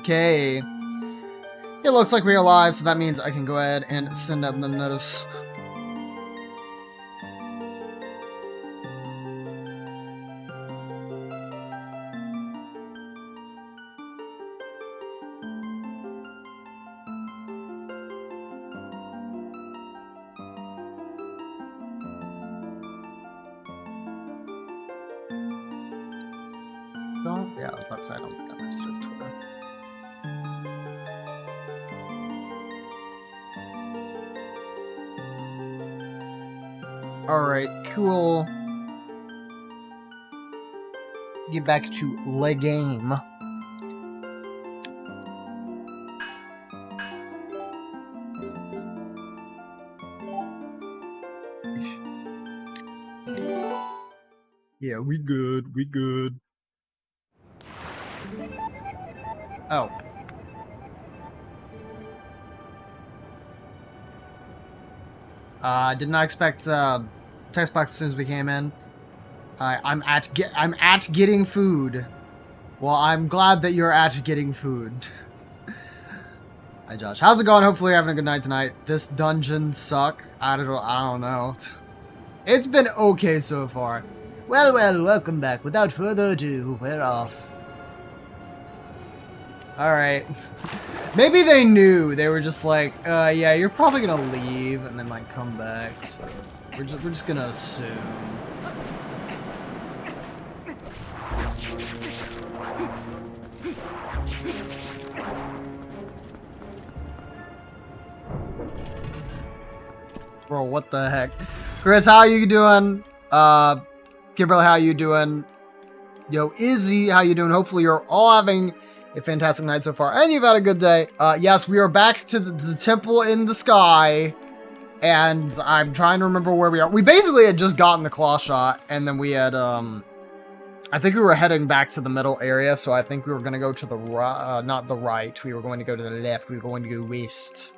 Okay. It looks like we're alive, so that means I can go ahead and send out the notice. Yeah, I was about to say I don't think I registered Twitter. Alright, cool. Get back to the game. Yeah, we good. We good. Oh. Did not expect text box as soon as we came in. I'm at getting food. Well, I'm glad that you're at getting food. Hi Josh, how's it going? Hopefully you're having a good night tonight. This dungeon suck. I don't know. It's been okay so far. Well, welcome back. Without further ado, we're off. Alright. Maybe they knew. They were just like, yeah, you're probably gonna leave and then like come back. So we're just gonna assume. Bro, what the heck? Chris, how you doing? Kimberly, how you doing? Yo, Izzy, how you doing? Hopefully you're all having a fantastic night so far, and you've had a good day. Yes, we are back to the temple in the sky, and I'm trying to remember where we are. We basically had just gotten the claw shot, and then we had, I think we were heading back to the middle area, so I think we were going to go to the right, not the right, we were going to go to the left, we were going to go west.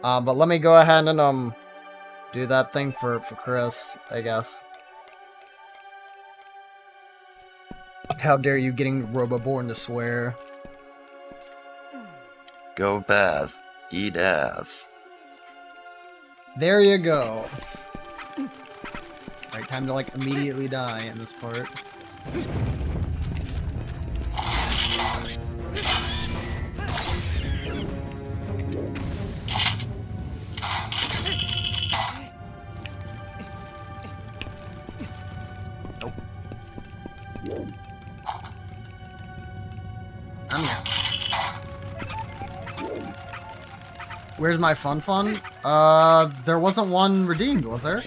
But let me go ahead and, do that thing for Chris, I guess. How dare you getting Roboborn to swear. Go fast. Eat ass. There you go. Alright, time to like immediately die in this part. I'm here. Where's my fun? There wasn't one redeemed, was there?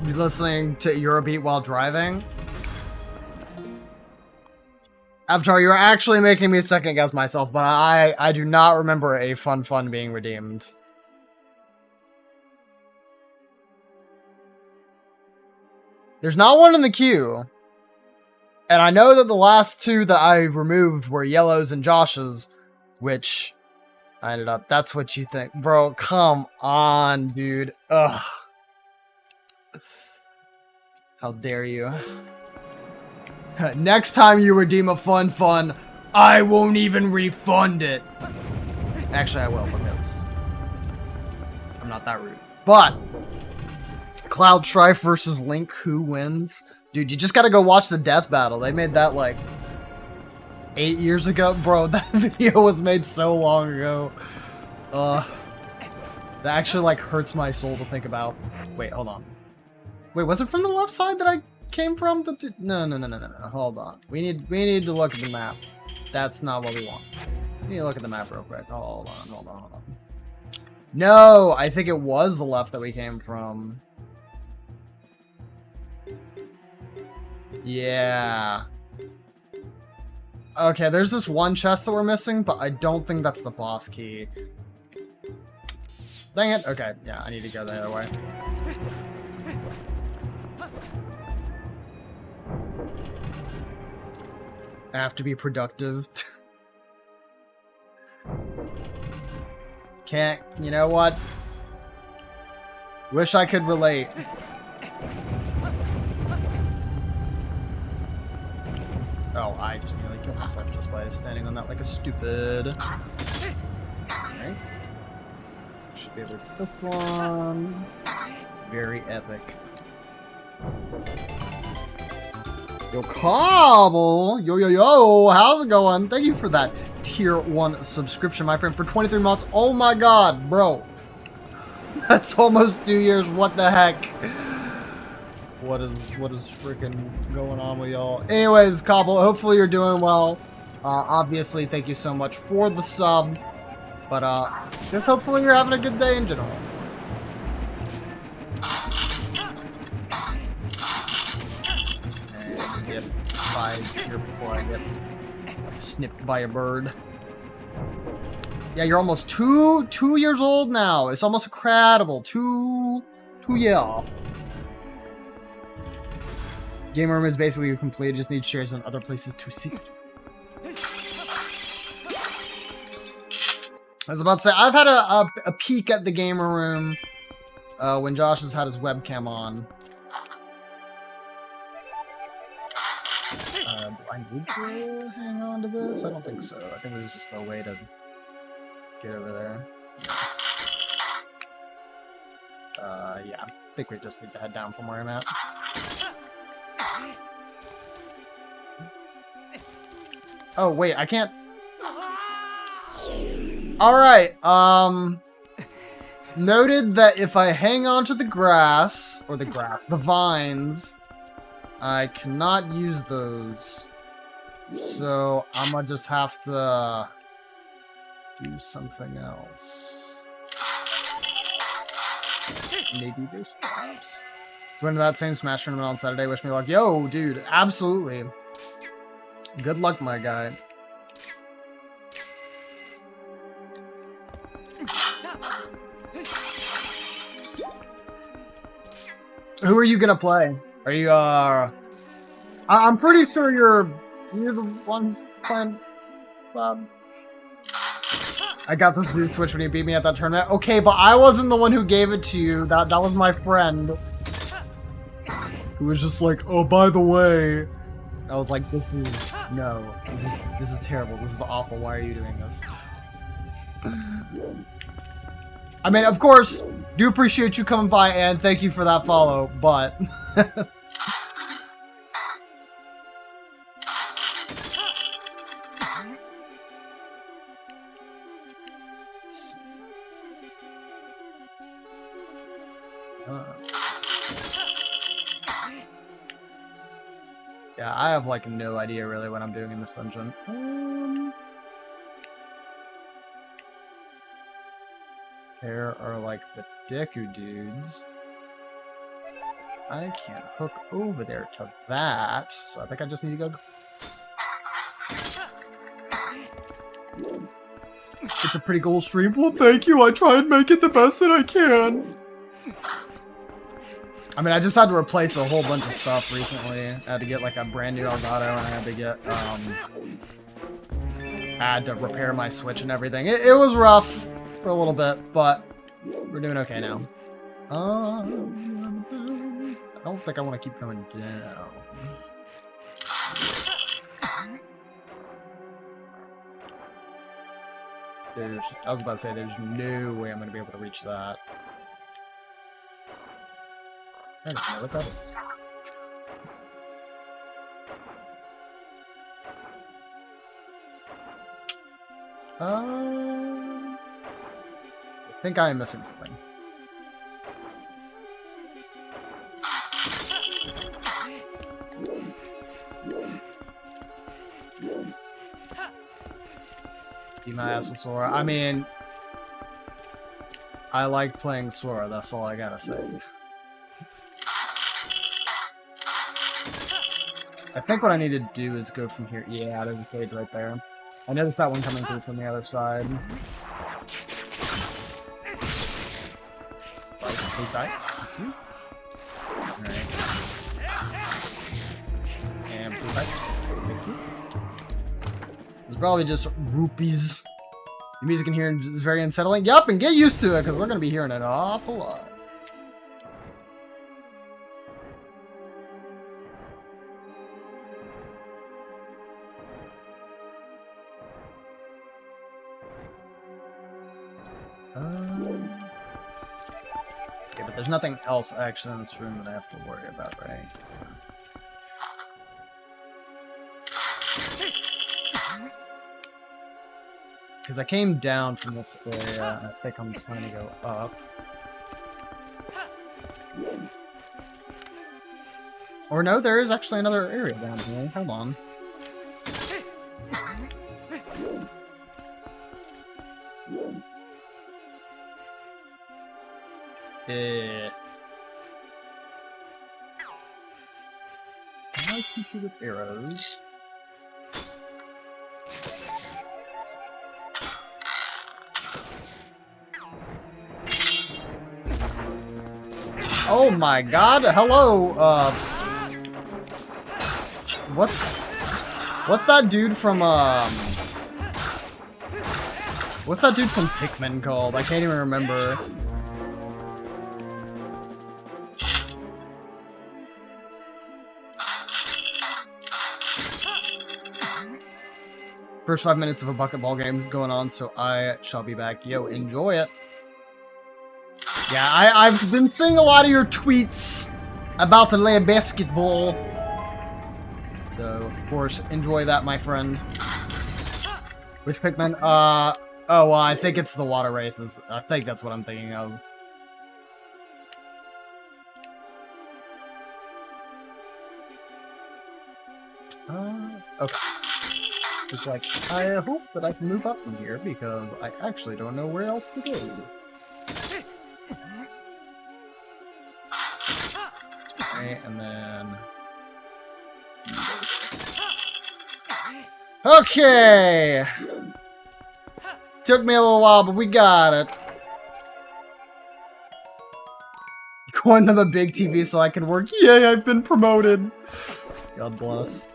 You listening to Eurobeat while driving? Avatar, you're actually making me second guess myself, but I do not remember a fun being redeemed. There's not one in the queue. And I know that the last two that I removed were Yellow's and Josh's, which I ended up, that's what you think. Bro, come on, dude. Ugh. How dare you. Next time you redeem a fun, I won't even refund it. Actually, I will, because I'm not that rude. But Cloud Strife versus Link, who wins? Dude, you just gotta go watch the death battle. They made that like 8 years ago. Bro, that video was made so long ago. That actually like hurts my soul to think about. Wait, hold on. Wait, was it from the left side that I came from? No. Hold on. We need to look at the map. That's not what we want. We need to look at the map real quick. Hold on. No, I think it was the left that we came from. Yeah. Okay, there's this one chest that we're missing, but I don't think that's the boss key. Dang it. Okay, yeah, I need to go the other way. I have to be productive. Can't, you know what? Wish I could relate. Oh, I just nearly killed myself just by standing on that like a stupid. Alright. Should be able to get this one. Very epic. Yo, Cobble! Yo, yo, yo! How's it going? Thank you for that tier 1 subscription, my friend, for 23 months. Oh my god, bro. That's almost 2 years. What the heck? What is freaking going on with y'all? Anyways, Cobble, hopefully you're doing well. Obviously, thank you so much for the sub. But, just hopefully you're having a good day in general. And get 5 here before I get snipped by a bird. Yeah, you're almost two years old now. It's almost incredible. Two yeah. Game room is basically complete. Just need chairs and other places to sit. I was about to say, I've had a peek at the gamer room when Josh has had his webcam on. Do I need to hang on to this? I don't think so. I think there's just a way to get over there. Yeah. I think we just need to head down from where I'm at. Oh, wait, I can't... Alright, noted that if I hang on to the grass, or the vines, I cannot use those. So, I'ma just have to do something else. Maybe this, perhaps. Going to that same Smash tournament on Saturday, wish me luck. Yo, dude, absolutely. Good luck, my guy. Who are you gonna play? Are you, I'm pretty sure you're the one who's playing, I got this news Twitch when you beat me at that tournament. Okay, but I wasn't the one who gave it to you. That was my friend. Who was just like, oh, by the way. I was like, this is terrible. This is awful. Why are you doing this? I mean, of course, do appreciate you coming by and thank you for that follow, but... Yeah, I have like no idea really what I'm doing in this dungeon. There are like the Deku dudes. I can't hook over there to that, so I think I just need to go. It's a pretty cool stream. Well, thank you. I try and make it the best that I can. I mean, I just had to replace a whole bunch of stuff recently. I had to get like a brand new Elgato, and I had to get, I had to repair my Switch and everything. It was rough for a little bit, but we're doing okay now. I don't think I want to keep coming down. I was about to say, there's no way I'm going to be able to reach that. I don't know what that is. I think I am missing something. Beat my ass with Sora. I mean, I like playing Sora, that's all I gotta say. I think what I need to do is go from here. Yeah, there's a cage right there. I noticed that one coming through from the other side. Please die. Alright. And please die. Thank you. It's probably just rupees. The music in here is very unsettling. Yup, and get used to it, because we're going to be hearing an awful lot. Yeah, but there's nothing else actually in this room that I have to worry about, right? Because I came down from this area, I think I'm trying to go up. Or no, there is actually another area down here. Hold on. Can I shoot you with arrows? Oh my god, hello, what's that dude from, what's that dude from Pikmin called? I can't even remember. First 5 minutes of a bucketball game is going on, so I shall be back. Yo, enjoy it. Yeah, I've been seeing a lot of your tweets about to play basketball. So, of course, enjoy that, my friend. Which Pikmin? Oh, well, I think it's the Water Wraith. I think that's what I'm thinking of. Okay. It's like, I hope that I can move up from here, because I actually don't know where else to go. Okay, and then... Okay! Took me a little while, but we got it. Going to the big TV so I can work. Yay, I've been promoted! God bless.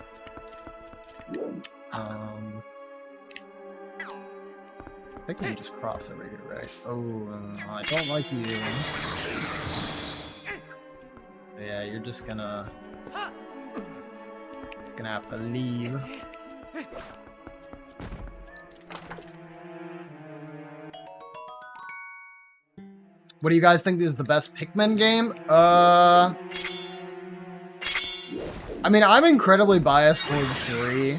I think we can just cross over here, right? Oh, I don't like you. Yeah, you're just gonna have to leave. What do you guys think is the best Pikmin game? I mean, I'm incredibly biased towards 3.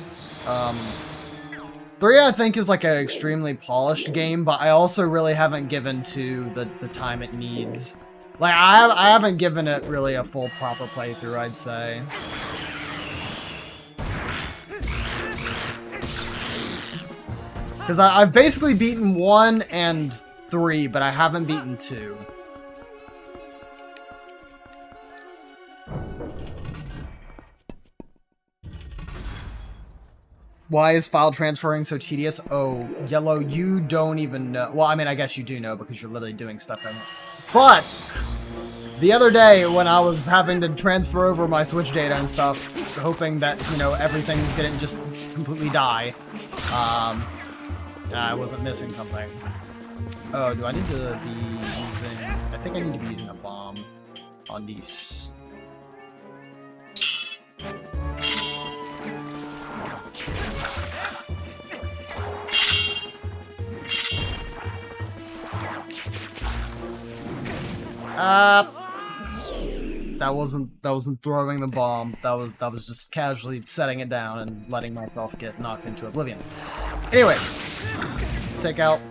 3, I think, is like an extremely polished game, but I also really haven't given to the time it needs. Like, I haven't given it really a full proper playthrough, I'd say. Because I've basically beaten 1 and 3, but I haven't beaten 2. Why is file transferring so tedious? Oh, Yellow, you don't even know. Well, I mean, I guess you do know because you're literally doing stuff right now. But the other day when I was having to transfer over my Switch data and stuff, hoping that, you know, everything didn't just completely die, I wasn't missing something. Oh, do I need to be using... I think I need to be using a bomb on these. That wasn't throwing the bomb. That was just casually setting it down and letting myself get knocked into oblivion. Anyway, let's take out.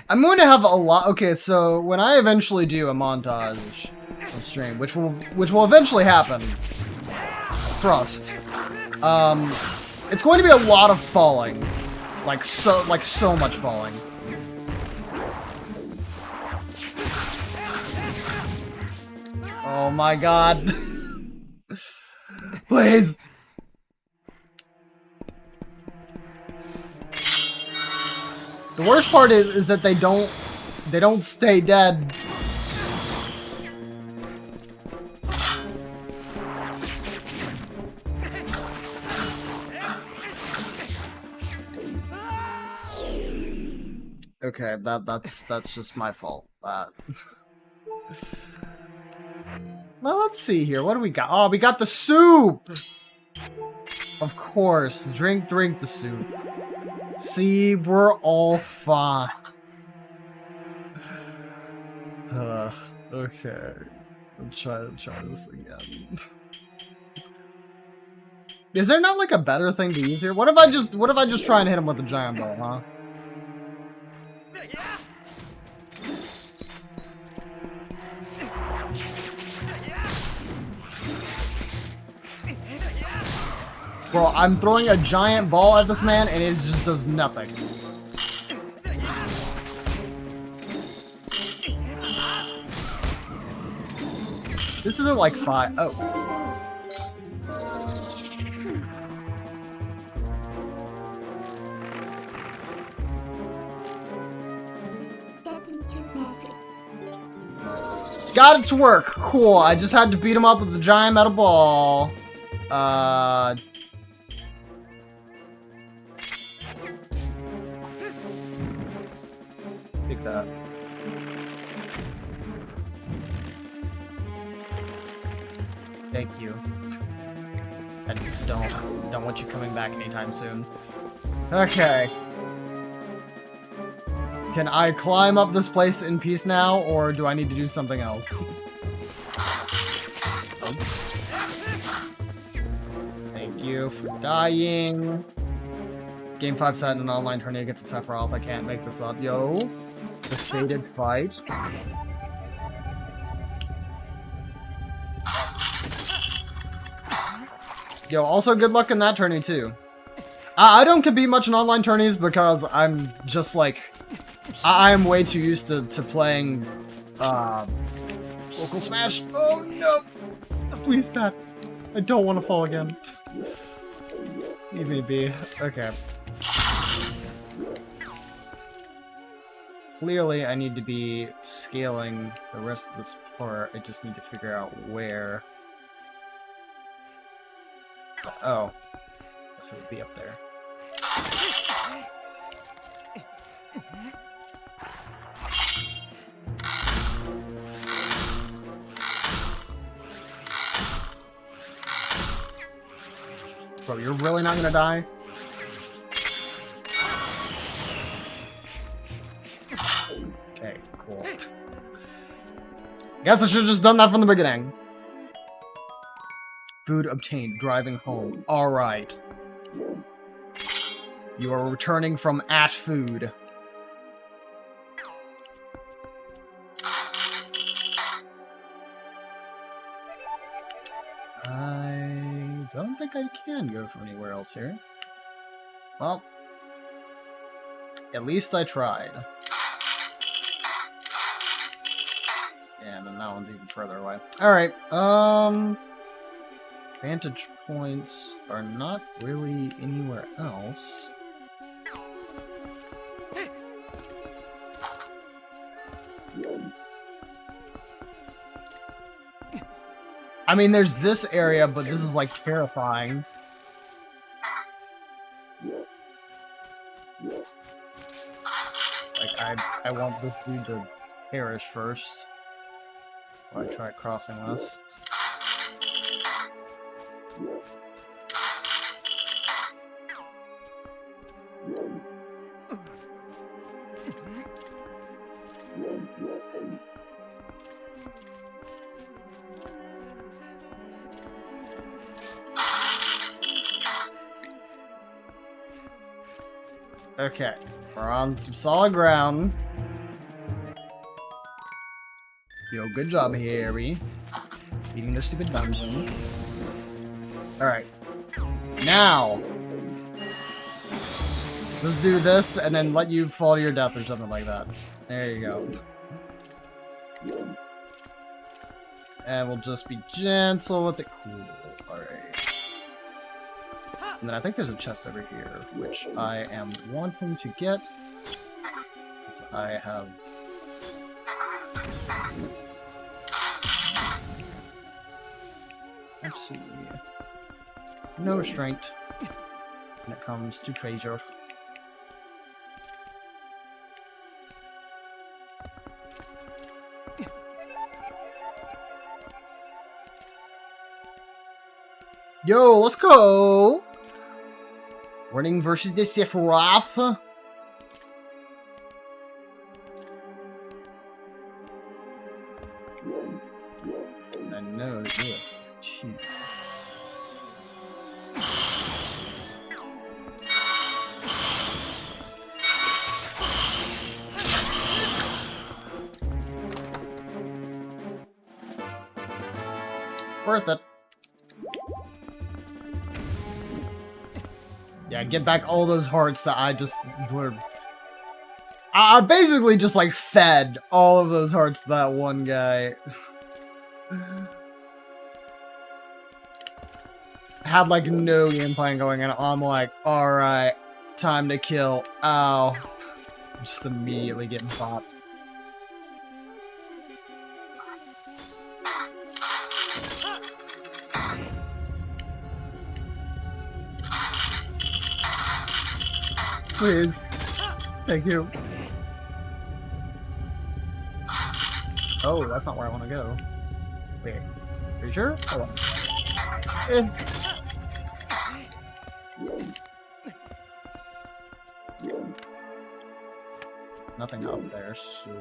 I'm going to have a lot. Okay, so when I eventually do a montage on stream, which will eventually happen, trust. It's going to be a lot of falling, like so much falling. Oh my god. Please. The worst part is that they don't stay dead. Okay, that's just my fault. Well, let's see here. What do we got? Oh, we got the soup! Of course. Drink the soup. See, we're all fine. Okay. I'm trying to try this again. Is there not like a better thing to use here? What if I just try and hit him with a giant ball, huh? Bro, I'm throwing a giant ball at this man and it just does nothing. This isn't like 5. Oh. Got it to work. Cool. I just had to beat him up with the giant metal ball. Take that. Thank you. I don't want you coming back anytime soon. Okay. Can I climb up this place in peace now, or do I need to do something else? Oh. Thank you for dying. Game 5 set in an online tourney against the Sephiroth. I can't make this up. Yo. The fated fight. Yo, also good luck in that tourney, too. I don't compete much in online tourneys because I'm just like... I am way too used to playing local Smash. Oh no! Please, Pat. I don't want to fall again. Leave me be. Okay. Clearly, I need to be scaling the rest of this part. I just need to figure out where. Oh. This would be up there. Bro, you're really not gonna die? Okay, cool. Guess I should have just done that from the beginning. Food obtained, driving home. Alright. You are returning from food. I don't think I can go from anywhere else here. Well, at least I tried. Damn, and that one's even further away. Alright, vantage points are not really anywhere else. I mean, there's this area, but this is, like, terrifying. Like, I want this dude to perish first. Before I try crossing this. Okay, we're on some solid ground. Yo, good job, Harry. Beating the stupid dungeon. Alright. Now! Let's do this, and then let you fall to your death or something like that. There you go. And we'll just be gentle with it. Cool. Alright. And then I think there's a chest over here, which I am wanting to get. Because I have... absolutely no restraint when it comes to treasure. Yo, let's go! Running versus the Sephiroth. I know, do it. Jeez. Worth it. Yeah, get back all those hearts that I just were... I basically just, like, fed all of those hearts to that one guy. Had, like, no game plan going, and I'm like, alright, time to kill. Ow. Just immediately getting popped. Please. Thank you. Oh, that's not where I want to go. Wait. Are you sure? Hold on. Nothing up there, so...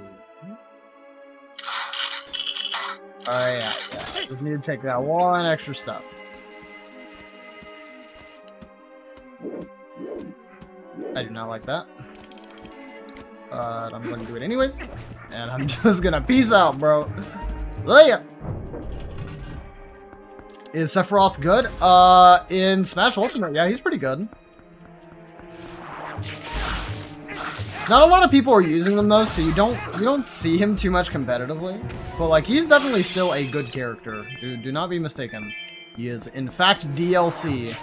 Oh, yeah. Just need to take that one extra step. I do not like that. But I'm going to do it anyways. And I'm just going to peace out, bro. Later. Is Sephiroth good? In Smash Ultimate, yeah, he's pretty good. Not a lot of people are using them though, so you don't see him too much competitively. But like, he's definitely still a good character. Do not be mistaken. He is in fact DLC.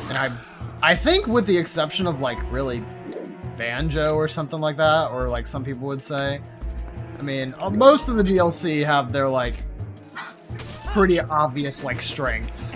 And I think with the exception of like really Banjo or something like that, or like some people would say, I mean, most of the DLC have their like pretty obvious like strengths.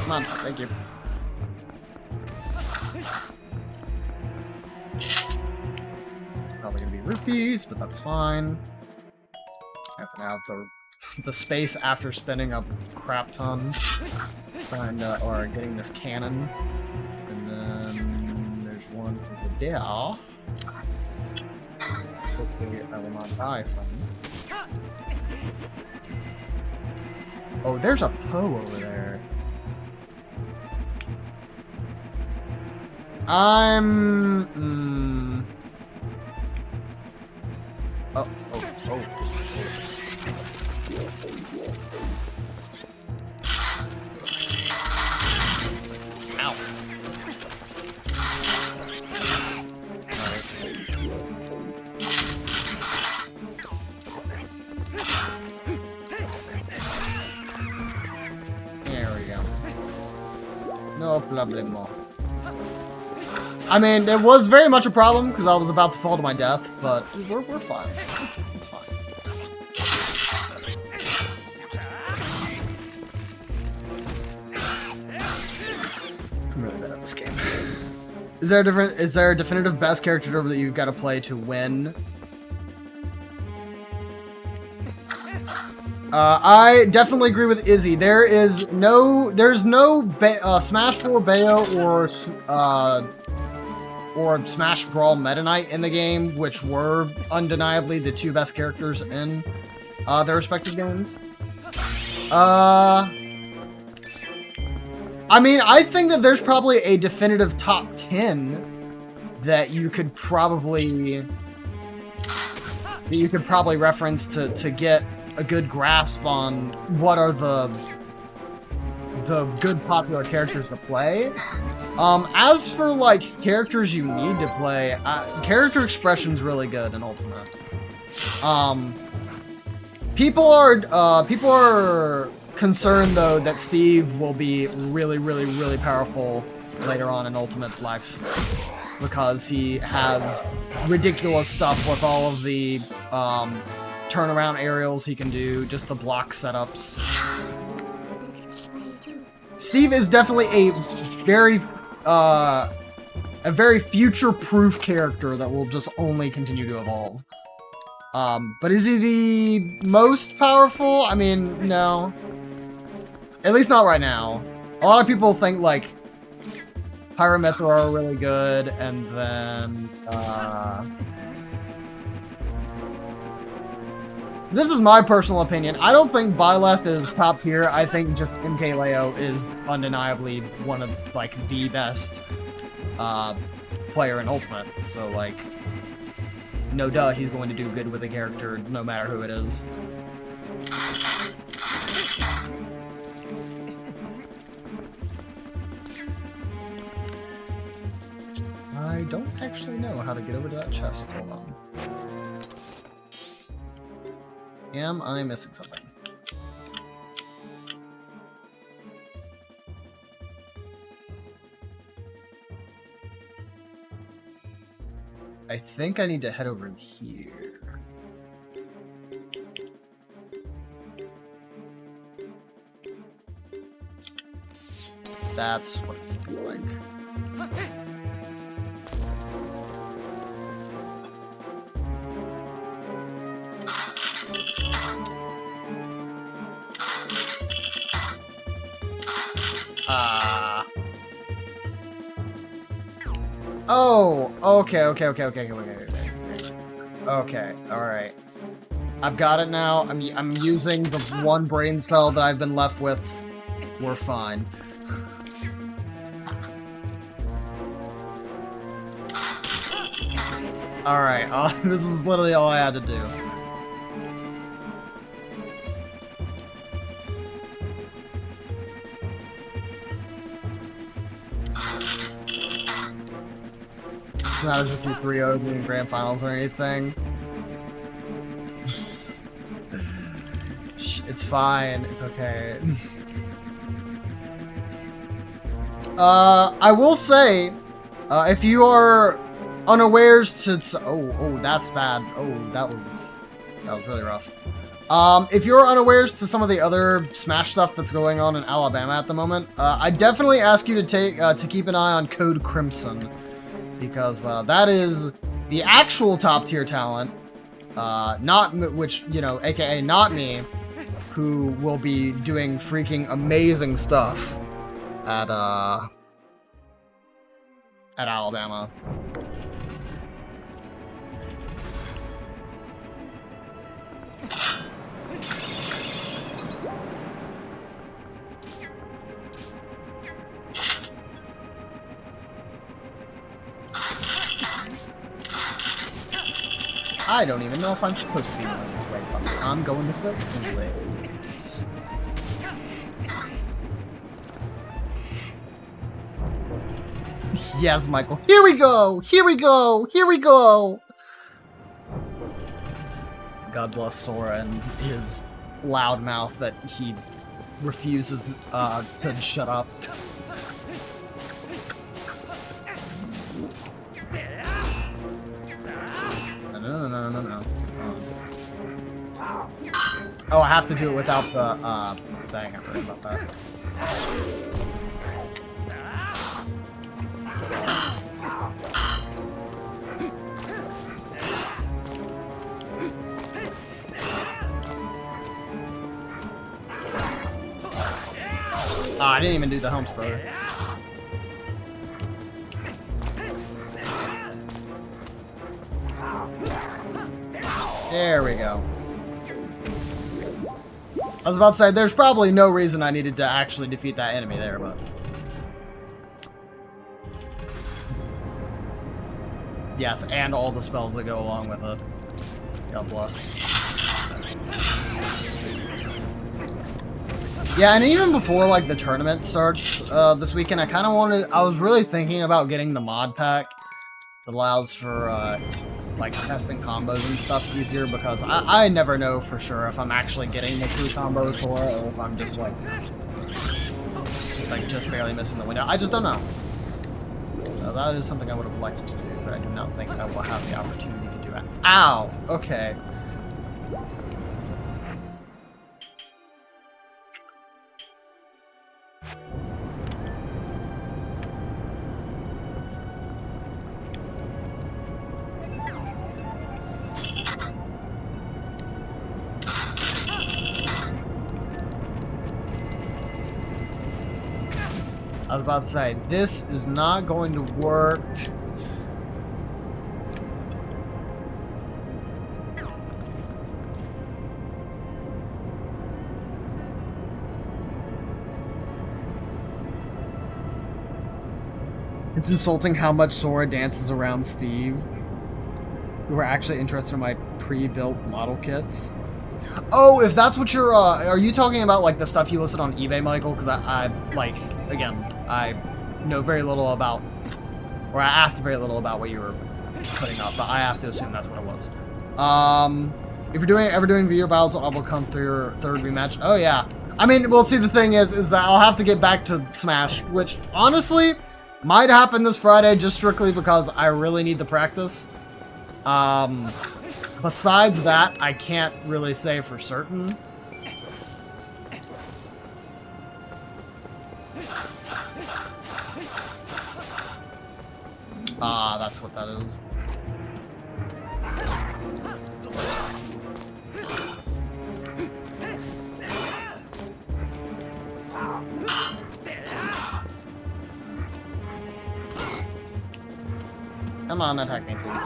Come on, thank you. Probably gonna be rupees, but that's fine. I happen to have the space after spending a crap ton trying or getting this cannon. And then there's one over there. Hopefully I will not die from. Oh, there's a Poe over there. I'm... Oh. Ow. There we go. No problemo. I mean, it was very much a problem because I was about to fall to my death, but we're fine. It's fine. I'm really bad at this game. Is there a definitive best character that you've got to play to win? I definitely agree with Izzy. There's no Smash 4 Bayo or Smash Brawl Meta Knight in the game, which were undeniably the two best characters in their respective games. I mean, I think that there's probably a definitive top 10 that you could probably reference to get a good grasp on what are the good popular characters to play. As for like characters you need to play, character expression's really good in Ultimate. People are concerned, though, that Steve will be really, really, really powerful later on in Ultimate's life. Because he has ridiculous stuff with all of the turnaround aerials he can do, just the block setups. Steve is definitely a very future-proof character that will just only continue to evolve. But is he the most powerful? I mean, no. At least not right now. A lot of people think, like, Pyramithra are really good, and then, this is my personal opinion. I don't think Byleth is top tier. I think just MKLeo is undeniably one of, like, the best, player in Ultimate. So, like, no duh, he's going to do good with a character, no matter who it is. I don't actually know how to get over to that chest. Hold on. Am I missing something? I think I need to head over here. That's what it's like. Oh, okay. Okay, alright. I've got it now. I'm using the one brain cell that I've been left with. We're fine. Alright, this is literally all I had to do. It's not as if you 3-0'd me in Grand Finals or anything. It's fine. It's okay. I will say, if you are unawares to... Oh, that's bad. Oh, that was really rough. If you're unawares to some of the other Smash stuff that's going on in Alabama at the moment, I definitely ask you to keep an eye on Code Crimson. Because that is the actual top tier talent, aka not me, who will be doing freaking amazing stuff at Alabama. I don't even know if I'm supposed to be going this way, but I'm going this way anyways. Yes, Michael. Here we go! Here we go! Here we go! God bless Sora and his loud mouth that he refuses to shut up. No. Oh, I have to do it without the, dang, I forgot about that. I didn't even do the humps, brother. There we go. I was about to say, there's probably no reason I needed to actually defeat that enemy there, but... Yes, and all the spells that go along with it. God bless. Yeah, and even before, like, the tournament starts this weekend, I was really thinking about getting the mod pack that allows for, like testing combos and stuff easier, because I never know for sure if I'm actually getting the true combo with Sora or if I'm just like just barely missing the window. I just don't know. So that is something I would have liked to do, but I do not think I will have the opportunity to do it. Ow! Okay. I was about to say, this is not going to work. It's insulting how much Sora dances around Steve. We were actually interested in my pre-built model kits. Oh, if that's what you're, are you talking about, like, the stuff you listed on eBay, Michael? Because I like, again, I know very little about, or I asked very little about what you were putting up, but I have to assume that's what it was. If you're ever doing video battles, I will come through your third rematch. Oh, yeah. I mean, well, see, the thing is that I'll have to get back to Smash, which, honestly, might happen this Friday just strictly because I really need the practice. Besides that, I can't really say for certain. Ah, that's what that is. Come on, attack me, please.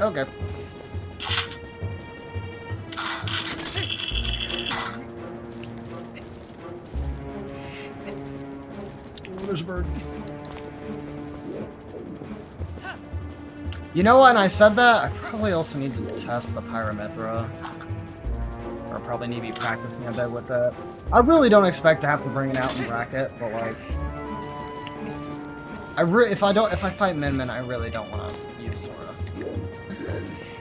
Okay. Oh, there's a bird. You know what, and I said that, I probably also need to test the Pyramithra. Or probably need to be practicing a bit with that. I really don't expect to have to bring it out in bracket, but like... if I fight Min Min, I really don't want to use Sora.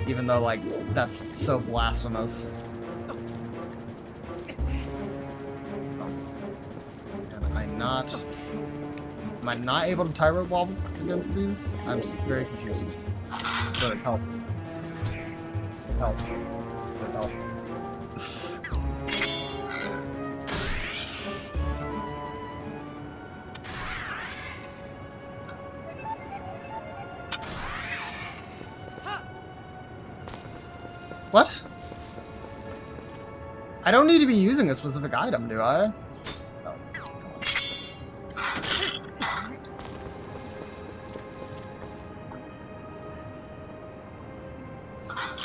Even though, like, that's so blasphemous. And am I not able to Tyro Wobble against these? I'm very confused. Good help. Good help. Good help. What? I don't need to be using a specific item, do I? Oh, come on.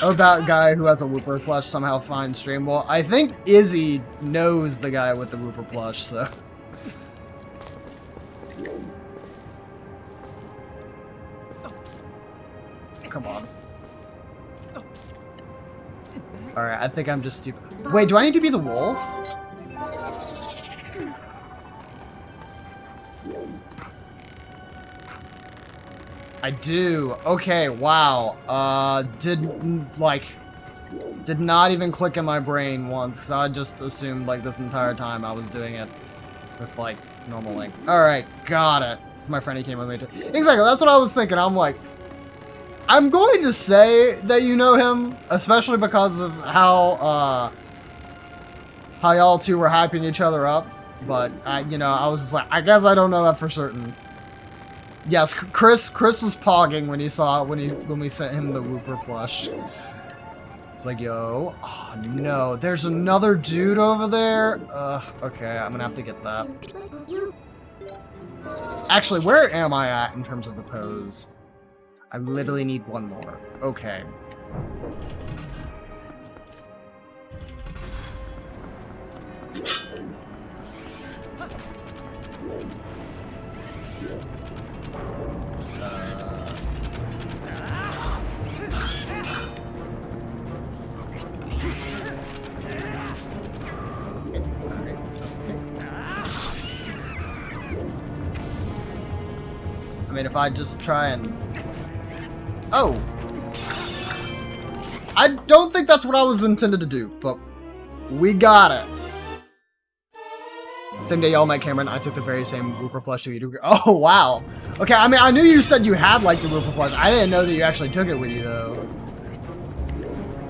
Oh, that guy who has a Whooper plush somehow finds stream. Well, I think Izzy knows the guy with the Whooper plush, so... Come on. Alright, I think I'm just stupid. Wait, do I need to be the wolf? I do. Okay, wow. Did not even click in my brain once, because I just assumed, like, this entire time I was doing it with, like, normal Link. Alright, got it. It's my friend he came with me to. Exactly, that's what I was thinking. I'm like, I'm going to say that you know him, especially because of how y'all two were hyping each other up. But I was just like, I guess I don't know that for certain. Yes, Chris was pogging when when we sent him the Whooper plush. It's like, yo, oh no, there's another dude over there. Okay, I'm gonna have to get that. Actually, where am I at in terms of the pose? I literally need one more. Okay. mean, if I just try and... Oh! I don't think that's what I was intended to do, but we got it. Same day y'all met Cameron, I took the very same Wooper plush to you. Oh, wow. Okay, I mean, I knew you said you had, like, the Wooper plush. I didn't know that you actually took it with you, though.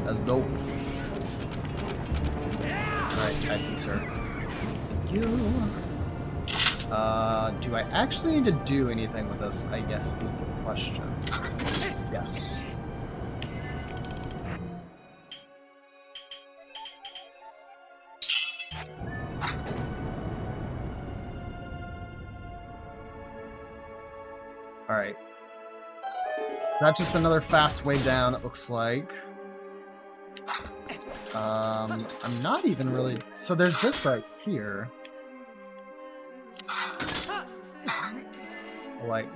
That's dope. Alright, thank you, sir. Thank you. Do I actually need to do anything with this, I guess, is the question. Yes. Alright. So that's just another fast way down, it looks like. I'm not even really... So there's this right here. Like...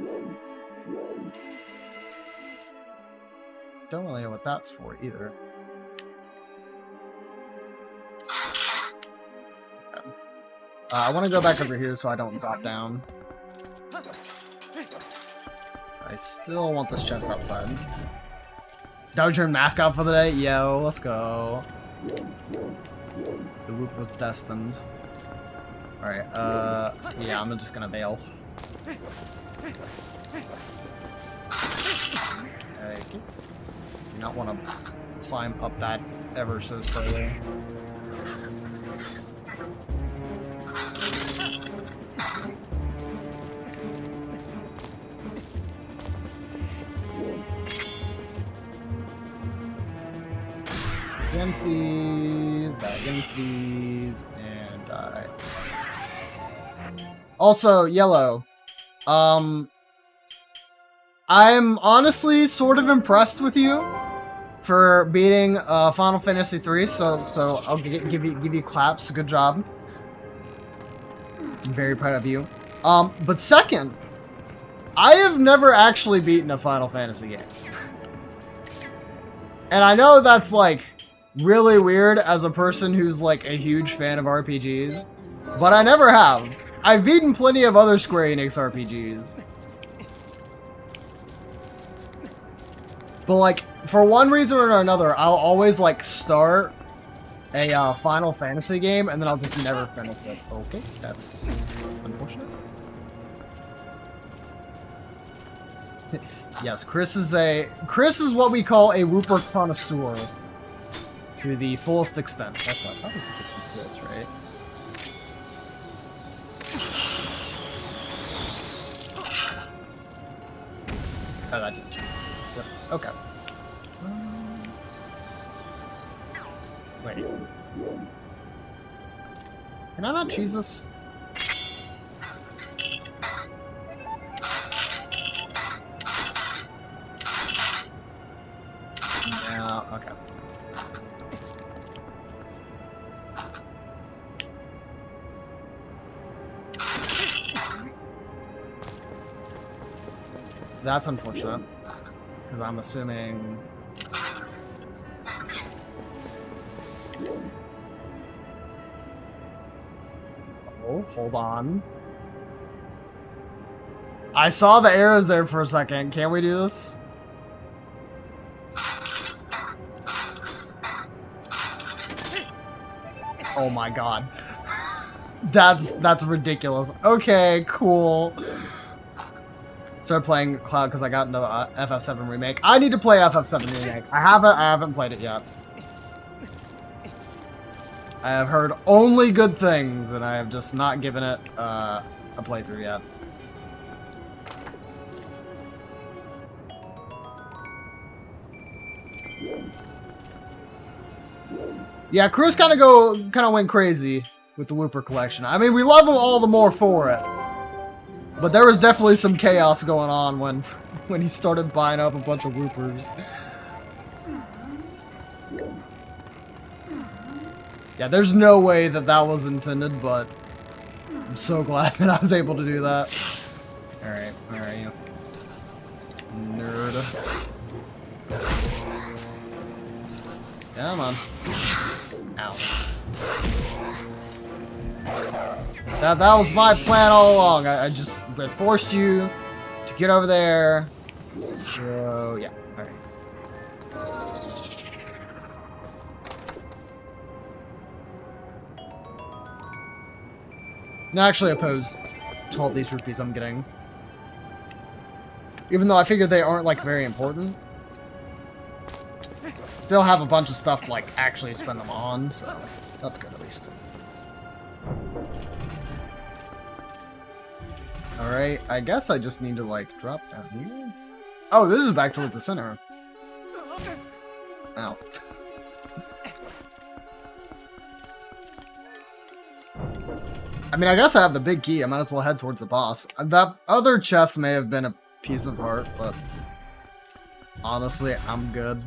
Don't really know what that's for, either. Okay. I want to go back over here so I don't drop down. I still want this chest outside. Dojo mascot for the day? Yo, let's go. The whoop was destined. Alright, yeah, I'm just gonna bail. Okay. Do not want to climb up that ever so slowly. Again, please. Die again, please. And die. Also, Yellow. I'm honestly sort of impressed with you for beating Final Fantasy III. So I'll give you claps. Good job. I'm very proud of you. But second, I have never actually beaten a Final Fantasy game. And I know that's like really weird as a person who's like a huge fan of RPGs, but I never have. I've beaten plenty of other Square Enix RPGs. But like, for one reason or another, I'll always like start a Final Fantasy game and then I'll just never finish it. Okay, that's unfortunate. Yes, Chris is what we call a Wooper connoisseur to the fullest extent. That's what I probably this was this, right? Oh, that just... Okay. Wait. Can I not choose this? No, okay. That's unfortunate, because I'm assuming... Oh, hold on. I saw the arrows there for a second. Can we do this? Oh my god. That's ridiculous. Okay, cool. Started playing Cloud because I got into FF7 Remake. I need to play FF7 Remake. I haven't played it yet. I have heard only good things, and I have just not given it a playthrough yet. Yeah, Cruz kind of went crazy with the Wooper collection. I mean, we love him all the more for it. But there was definitely some chaos going on when he started buying up a bunch of Woopers. Yeah, there's no way that was intended, but I'm so glad that I was able to do that. Alright, where are you? Nerd. Come on. Ow. That was my plan all along. I just forced you to get over there. So, yeah. Alright. Not actually opposed to all these rupees I'm getting. Even though I figured they aren't, like, very important. Still have a bunch of stuff to, like, actually spend them on, so that's good at least. Alright, I guess I just need to, like, drop down here. Oh, this is back towards the center. Ow. I mean, I guess I have the big key. I might as well head towards the boss. That other chest may have been a piece of heart, but honestly, I'm good.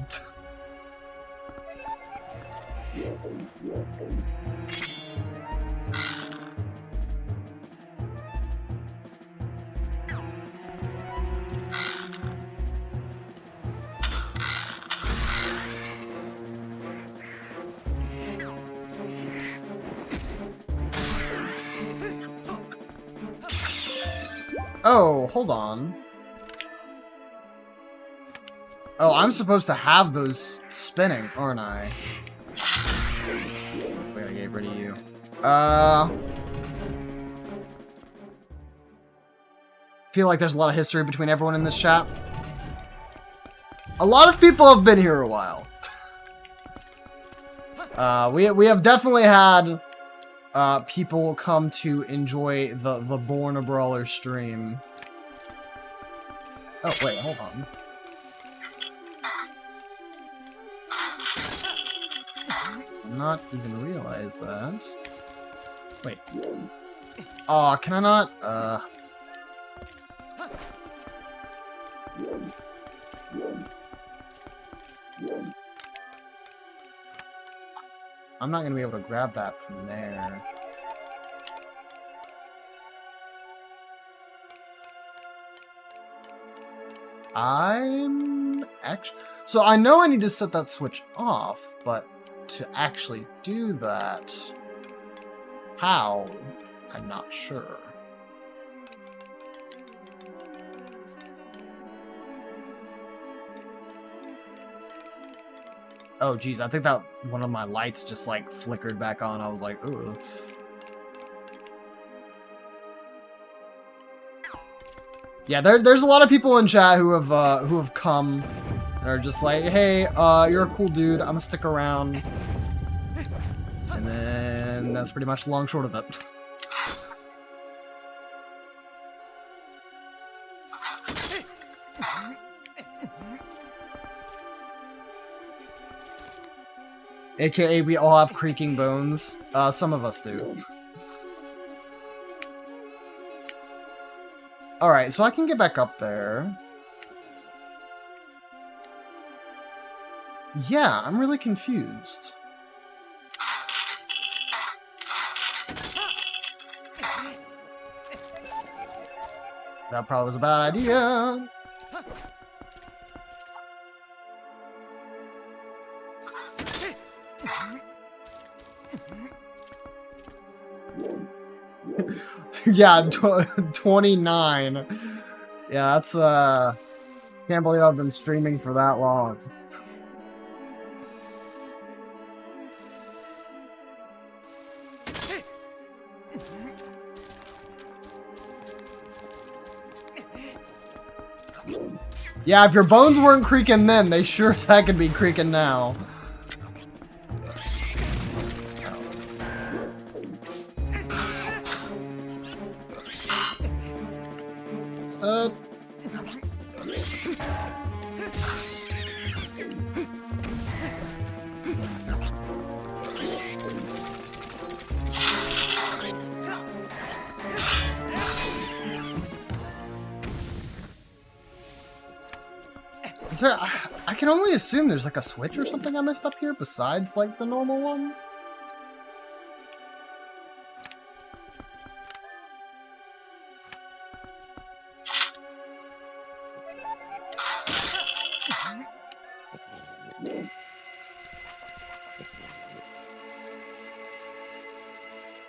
Oh, hold on. Oh, I'm supposed to have those spinning, aren't I? We gotta get rid of you. Feel like there's a lot of history between everyone in this chat. A lot of people have been here a while. We have definitely had people come to enjoy the Born a Brawler stream. Oh wait, hold on. Did not even realize that. Wait. Aw, can I not? I'm not gonna be able to grab that from there. I'm actually... So I know I need to set that switch off, but to actually do that... How? I'm not sure. Oh, geez, I think that one of my lights just, like, flickered back on. I was like, ooh. Yeah, there's a lot of people in chat who have come and are just like, hey, you're a cool dude, I'm gonna stick around. And then that's pretty much the long short of it. AKA, we all have creaking bones. Some of us do. Alright, so I can get back up there. Yeah, I'm really confused. That probably was a bad idea. Yeah, 29. Yeah, that's, can't believe I've been streaming for that long. Yeah, if your bones weren't creaking then, they sure as heck could be creaking now. Is there, I can only assume there's like a switch or something I messed up here besides like the normal one.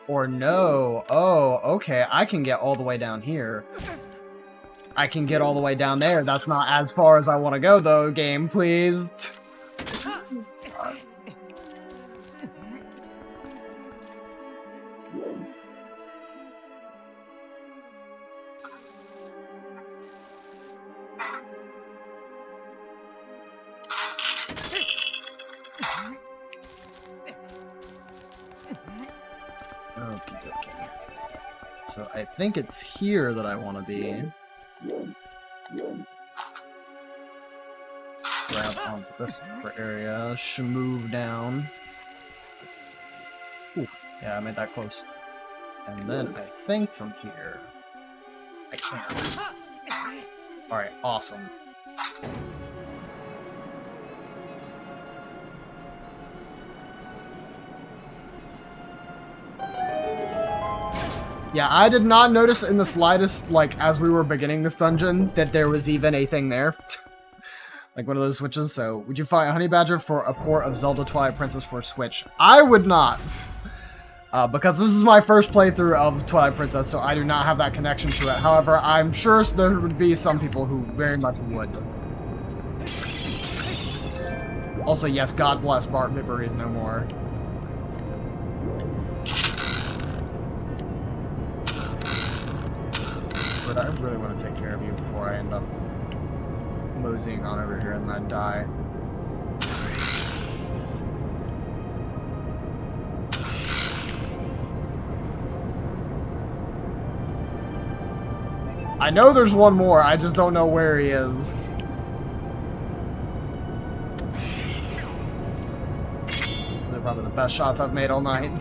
Or no. Oh, okay. I can get all the way down here. I can get all the way down there. That's not as far as I want to go, though. Game, please. Okay. So I think it's here that I want to be. Grab onto this area, move down. Ooh, yeah, I made that close. And then I think from here, I can. Alright, awesome. Yeah, I did not notice in the slightest, like, as we were beginning this dungeon, that there was even a thing there. Like one of those switches. So, would you fight Honey Badger for a port of Zelda Twilight Princess for Switch? I would not. Because this is my first playthrough of Twilight Princess, so I do not have that connection to it. However, I'm sure there would be some people who very much would. Also, yes, God bless Bart Bibber is no more. But I really want to take care of you before I end up moseying on over here and then I die. I know there's one more, I just don't know where he is. They're probably the best shots I've made all night.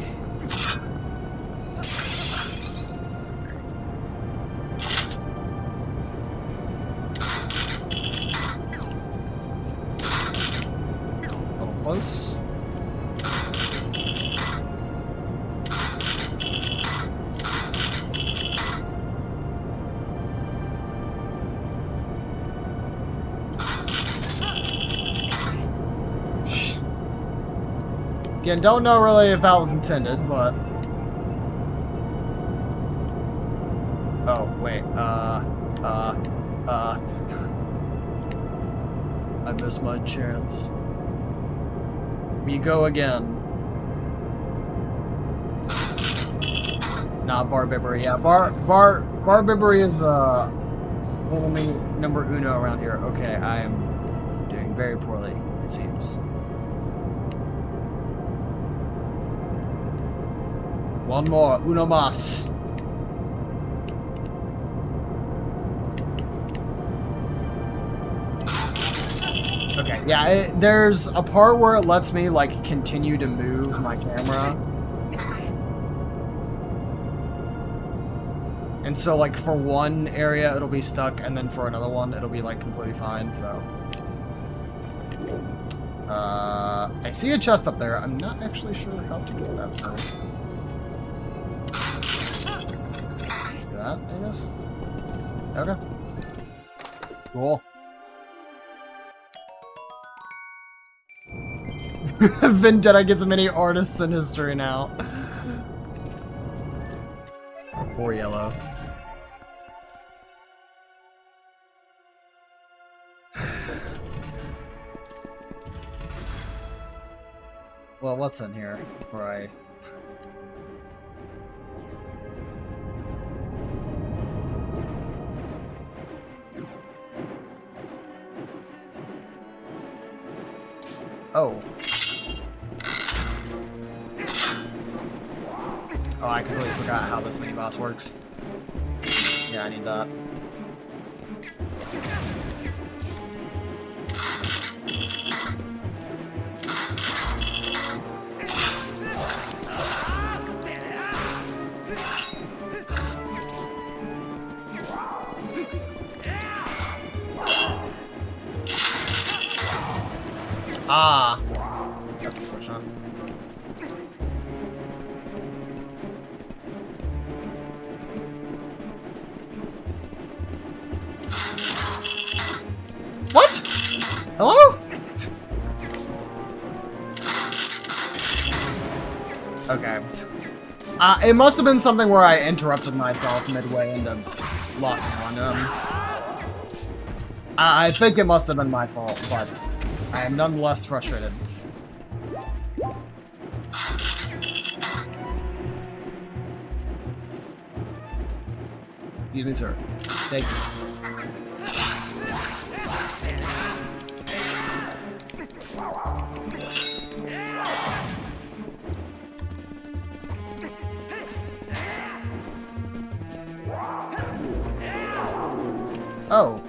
Close. Again, don't know really if that was intended, but... Oh, wait, I missed my chance. We go again. Not Barbibbery. Yeah, Barbibbery is only number uno around here. Okay, I am doing very poorly, it seems. One more, uno mas. Okay, yeah, there's a part where it lets me, like, continue to move my camera. And so, like, for one area, it'll be stuck, and then for another one, it'll be, like, completely fine, so... I see a chest up there. I'm not actually sure how to get that, though. Do that, I guess? Okay. Cool. Vendetta gets many artists in history now. Poor Yellow. Well, what's in here? Right. Oh. Oh, I completely forgot how this mini-boss works. Yeah, I need that. Ah! That's unfortunate. What? Hello? Okay. It must have been something where I interrupted myself midway and locking on him. I think it must have been my fault, but I am nonetheless frustrated. Excuse me, sir. Thank you. Oh.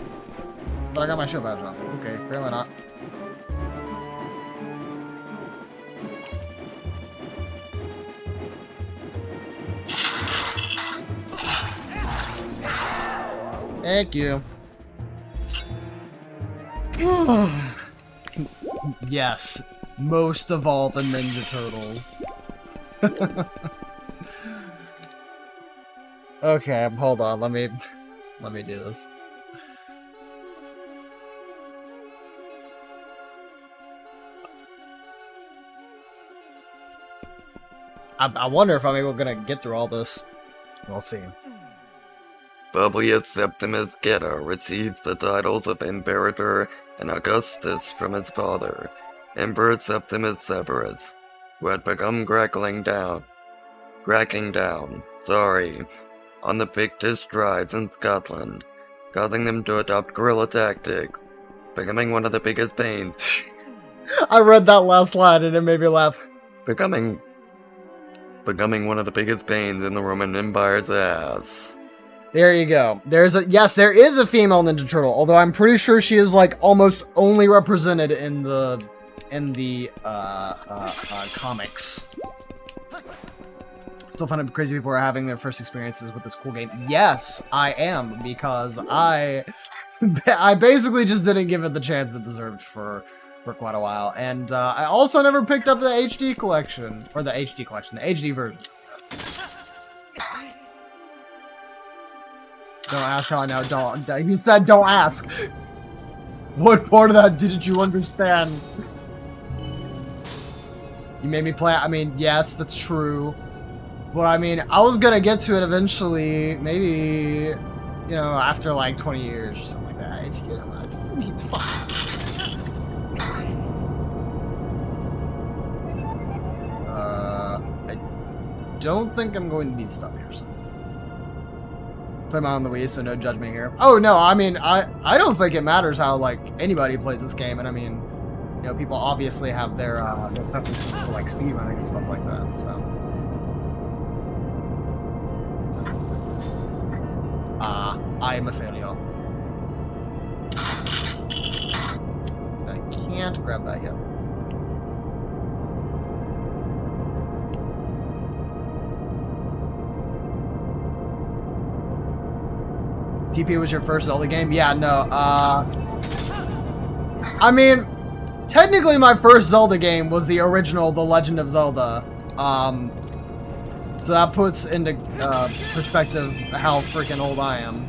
But I got my shield badge on. Okay, apparently not. Thank you. Yes, most of all the Ninja Turtles. Okay, hold on, let me do this. I wonder if I'm able to get through all this. We'll see. Publius Septimus Geta receives the titles of Imperator and Augustus from his father, Emperor Septimus Severus, who had become cracking down, on the Pictish tribes in Scotland, causing them to adopt guerrilla tactics, becoming one of the biggest pains. I read that last line and it made me laugh. Becoming one of the biggest pains in the Roman Empire's ass. There you go. There is a female Ninja Turtle, although I'm pretty sure she is like almost only represented in the comics. Still find it crazy people are having their first experiences with this cool game. Yes, I am, because I basically just didn't give it the chance it deserved for quite a while. And I also never picked up the HD collection, or the HD version. Don't ask how I know. Don't. He said don't ask. What part of that didn't you understand? You made me play. I mean, yes, that's true. But I mean, I was gonna get to it eventually. Maybe, you know, after like 20 years or something like that. It's, you know, it's fine. I don't think I'm going to need to stop here. So. Play mine on the Wii, so no judgment here. Oh no, I mean, I don't think it matters how like anybody plays this game, and I mean, you know, people obviously have their preferences for like speedrunning and stuff like that. So, I am a failure. I can't grab that yet. TP was your first Zelda game? Yeah, no, I mean, technically my first Zelda game was the original The Legend of Zelda. So that puts into perspective how freaking old I am.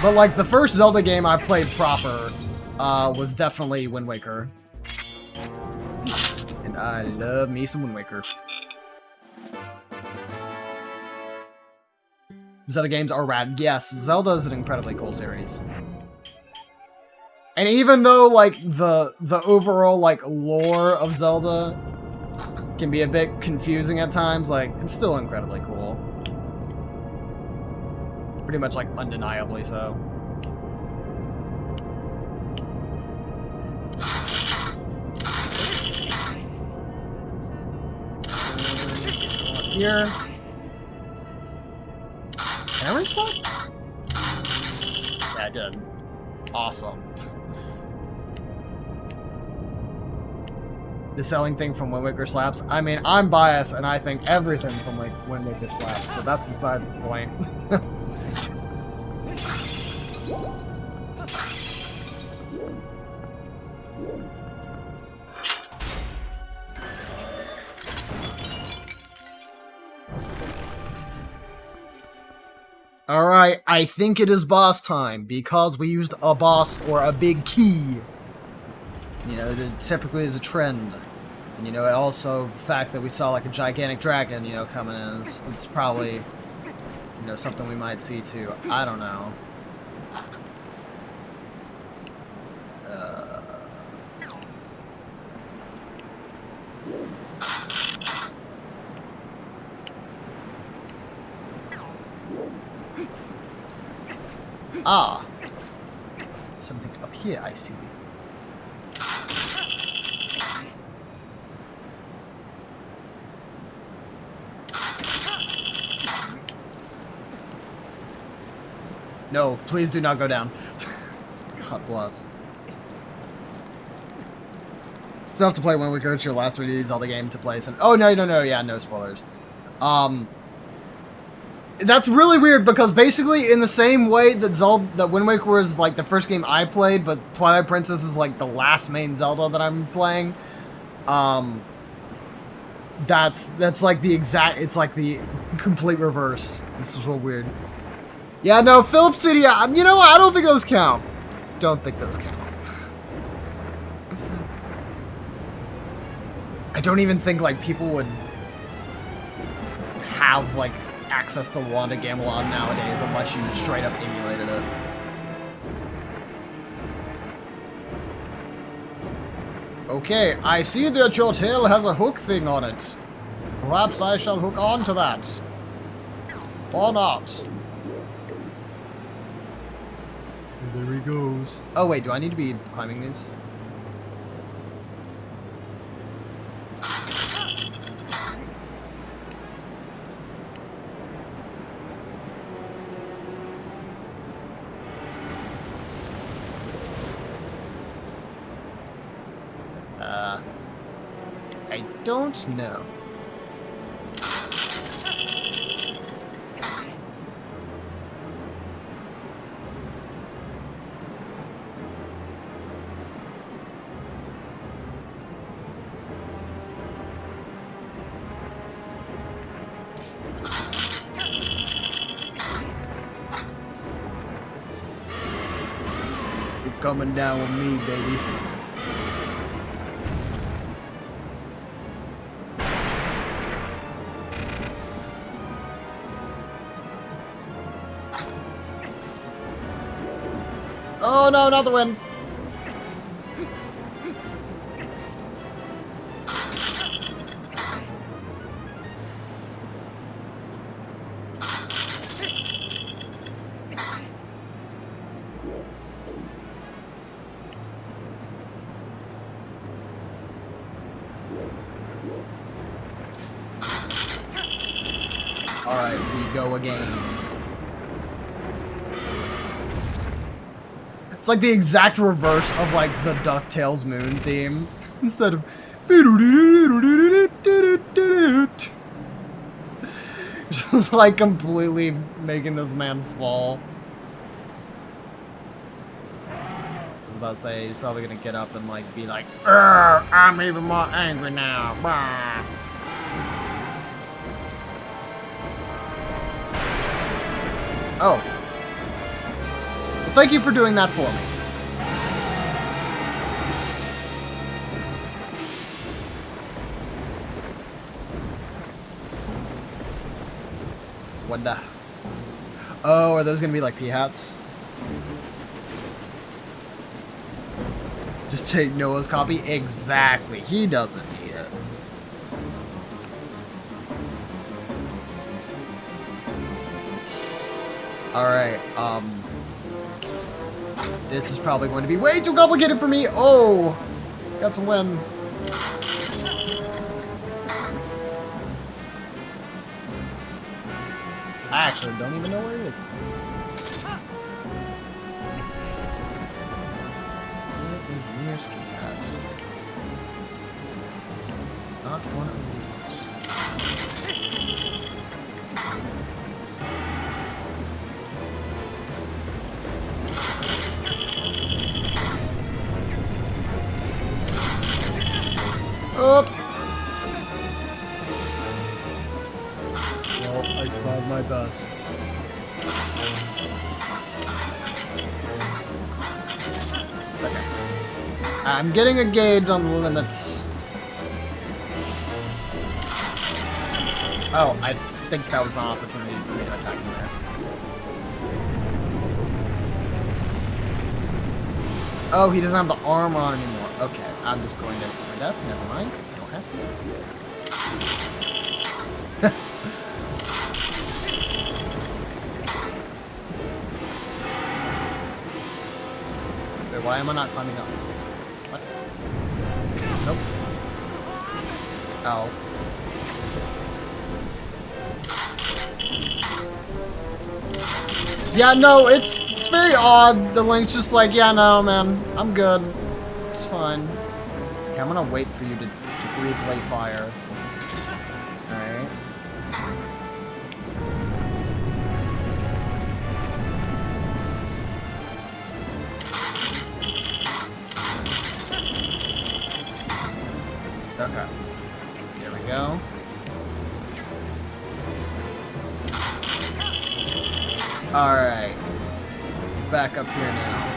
But like the first Zelda game I played proper was definitely Wind Waker. And I love me some Wind Waker. Zelda games are rad. Yes, Zelda is an incredibly cool series. And even though like the overall like lore of Zelda can be a bit confusing at times, like it's still incredibly cool. Pretty much like undeniably so. Here. Can I reach that? Yeah, I did. Awesome. The selling thing from Wind Waker slaps. I mean, I'm biased, and I think everything from like Wind Waker slaps, but that's besides the point. Alright, I think it is boss time, because we used a boss or a big key. You know, that typically is a trend And, you know, also the fact that we saw, like, a gigantic dragon, you know, coming in, it's probably, you know, something we might see, too. I don't know. Ah. Something up here, I see. No, please do not go down. God bless. Still have to play Wind Waker. It's your last 3D Zelda game to play. So, oh, no, yeah, no spoilers. That's really weird because basically in the same way that Wind Waker was like the first game I played, but Twilight Princess is like the last main Zelda that I'm playing. That's like the exact, it's like the complete reverse. This is so weird. Yeah, no, Philip City, you know what? I don't think those count. Don't think those count. I don't even think like people would have like access to Wanda Gamelon nowadays unless you straight up emulated it. Okay, I see that your tail has a hook thing on it. Perhaps I shall hook on to that. Or not. There he goes. Oh wait, do I need to be climbing these? I don't know. You're coming down with me, baby. Oh no, not the wind. Alright, we go again. It's like the exact reverse of like the DuckTales Moon theme. Instead of just like completely making this man fall. I was about to say he's probably gonna get up and like be like, I'm even more angry now. Bah. Oh. Well, thank you for doing that for me. What the? Oh, are those gonna be like P-hats? Just take Noah's copy? Exactly. He doesn't need it. Alright, this is probably going to be way too complicated for me. Oh! Got some wind. I actually don't even know where he is. Where is nearest P-hat? Not one of these. Oh! Well, I tried my best. Okay. I'm getting a gauge on the limits. Oh, I think that was an opportunity for me to attack him there. Oh, he doesn't have the armor on anymore. Okay, I'm just going to accept my death. Never mind. I don't have to. Wait, why am I not climbing up? What? Nope. Ow. Yeah, no, it's very odd. The Link's just like, yeah, no, man, I'm good. It's fine. Okay, I'm gonna wait for you to breathe lay fire. Alright. Okay. There we go. Alright. Back up here now.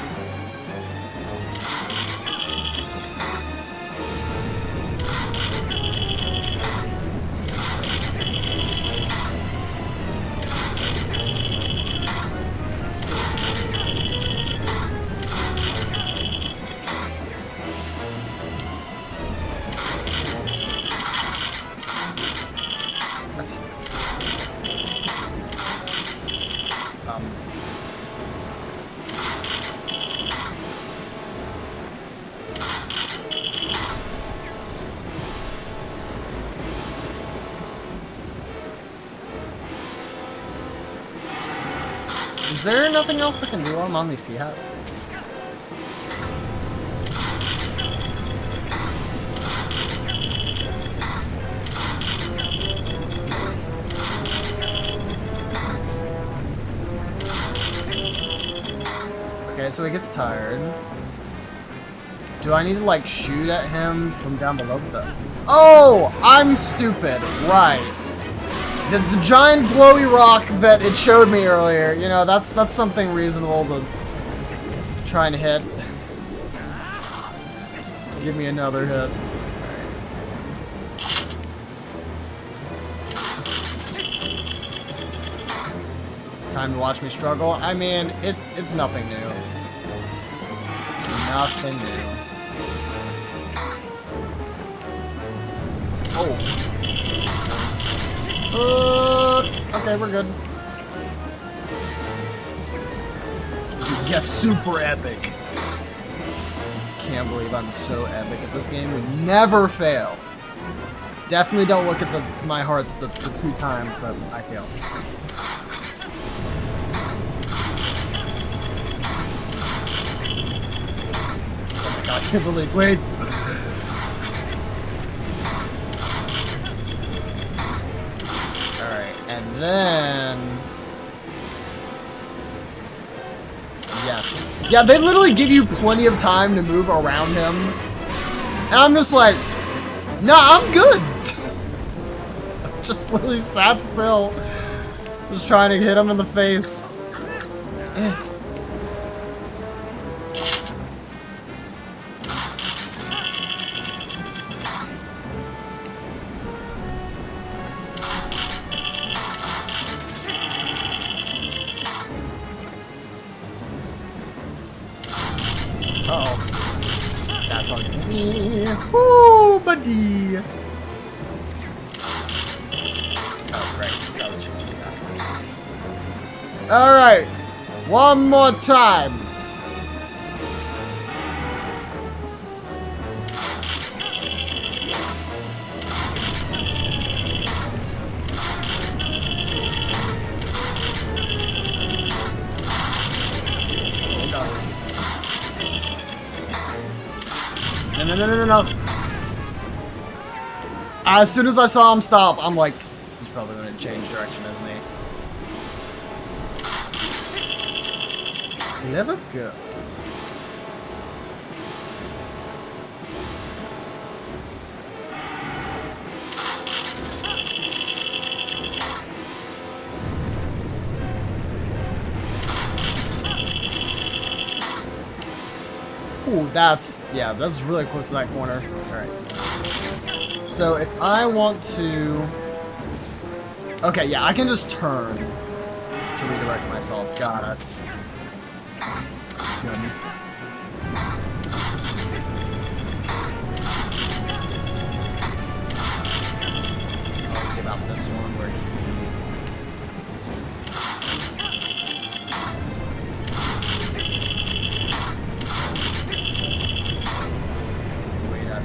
Is there nothing else I can do while I'm on these p-hats? Okay, so he gets tired. Do I need to, like, shoot at him from down below? Oh! I'm stupid. Right. The giant glowy rock that it showed me earlier, you know, that's something reasonable to try and hit. Give me another hit. Time to watch me struggle. I mean, it's nothing new. It's nothing new. Oh. Okay, we're good. Dude, yes, super epic. Can't believe I'm so epic at this game. We never fail. Definitely don't look at my hearts the 2 times that I failed. Oh my god, I can't believe. Wait. And then... Yes. Yeah, they literally give you plenty of time to move around him. And I'm just like, nah, I'm good. Just literally sat still. Just trying to hit him in the face. Uh-oh. That bugged me. Woo, buddy! Oh, great. That was just alright. One more time. No. As soon as I saw him stop, I'm like, he's probably going to change direction as me. Never go. Ooh, that's really close to that corner. Alright. So if I want to Okay, yeah, I can just turn to redirect myself. Got it. Good. Let's see about this one where wait up.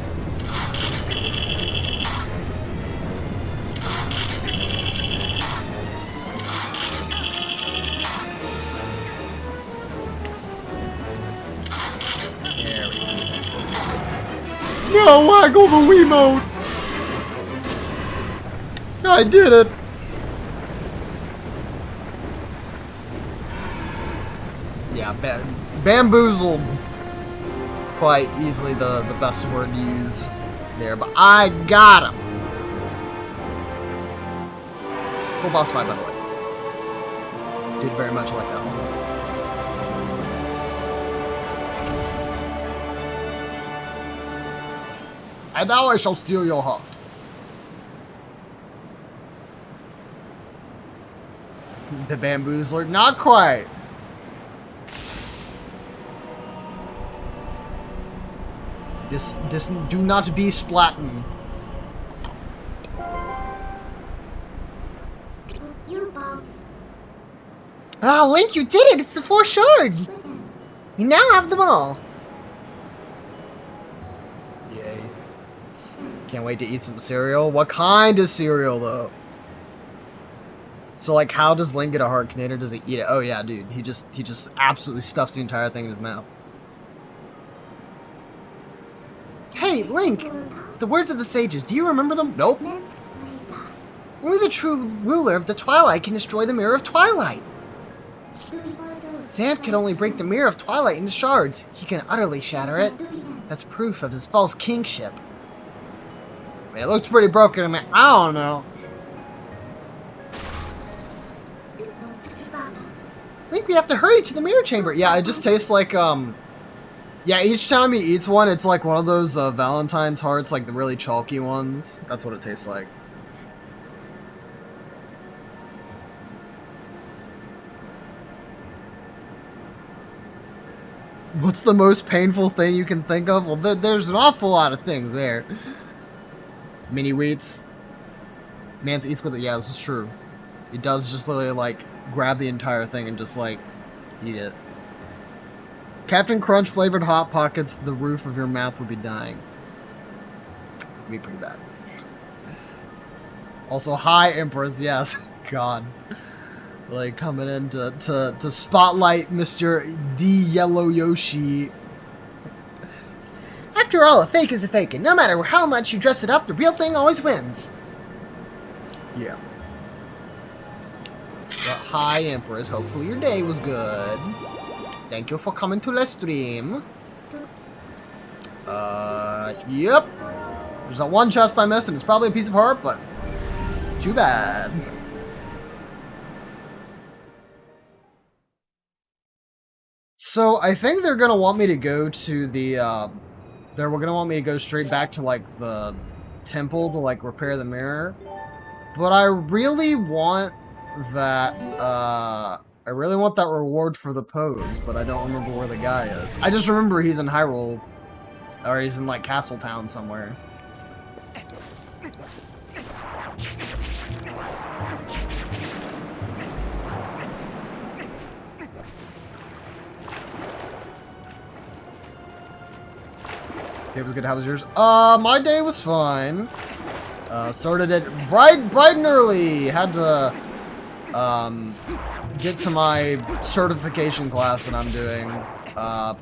There we go. No, waggle the Wiimote! I did it! Yeah, bamboozled. Quite easily the best word to use there, but I got him! Cool boss fight, by the way. Did very much like that one. And now I shall steal your heart. The bamboozler? Not quite. This do not be splatting. Ah, Link, you did it! It's the 4 shards! You now have them all. Yay. Can't wait to eat some cereal. What kind of cereal, though? So, like, how does Link get a heart container? Does he eat it? Oh, yeah, dude. He just absolutely stuffs the entire thing in his mouth. Hey, Link! The words of the sages, do you remember them? Nope. Only the true ruler of the Twilight can destroy the Mirror of Twilight. Zant can only break the Mirror of Twilight into shards. He can utterly shatter it. That's proof of his false kingship. I mean, it looks pretty broken to me. I don't know. I think we have to hurry to the mirror chamber. Yeah, it just tastes like, yeah, each time he eats one, it's like one of those Valentine's hearts, like the really chalky ones. That's what it tastes like. What's the most painful thing you can think of? Well, there's an awful lot of things there. Mini wheats. Man's eats with it. Yeah, this is true. It does just literally, like, grab the entire thing and just, like, eat it. Captain Crunch flavored Hot Pockets, the roof of your mouth would be dying. It'd be pretty bad. Also, hi, Empress. Yes. God. Like, coming in to spotlight Mr. The Yellow Yoshi. After all, a fake is a fake, and no matter how much you dress it up, the real thing always wins. Yeah. But hi, Empress. Hopefully your day was good. Thank you for coming to the stream. Yep. There's that one chest I missed, and it's probably a piece of heart, but too bad. So I think they're gonna want me to go to the, they're gonna want me to go straight back to, like, the temple to, like, repair the mirror. But I really want that, I really want that reward for the pose, but I don't remember where the guy is. I just remember he's in Hyrule, or he's in, like, Castletown somewhere. It was good. How was yours? My day was fine. Started it bright and early. Had to, get to my certification class that I'm doing. But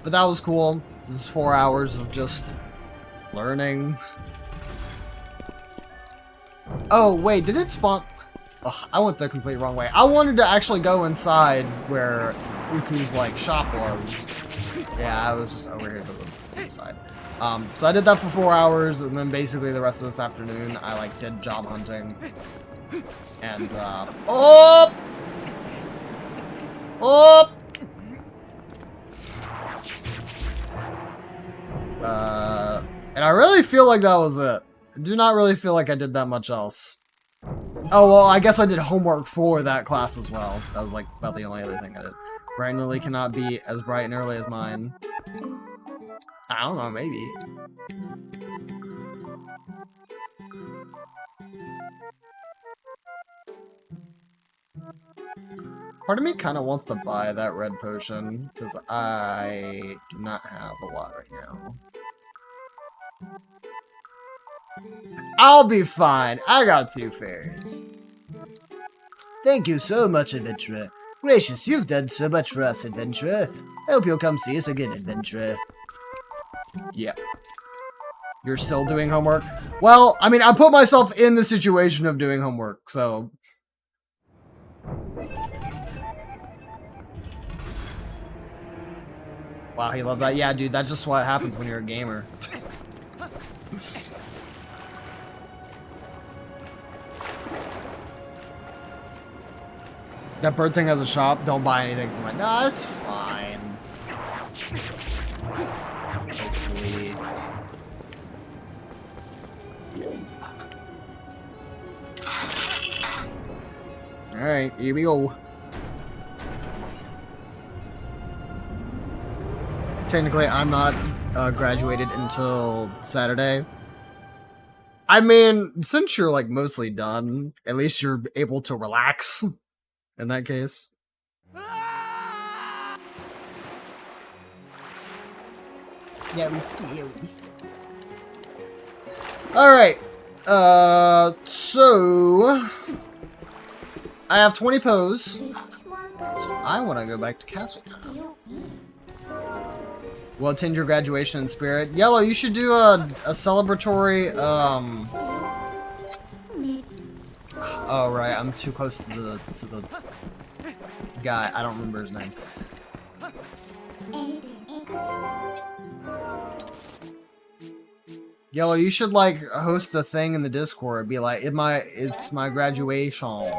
that was cool. This is 4 hours of just learning. Oh, wait, did it spawn? Ugh, I went the complete wrong way. I wanted to actually go inside where Ooccoo's, like, shop was. Yeah, I was just over here to the side. So I did that for 4 hours, and then basically the rest of this afternoon, I, like, did job hunting. And, oh! Oh! And I really feel like that was it. I do not really feel like I did that much else. Oh, well, I guess I did homework for that class as well. That was, like, about the only other thing I did. Bright and early cannot be as bright and early as mine. I don't know, maybe. Part of me kind of wants to buy that red potion, because I do not have a lot right now. I'll be fine. I got 2 fairies. Thank you so much, adventurer. Gracious, you've done so much for us, adventurer. I hope you'll come see us again, adventurer. Yeah. You're still doing homework? Well, I mean, I put myself in the situation of doing homework, so... Wow, he loved that. Yeah, dude, that's just what happens when you're a gamer. That bird thing has a shop. Don't buy anything from it. No, it's fine. Hopefully. Alright, here we go. Technically, I'm not graduated until Saturday. I mean, since you're like mostly done, at least you're able to relax in that case. That was scary. Alright. So I have 20 pose. I want to go back to Castletown. Well, attend your graduation in spirit. Yellow, you should do a celebratory, oh, right, I'm too close to the guy. I don't remember his name. Yellow, you should, like, host a thing in the Discord. Be like, it's my graduation.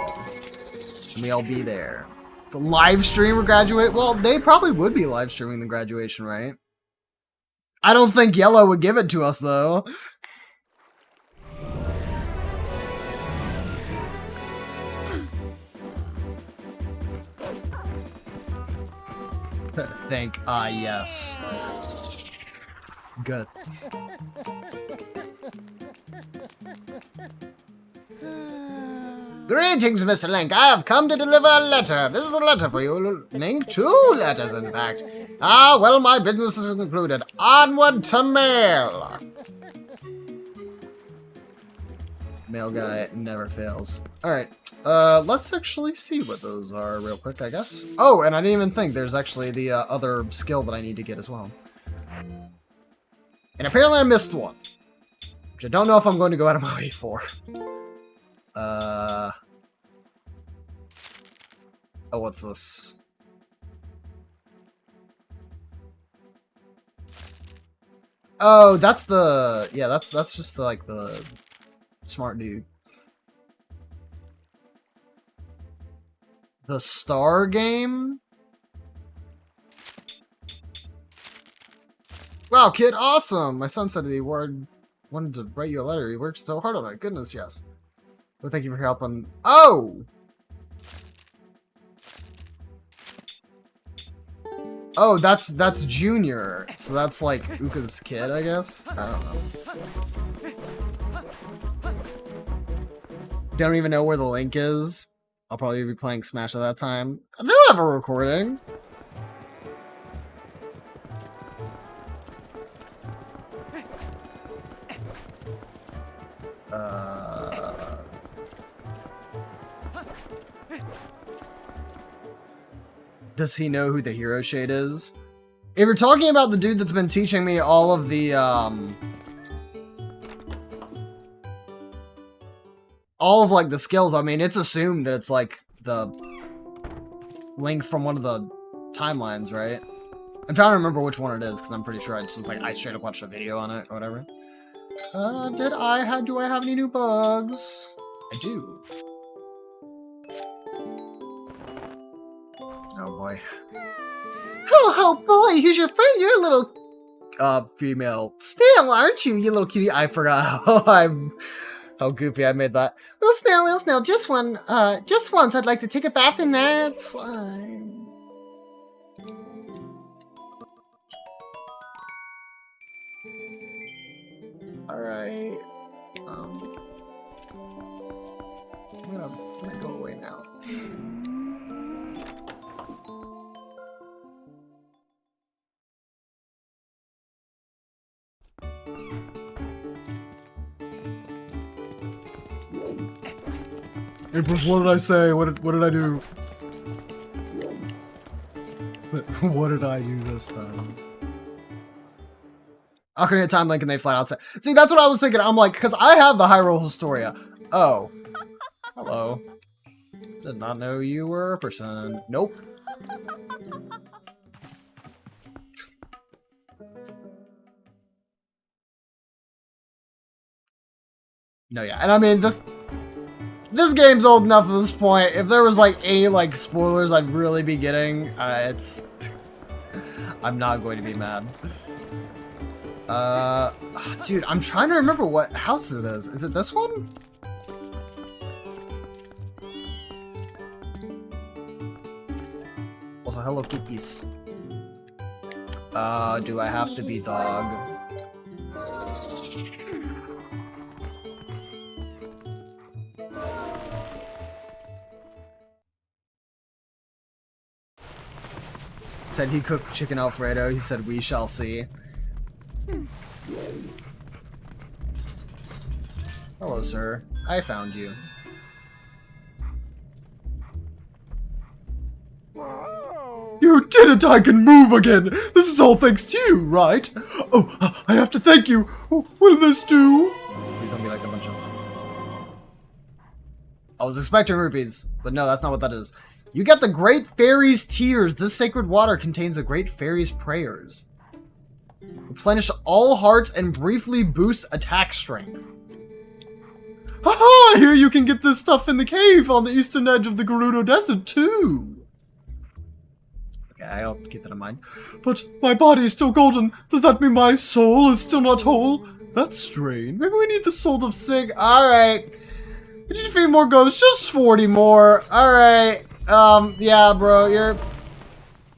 And we all be there. The live stream or graduate? Well, they probably would be live streaming the graduation, right? I don't think Yellow would give it to us, though. Think, yes. Good. Greetings, Mr. Link. I have come to deliver a letter. This is a letter for you, Link. 2 letters, in fact. Ah, well, my business is concluded. Onward to mail. Mail guy never fails. Alright, let's actually see what those are real quick, I guess. Oh, and I didn't even think there's actually the other skill that I need to get as well. And apparently I missed one. Which I don't know if I'm going to go out of my way for. Oh, what's this? Oh, that's the... Yeah, that's just like the smart dude. The Star game? Wow, kid, awesome! My son said he wanted to write you a letter. He worked so hard on it. Goodness, yes. Well, thank you for helping. Oh! Oh, that's Junior. So that's like Ooccoo's kid, I guess? I don't know. They don't even know where the link is. I'll probably be playing Smash at that time. They'll have a recording. Does he know who the Hero Shade is? If you're talking about the dude that's been teaching me all of the, all of, like, the skills, I mean, it's assumed that it's, like, the link from one of the timelines, right? I'm trying to remember which one it is, because I'm pretty sure I just, like, I straight up watched a video on it, or whatever. Do I have any new bugs? I do. Oh boy. Oh boy, here's your friend. You're a little, female. Still, aren't you, you little cutie? I forgot how How goofy I made that. Little snail, just once I'd like to take a bath in that slime. Alright. I'm gonna go away now. Empress, what did I say? What did I do? What did I do this time? Ocarina of Time Link and they flat out say. See, that's what I was thinking. I'm like, because I have the Hyrule Historia. Oh. Hello. Did not know you were a person. Nope. No, yeah. And I mean, this game's old enough at this point. If there was like any like spoilers I'd really be getting, I'm not going to be mad. Dude, I'm trying to remember what house it is. Is it this one? Also, hello kitties. Do I have to be dog? Said he cooked chicken Alfredo. He said we shall see. Hello, sir. I found you. You did it! I can move again! This is all thanks to you, right? Oh, I have to thank you! What did this do? Please don't be like a bunch of... I was expecting rupees, but no, that's not what that is. You get the Great Fairies' Tears. This sacred water contains the Great Fairies' Prayers. Replenish all hearts and briefly boost attack strength. Haha! Here you can get this stuff in the cave on the eastern edge of the Gerudo Desert, too. Okay, I'll keep that in mind. But my body is still golden. Does that mean my soul is still not whole? That's strange. Maybe we need the soul of Sig. Alright. Could you defeat more ghosts? Just 40 more. Alright. Yeah, bro, you're...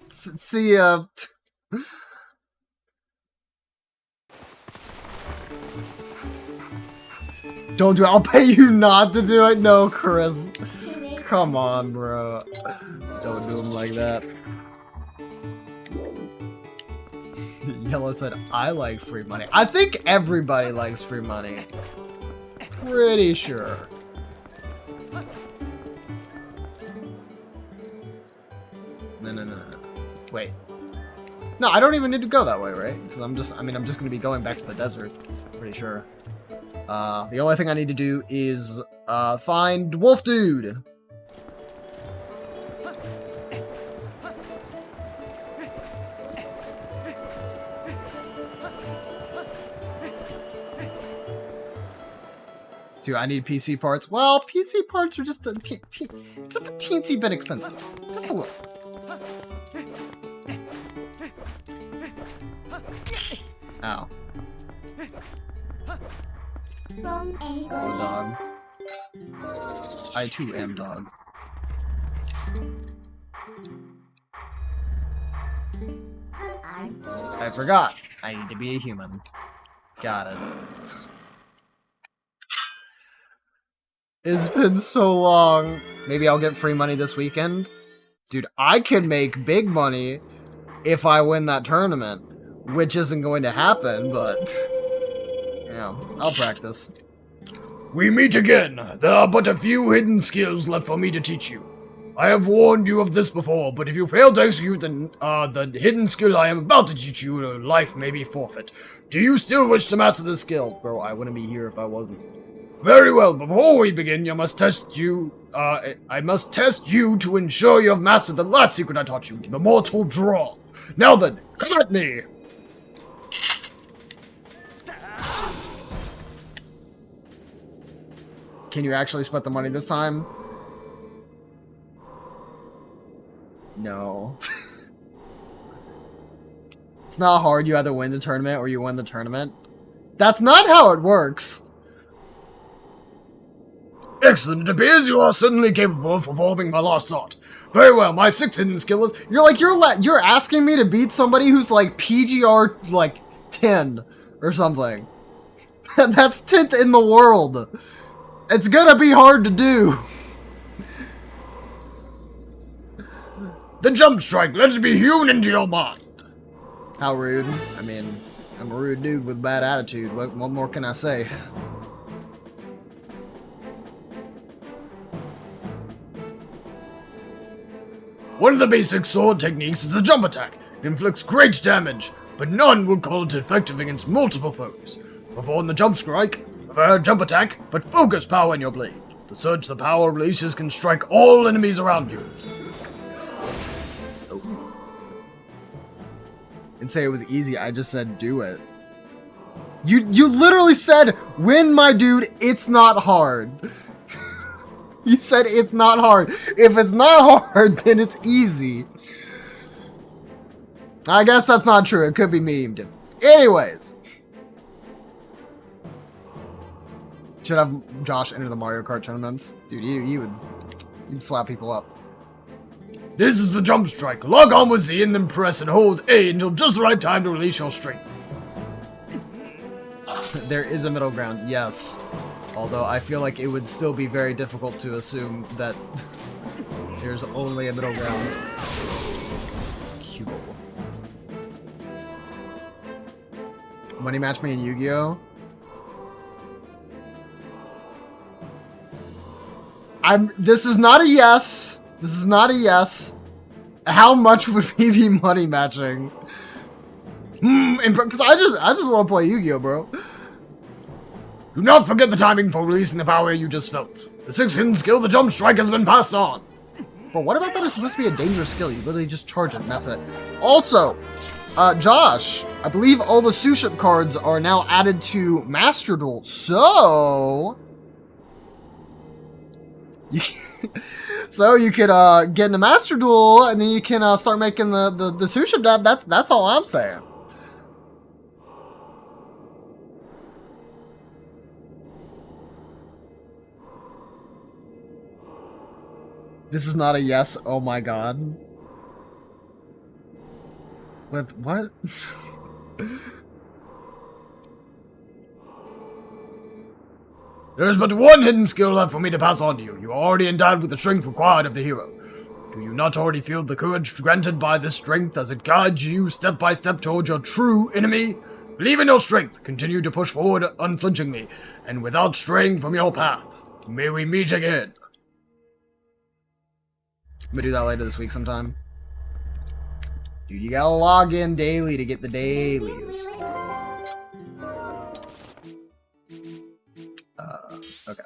See ya. Don't do it. I'll pay you not to do it. No, Chris. Come on, bro. Don't do him like that. Yellow said, I like free money. I think everybody likes free money. Pretty sure. No. Wait. No, I don't even need to go that way, right? Because I'm just gonna be going back to the desert. Pretty sure. The only thing I need to do is, find Wolf Dude. Dude, I need PC parts. Well, PC parts are just a teensy bit expensive. Just a little. Ow. Oh, dog. I too am dog. I forgot. I need to be a human. Got it. It's been so long. Maybe I'll get free money this weekend. Dude, I could make big money if I win that tournament, which isn't going to happen, but yeah, I'll practice. We meet again. There are but a few hidden skills left for me to teach you. I have warned you of this before, but if you fail to execute the hidden skill I am about to teach you, your life may be forfeit. Do you still wish to master this skill? Bro, I wouldn't be here if I wasn't. Very well, before we begin, I must test you to ensure you have mastered the last secret I taught you, the mortal draw. Now then, come at me! Can you actually split the money this time? No. It's not hard, you either win the tournament or you win the tournament. That's not how it works! Excellent. It appears you are certainly capable of performing my last art. Very well. My 6th hidden skill is... You're asking me to beat somebody who's like PGR like 10 or something. That's 10th in the world. It's gonna be hard to do. The jump strike. Let it be hewn into your mind. How rude. I mean, I'm a rude dude with bad attitude. What more can I say? One of the basic sword techniques is the jump attack. It inflicts great damage, but none will call it effective against multiple foes. Perform the jump strike, a jump attack, but focus power in your blade. The surge the power releases can strike all enemies around you. Oh. Didn't say it was easy, I just said do it. You literally said, win my dude, it's not hard. You said it's not hard. If it's not hard, then it's easy. I guess that's not true. It could be medium difficult. Anyways. Should have Josh enter the Mario Kart tournaments. Dude, you'd slap people up. This is the jump strike. Lock on with Z and then press and hold A until just the right time to release your strength. There is a middle ground, yes. Although I feel like it would still be very difficult to assume that there's only a middle ground. Cubo. Money match me in Yu-Gi-Oh? This is not a yes. This is not a yes. How much would we be money matching? Because I just want to play Yu-Gi-Oh, bro. Do not forget the timing for releasing the power you just felt. The 6th hidden skill, the jump strike, has been passed on. But what about that is supposed to be a dangerous skill? You literally just charge it and that's it. Also, Josh, I believe all the Suship cards are now added to Master Duel. So... you could get into Master Duel and then you can start making the Suship dab. That's all I'm saying. This is not a yes. Oh my god. With what? There's but one hidden skill left for me to pass on to you. You are already endowed with the strength required of the hero. Do you not already feel the courage granted by this strength as it guides you step by step towards your true enemy? Believe in your strength, continue to push forward unflinchingly, and without straying from your path. May we meet again. I'm gonna do that later this week sometime. Dude, you gotta log in daily to get the dailies. Okay.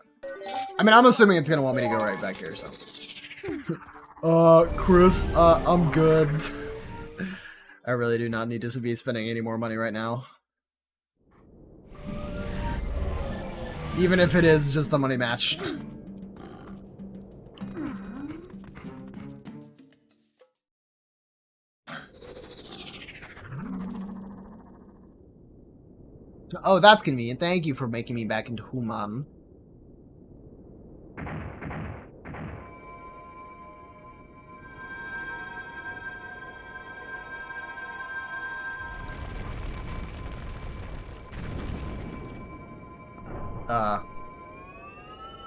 I mean, I'm assuming it's gonna want me to go right back here, so. Chris, I'm good. I really do not need to be spending any more money right now. Even if it is just a money match. Oh, that's convenient. Thank you for making me back into human.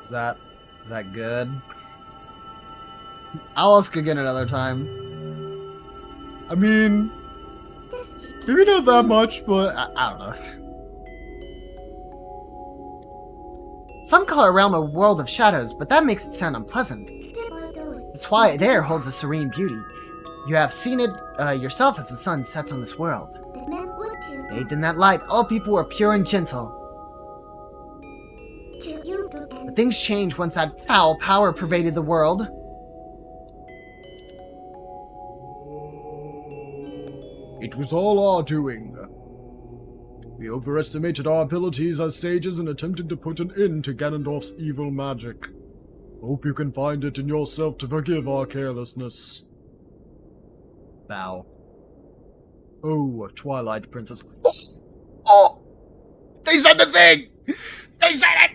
Is that good? I'll ask again another time. I mean, maybe not that much, but I don't know. Some call it a realm a world of shadows, but that makes it sound unpleasant. The twilight there holds a serene beauty. You have seen it yourself as the sun sets on this world. Bathed in that light, all people were pure and gentle. But things changed once that foul power pervaded the world. It was all our doing. We overestimated our abilities as sages and attempted to put an end to Ganondorf's evil magic. Hope you can find it in yourself to forgive our carelessness. Bow. Oh, Twilight Princess. Oh! They said the thing! They said it!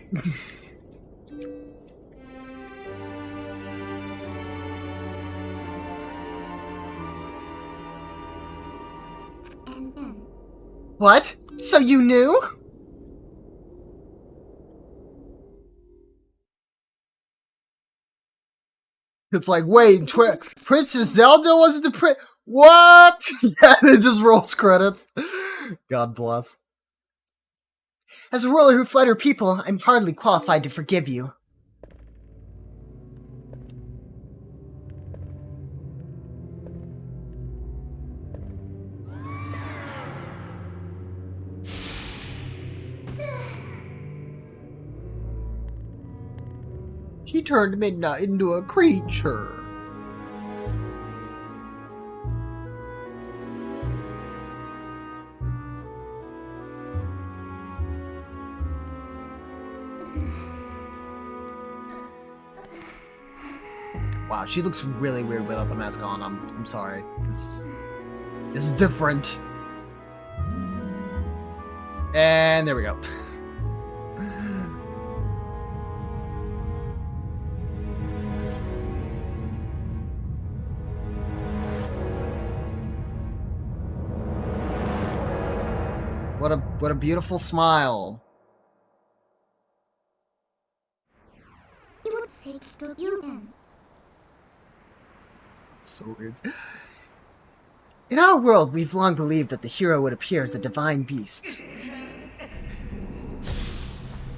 What? So you knew? It's like, wait, Princess Zelda wasn't the prince? What? Yeah, it just rolls credits. God bless. As a ruler who fled her people, I'm hardly qualified to forgive you. She turned Midna into a creature. Wow, she looks really weird without the mask on. I'm sorry. This is different. And there we go. What a beautiful smile. So weird. In our world, we've long believed that the hero would appear as a divine beast.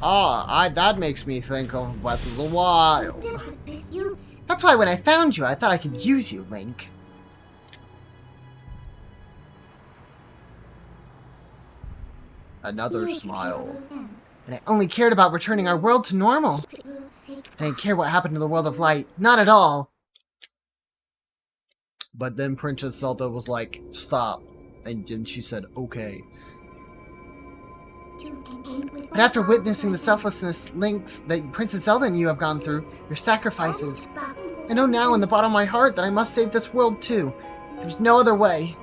That makes me think of Breath of the Wild. That's why when I found you, I thought I could use you, Link. Another smile. And I only cared about returning our world to normal. I didn't care what happened to the world of light. Not at all. But then Princess Zelda was like, stop. And then she said, okay. But after witnessing the selflessness links that Princess Zelda and you have gone through, your sacrifices, I know now in the bottom of my heart that I must save this world too. There's no other way.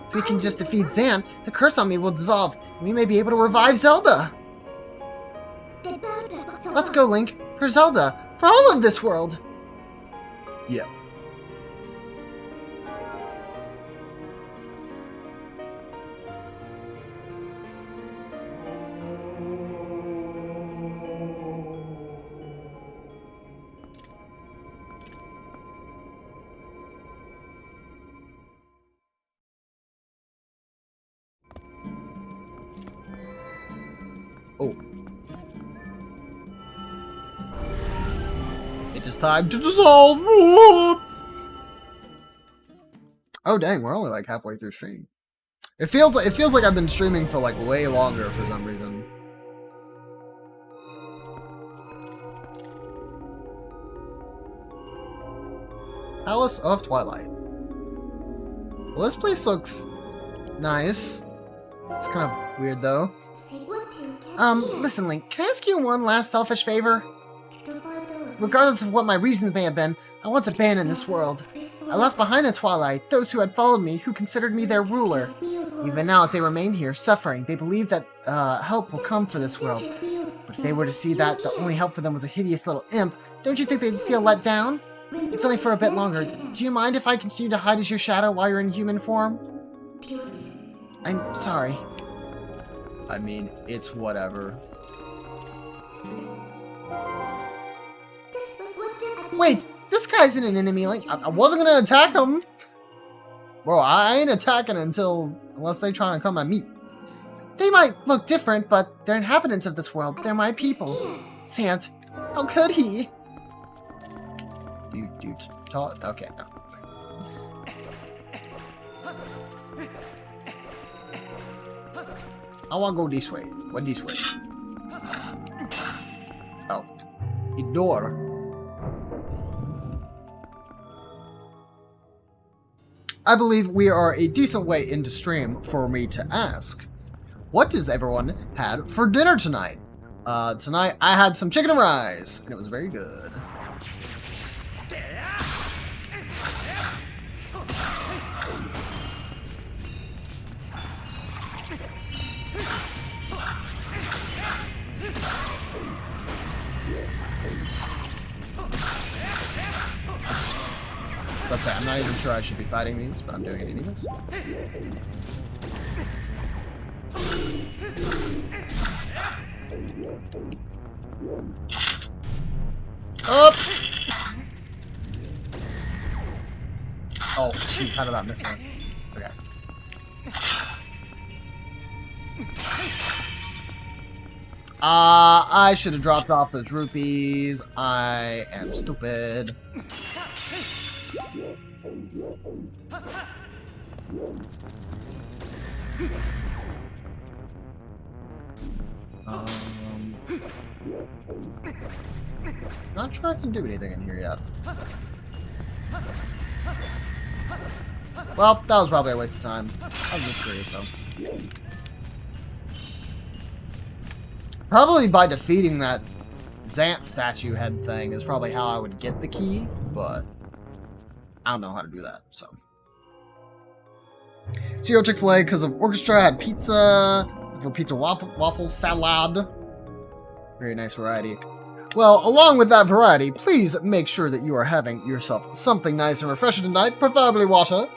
If we can just defeat Zan, the curse on me will dissolve, and we may be able to revive Zelda. Let's go, Link. For Zelda. For all of this world. Yeah. Oh. It is time to dissolve. Oh dang, we're only like halfway through stream. It feels like I've been streaming for like way longer for some reason. Palace of Twilight. Well, this place looks nice. It's kind of weird though. Listen, Link, can I ask you one last selfish favor? Regardless of what my reasons may have been, I once abandoned this world. I left behind the Twilight, those who had followed me, who considered me their ruler. Even now, as they remain here, suffering, they believe that, help will come for this world. But if they were to see that the only help for them was a hideous little imp, don't you think they'd feel let down? It's only for a bit longer. Do you mind if I continue to hide as your shadow while you're in human form? I'm sorry. I mean, it's whatever. Wait, this guy isn't an enemy, Link. I wasn't gonna attack him. Bro, I ain't attacking unless they trying to come at me. They might look different, but they're inhabitants of this world. They're my people. Sant, how could he? You talk? Okay, no. I want to go this way. What this way? Oh. A door. I believe we are a decent way into stream for me to ask, what does everyone had for dinner tonight? Tonight I had some chicken and rice, and it was very good. Let's say, I'm not even sure I should be fighting these, but I'm doing it anyways. Up! Oh, jeez, how did that miss me? Okay. I should have dropped off those rupees. I am stupid. Not sure I can do anything in here yet. Well, that was probably a waste of time. I was just curious, though. Probably by defeating that Zant statue head thing is probably how I would get the key, but I don't know how to do that, so. Zero Chick-fil-A because of orchestra, had pizza, for pizza waffle salad. Very nice variety. Well, along with that variety, please make sure that you are having yourself something nice and refreshing tonight, preferably water.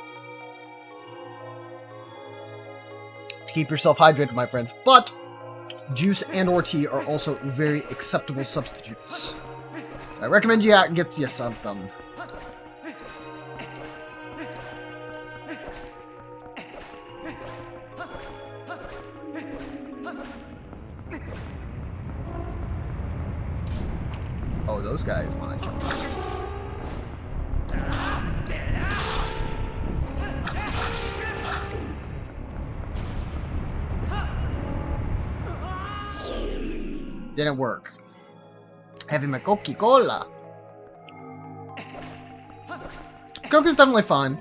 Keep yourself hydrated, my friends, but juice and or tea are also very acceptable substitutes. I recommend you get you something. Oh, those guys want to kill me. Didn't work. Having my Coca-Cola. Coke is definitely fine.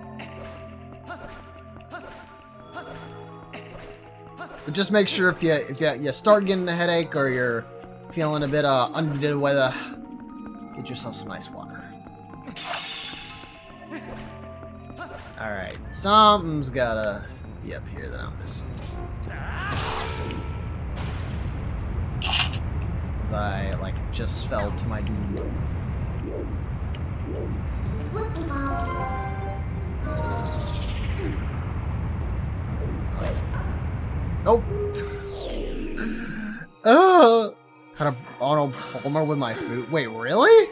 But just make sure if you start getting a headache or you're feeling a bit under the weather, get yourself some nice water. Alright, something's gotta be up here that I'm missing. I like just fell to my doom. Nope. Had a auto Palmer with my food. Wait, really?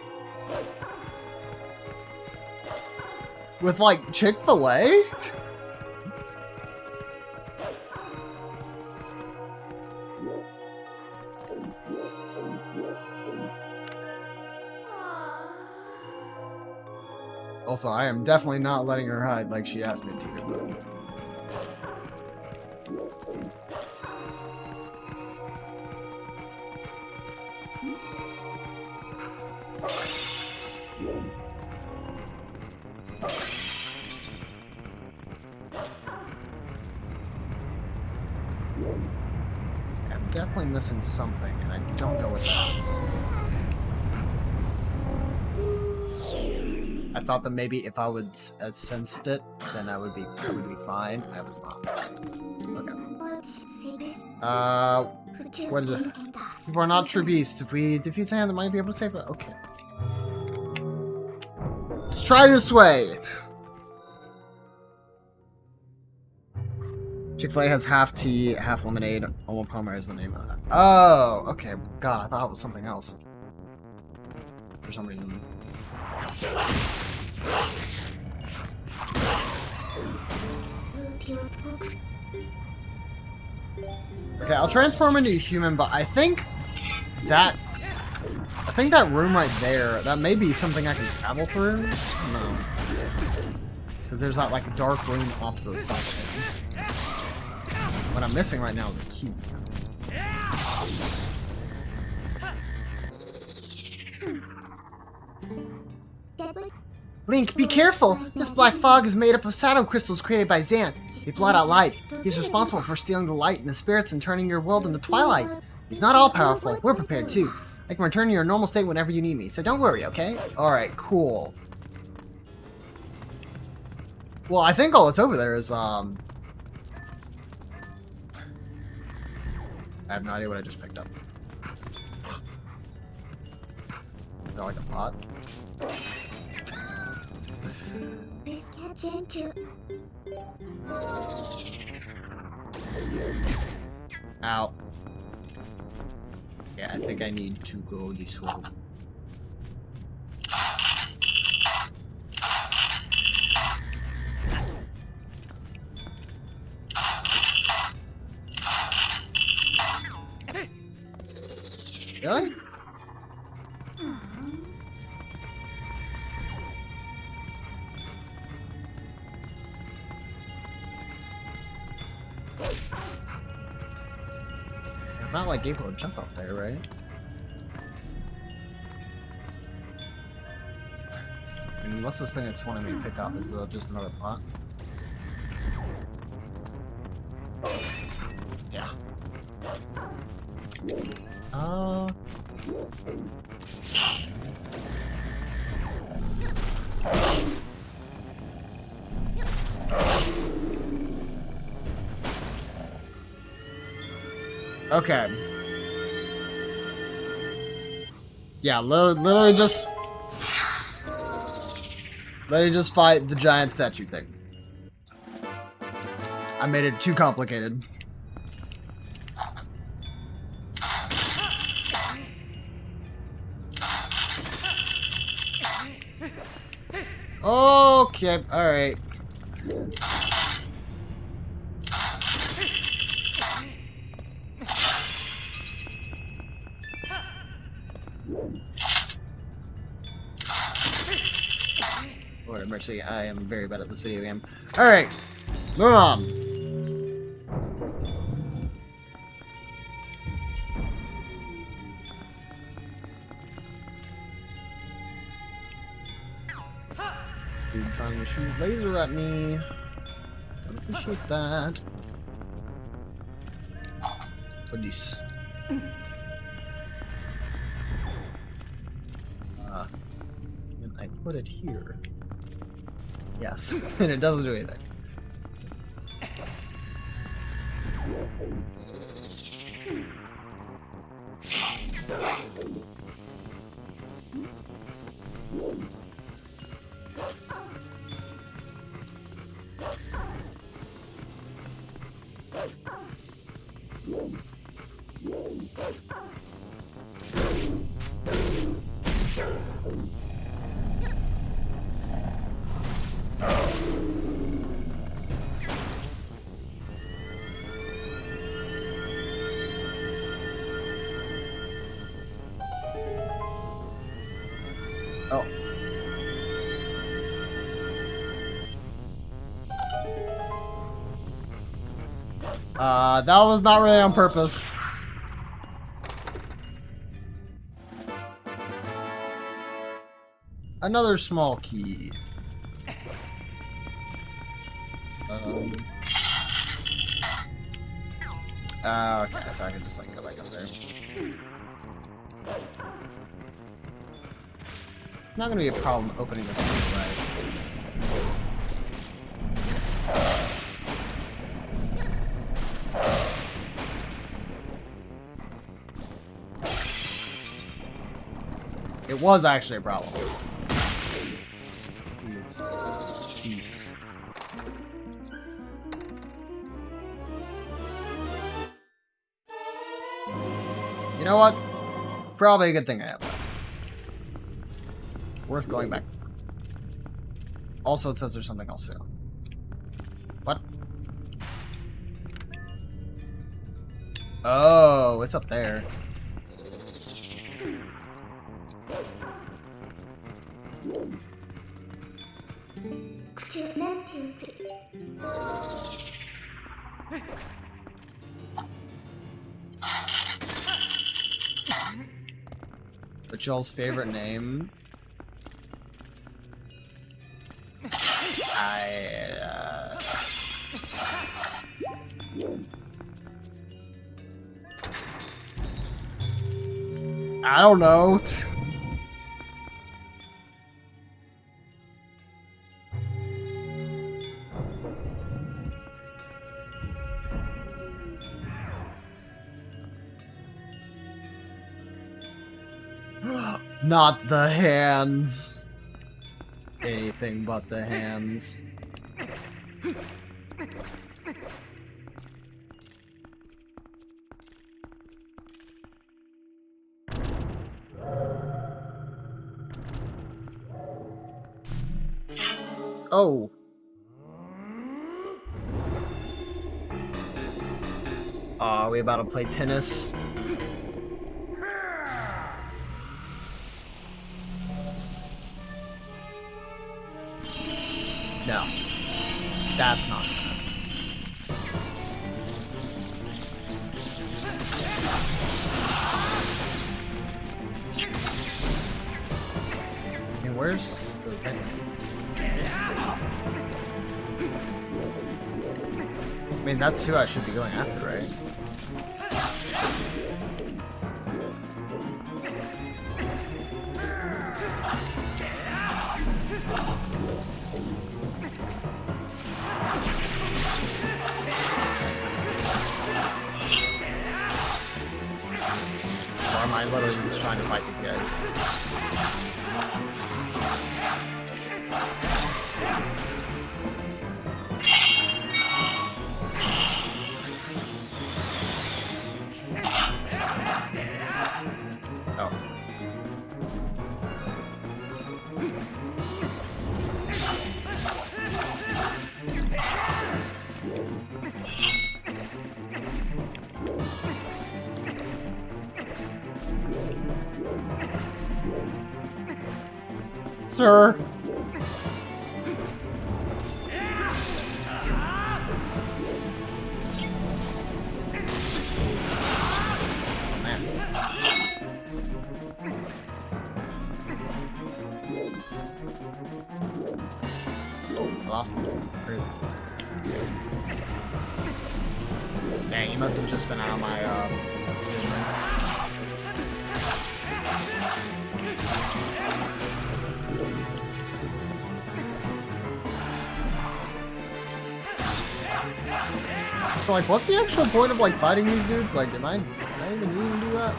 With like Chick-fil-A? Also, I am definitely not letting her hide like she asked me to. I'm definitely missing something, and I don't know what that is. I thought that maybe if I would sensed it, then I would be fine. I was not. Okay. What is it? People are not true beasts. If we defeat someone, they might be able to save it. Okay. Let's try this way. Chick-fil-A has half tea, half lemonade. Omo Palmer is the name of that. Oh, okay. God, I thought it was something else. For some reason. Okay, I'll transform into a human, but I think that room right there, that may be something I can travel through. No. Because there's that like dark room off to the side. What I'm missing right now is a key. Link, be careful! This black fog is made up of shadow crystals created by Zant. They blot out light. He's responsible for stealing the light and the spirits and turning your world into Twilight. He's not all powerful. We're prepared too. I can return to your normal state whenever you need me, so don't worry, okay? Alright, cool. Well, I think all that's over there is, I have no idea what I just picked up. Is that like a pot? Ow. Okay, I think I need to go this way. Really? I'm not like able to jump up there, right? I mean, what's this thing that's wanting me to pick up? Is it just another pot? Yeah. Okay. Yeah, literally just fight the giant statue thing. I made it too complicated. Okay, alright. Lord have mercy, I am very bad at this video game. Alright, move on. Dude trying to shoot laser at me. Don't appreciate that. What is? Can I put it here? Yes, and it doesn't do anything. Oh. That was not really on purpose. Another small key. Okay, so I can just like go back up there. Not gonna be a problem opening this right. It was actually a problem. Please cease. You know what? Probably a good thing I have that. Worth going back. Also, it says there's something else too. What? Oh, it's up there. What's y'all's favorite name? I don't know. Not the hands. Anything but the hands. Oh. Are we about to play tennis? No. That's not tennis. I mean, where's the thing? I mean, that's who I should be going after, right? Or am I literally just trying to fight these guys? Oh. Sir. Nasty. I lost him. Where is he? Dang, he must have just been out of my So, like, what's the actual point of, like, fighting these dudes? Like, am I even needing to do that?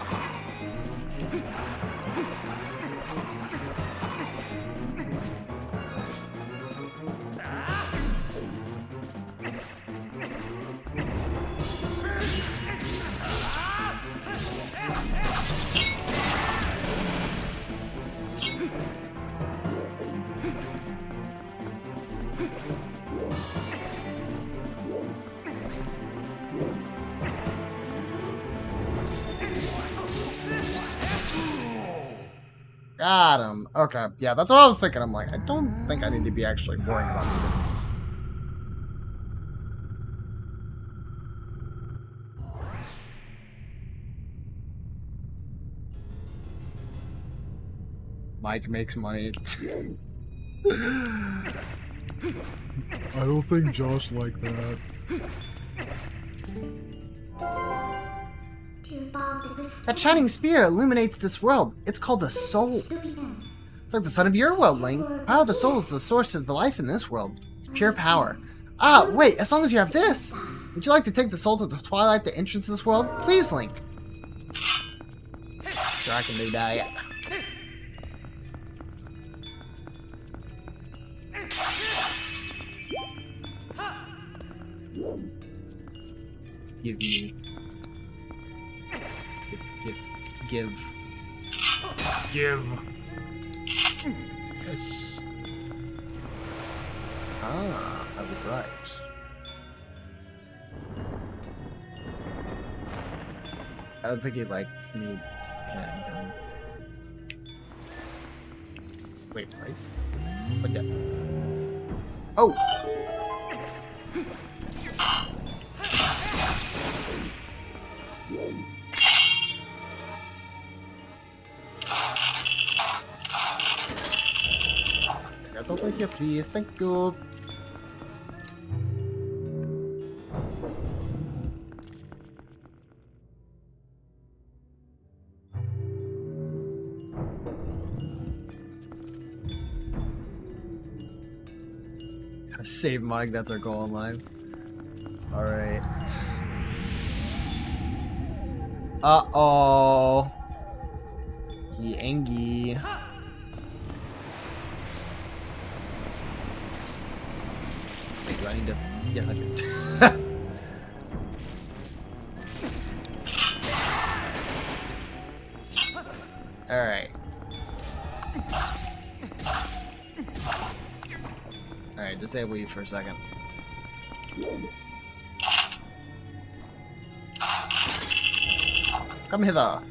Got him. Okay, yeah, that's what I was thinking. I'm like, I don't think I need to be actually worrying about these enemies. Mike makes money. I don't think Josh liked that. That shining sphere illuminates this world. It's called the soul. It's like the sun of your world, Link. The power of the soul is the source of the life in this world. It's pure power. Ah, wait, as long as you have this. Would you like to take the soul to the Twilight, the entrance to this world? Please, Link. Sure, I can do that. Give me. Give. Yes. Ah, I was right. I don't think he liked me hitting him. Wait, twice? What the? Oh! Get over here, please. Thank you. Save Mike, that's our goal in life. Alright. Uh-oh. He angry. Wait, do I need to... Yes, I do. Alright. Alright, disable you for a second. Come hither.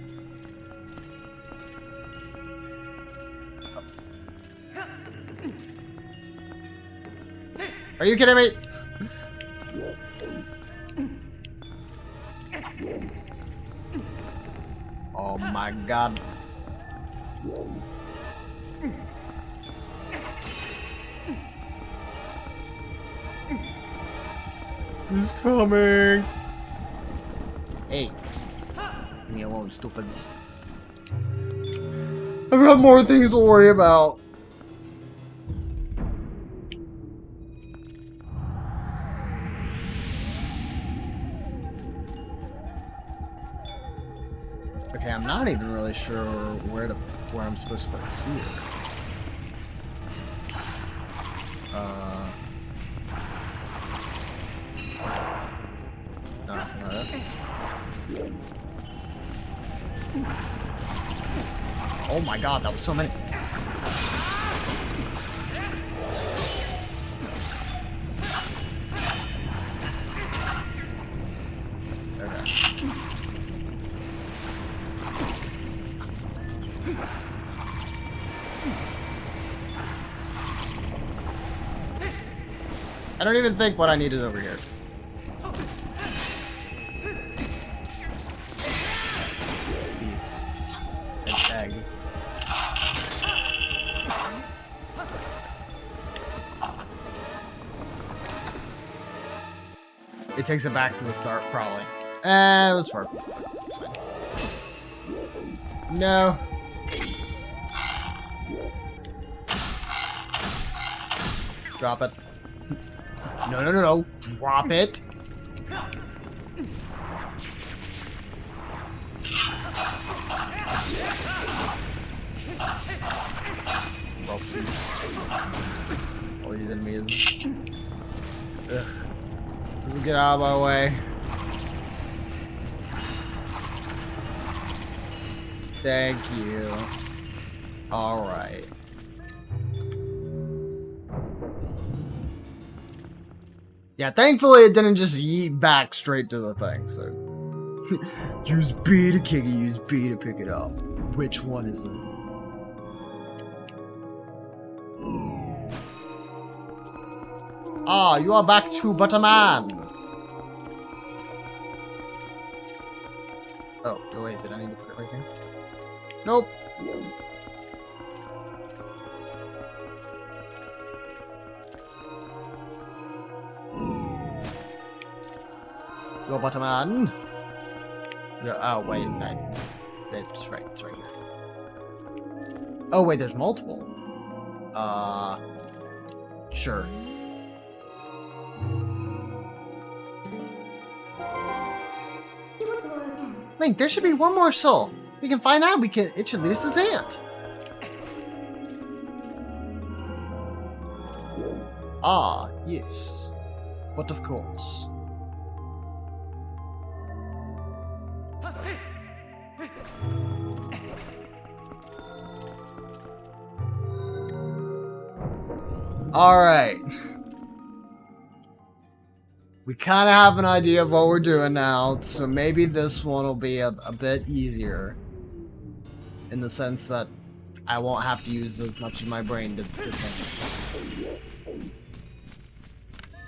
Are you kidding me? Oh my god. He's coming. Hey. Leave me alone, stupids. I've got more things to worry about. Okay, I'm not even really sure where I'm supposed to put here. No, that's not it. Oh my god, that was so many. I don't even think what I need is over here. Please. Egg. It takes it back to the start, probably. It was far. It's fine. No. Drop it. No, no, no, no. Drop it. Bro, please. All these enemies. Ugh. Just get out of my way. Thank you. Alright. Yeah, thankfully it didn't just yeet back straight to the thing, so... Use B to kick it, use B to pick it up. Which one is it? Ah, you are back to but a man! Oh, wait, did I need to put it right here? Nope. You're but a man. Oh, wait, it's right here. Oh, wait, there's multiple. Sure. Link, there should be one more soul. We can find out. It should lead us to Zant. Ah, yes. But of course. Alright. We kind of have an idea of what we're doing now, so maybe this one will be a bit easier. In the sense that I won't have to use as much of my brain to think.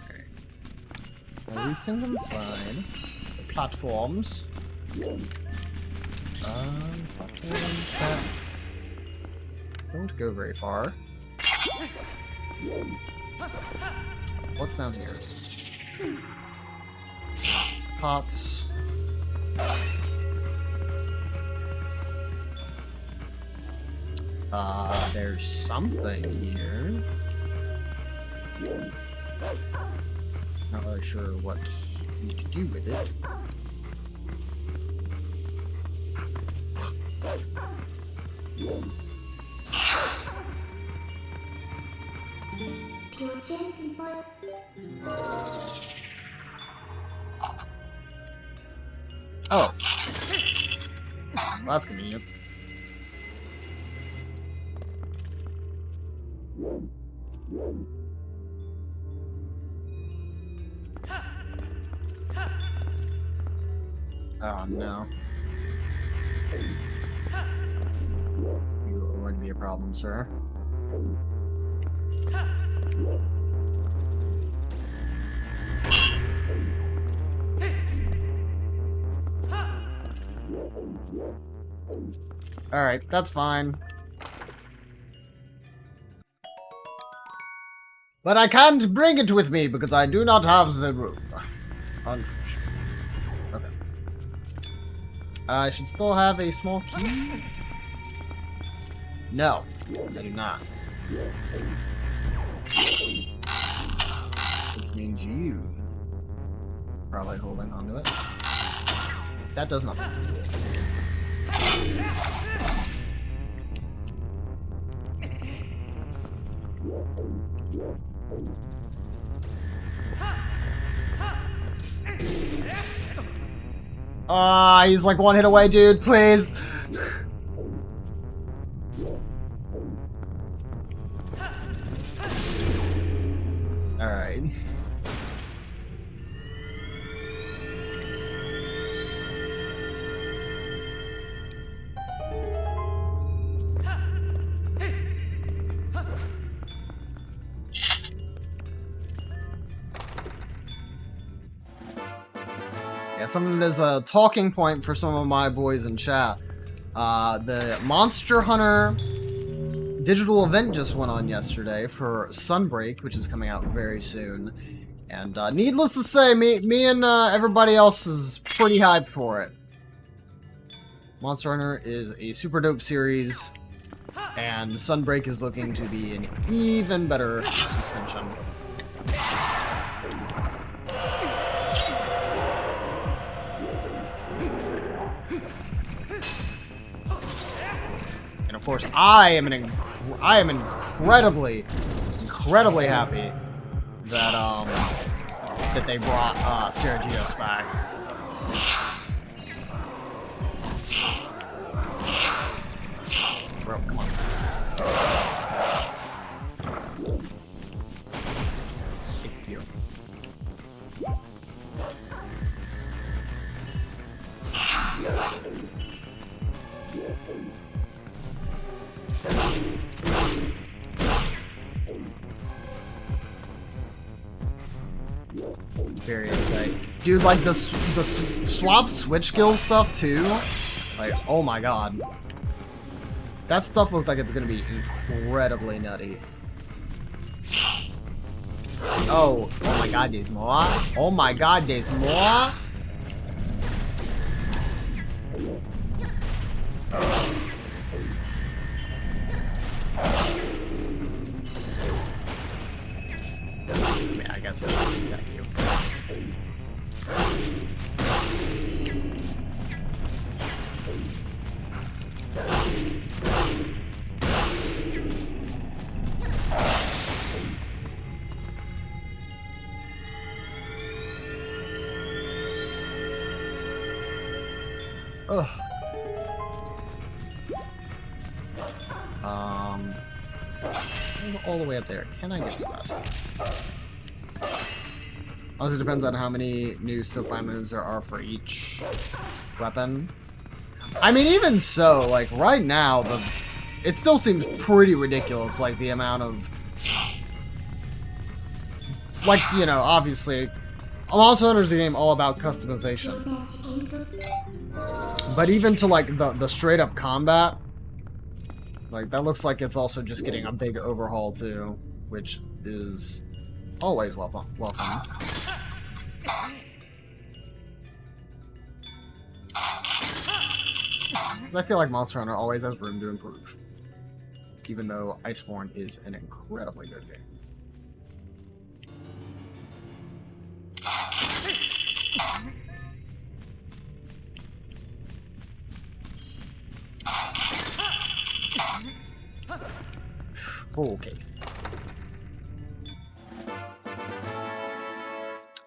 Okay. Now these things on the side. The platforms. Platforms that don't go very far. What's down here? Pots. There's something here. Not really sure what I need to do with it. Oh. Well, that's convenient. Oh no. You are going to be a problem, sir. Alright, that's fine. But I can't bring it with me because I do not have the room. Unfortunately. Okay. I should still have a small key? No, I do not. Which means you probably holding onto it. That does nothing. Ah, he's like one hit away, dude. Please. All right. Yeah, something that is a talking point for some of my boys in chat. The Monster Hunter digital event just went on yesterday for Sunbreak, which is coming out very soon. And needless to say, me and everybody else is pretty hyped for it. Monster Hunter is a super dope series, and Sunbreak is looking to be an even better extension. And of course, I am incredibly happy that that they brought Sergios back. Bro, come on. Thank you. Very exciting. Dude, like the swap switch skill stuff too. Like, oh my god. That stuff looked like it's gonna be incredibly nutty. Oh my god, there's more. Oh my god, there's more. I guess I'll just attack you. Ugh. All the way up there. Can I get to that? Also depends on how many new soapline moves there are for each weapon. I mean, even so, like right now, it still seems pretty ridiculous. Like the amount of, like, you know, obviously, Monster Hunter is a game all about customization. But even to like the straight up combat, like that looks like it's also just getting a big overhaul too, which is always welcome. I feel like Monster Hunter always has room to improve, even though Iceborne is an incredibly good game. Okay.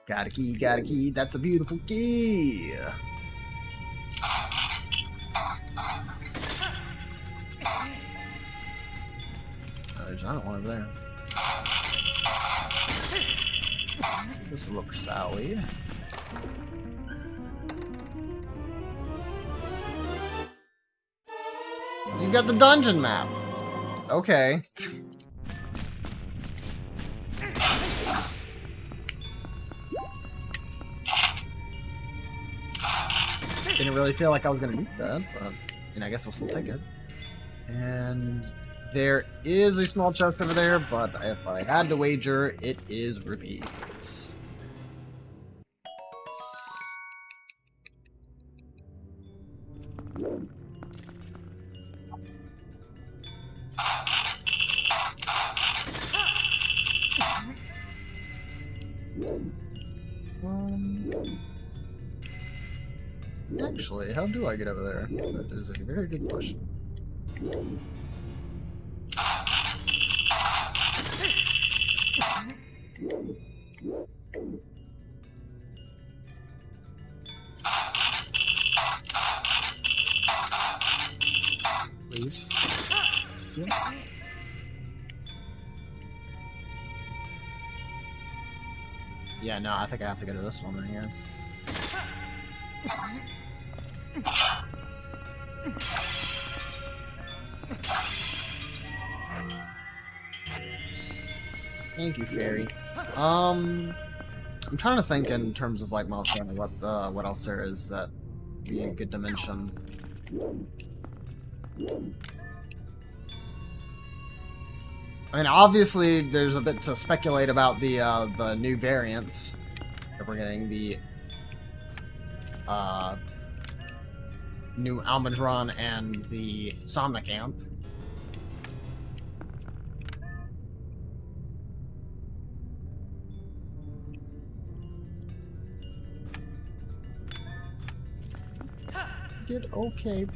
Got a key, that's a beautiful key! There's not one over there. This looks sowy. got the dungeon map. Okay. Didn't really feel like I was gonna need that, but I guess I'll still take it. And there is a small chest over there, but if I had to wager, it is rupees. Actually, how do I get over there? That is a very good question. Please. Yeah. Yeah, no, I think I have to go to this one right here. Thank you, Fairy. I'm trying to think in terms of like milestone, what else there is that be a good dimension. I mean, obviously, there's a bit to speculate about the new variants that we're getting. The new Almudron and the Somnicanth. Did okay.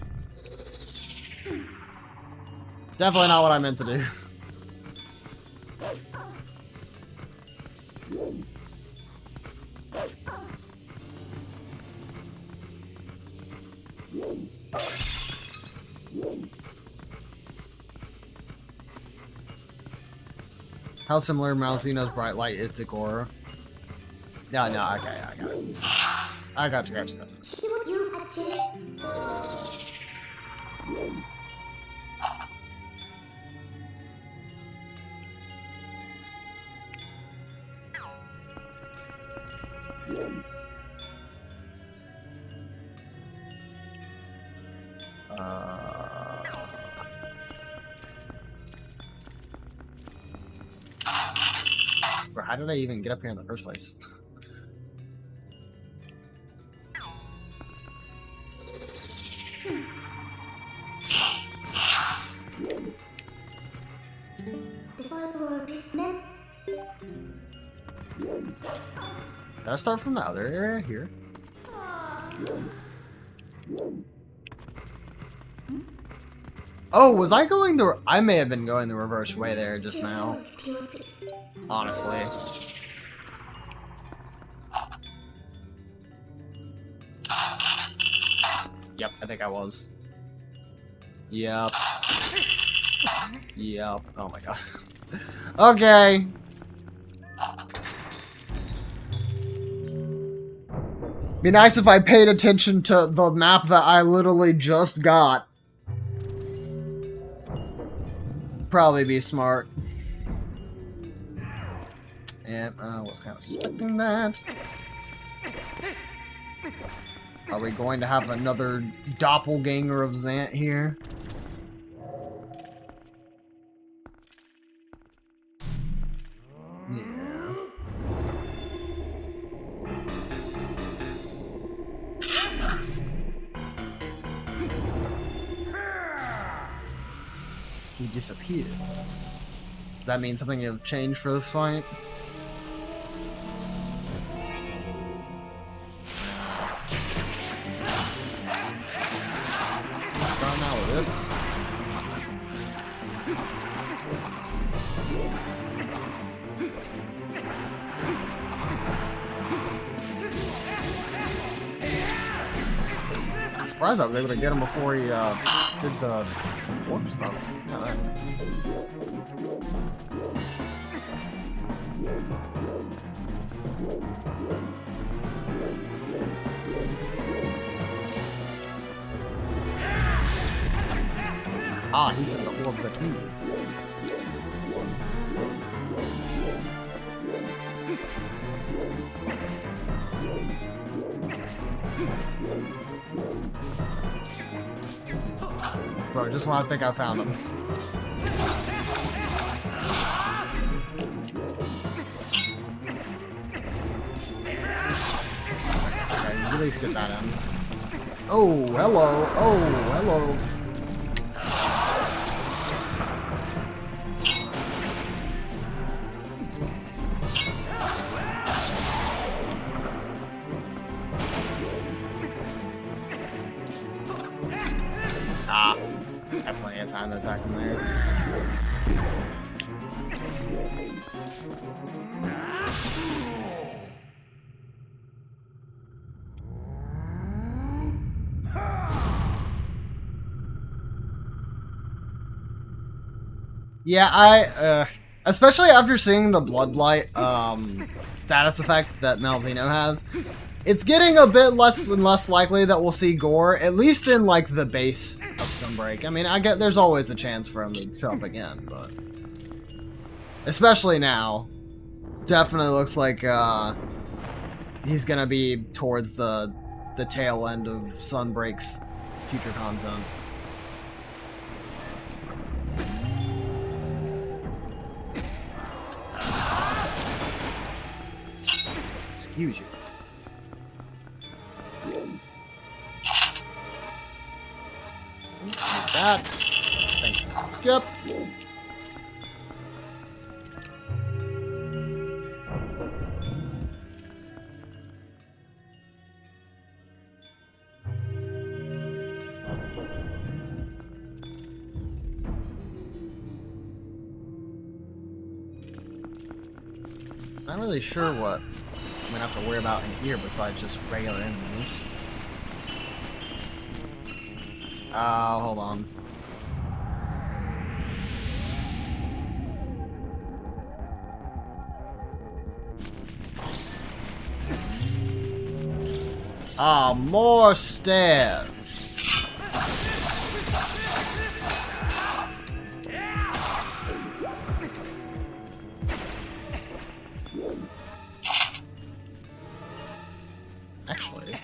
Definitely not what I meant to do. How similar Malzino's Bright Light is to Goro? No, okay, I got it. I got you. Bro, how did I even get up here in the first place? Did I start from the other area here? Oh, was I going the... I may have been going the reverse way there just now. Honestly. Yep, I think I was. Yep. Yep. Oh my god. Okay. Be nice if I paid attention to the map that I literally just got. Probably be smart. Yep, I was kind of expecting that. Are we going to have another doppelganger of Zant here? Yeah. He disappeared. Does that mean something have changed for this fight? Starting out with this. I'm surprised I was able to get him before he did the warp stuff. Yeah, that. Ah, he sent the orbs at me. Bro, just when I think I found him. Okay, at least get that in. Oh, hello. Oh, hello. Ah, I have plenty of time to attack him there. Yeah, especially after seeing the Blood Blight, status effect that Malzeno has, it's getting a bit less and less likely that we'll see gore, at least in, like, the base of Sunbreak. I mean, I get there's always a chance for him to show up again, but... especially now. Definitely looks like, he's gonna be towards the tail end of Sunbreak's future content. Excuse you. Like that. Thank you. Yep. Not really sure what I'm gonna have to worry about in here besides just regular enemies. Hold on. Ah, more stairs. Actually.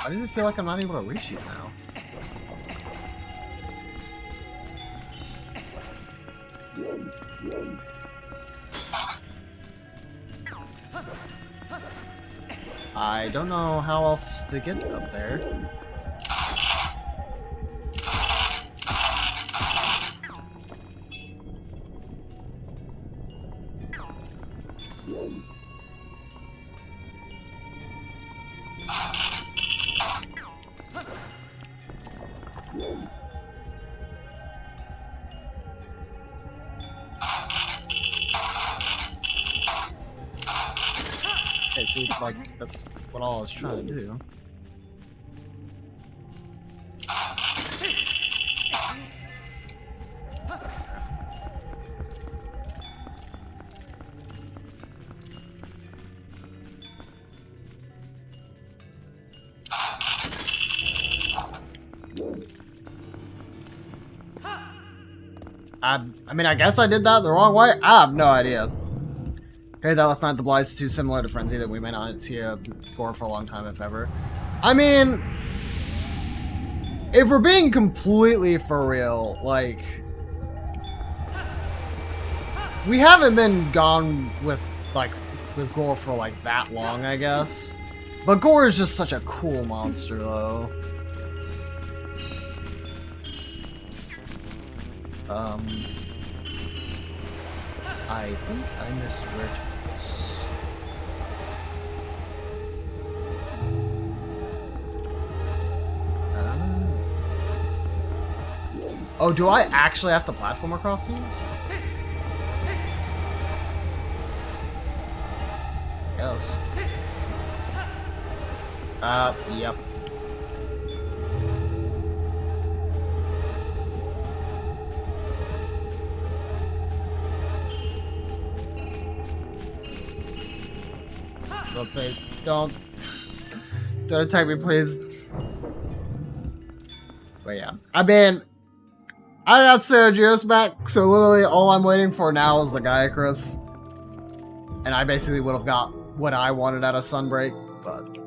Why does it feel like I'm not able to reach these now? I don't know how else to get up there. Okay, see, like, that's what all I was trying to do. I mean, I guess I did that the wrong way? I have no idea. Okay, that last night the Blight's too similar to Frenzy that we may not see a gore for a long time, if ever. I mean, if we're being completely for real, like, we haven't been gone with gore for like that long, I guess. But gore is just such a cool monster, though. I think I missed where to this. Oh, do I actually have to platform across these? guess. Yep. Let's say, don't attack me, please. But yeah, I mean, I got Sergius back, so literally all I'm waiting for now is the Gaiacrus. And I basically would have got what I wanted out of Sunbreak, but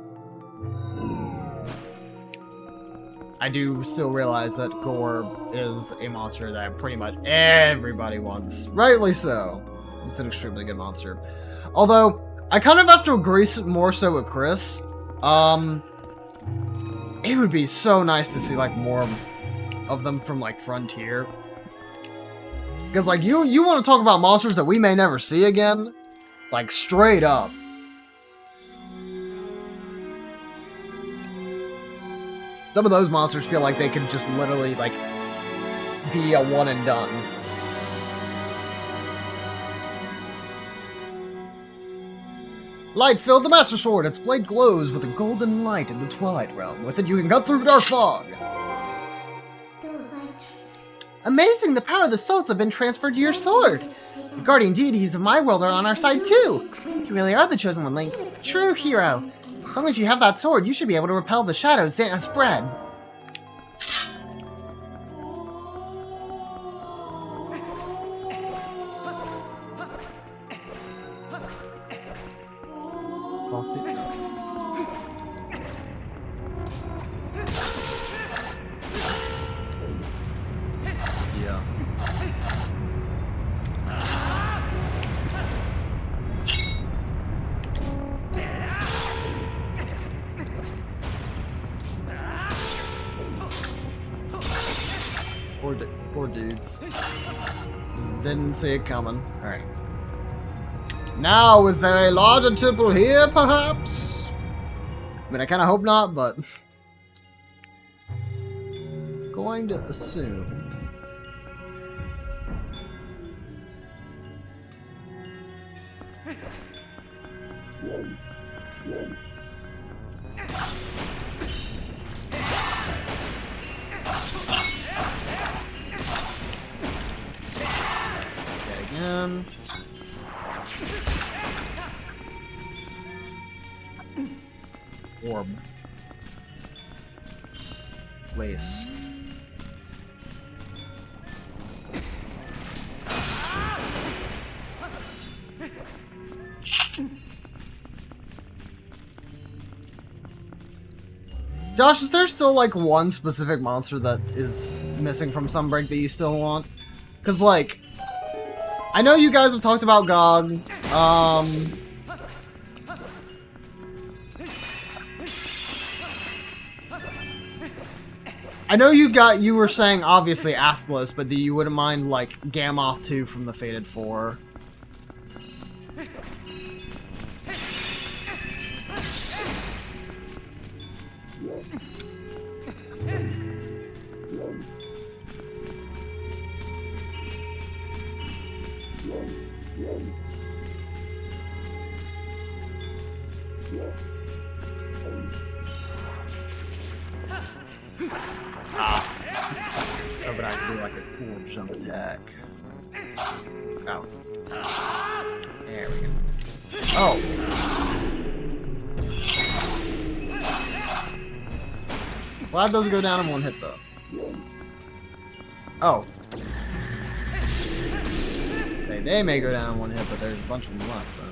I do still realize that Gore is a monster that pretty much everybody wants. Rightly so. It's an extremely good monster. Although, I kind of have to agree more so with Chris. It would be so nice to see, like, more of them from, like, Frontier. Because, like, you want to talk about monsters that we may never see again? Like, straight up. Some of those monsters feel like they could just literally, like, be a one and done. Light filled the Master Sword. Its blade glows with a golden light in the Twilight realm. With it, you can cut through dark fog. Amazing! The power of the souls have been transferred to your sword. The guardian deities of my world are on our side too. You really are the chosen one, Link. True hero. As long as you have that sword, you should be able to repel the shadows that spread. Yeah. Poor dudes. Just didn't see it coming. Alright. Now, is there a larger temple here, perhaps? I mean, I kind of hope not, but... going to assume... again. Orb. Lace. Josh, is there still like one specific monster that is missing from Sunbreak that you still want? Because like, I know you guys have talked about God. I know you were saying obviously Astalos, but you wouldn't mind like Gammoth 2 from the Fated 4. So, but I can do like a cool jump attack. Oh. There we go. Oh. Glad those go down in one hit though. Oh. They may go down in one hit, but there's a bunch of them left though.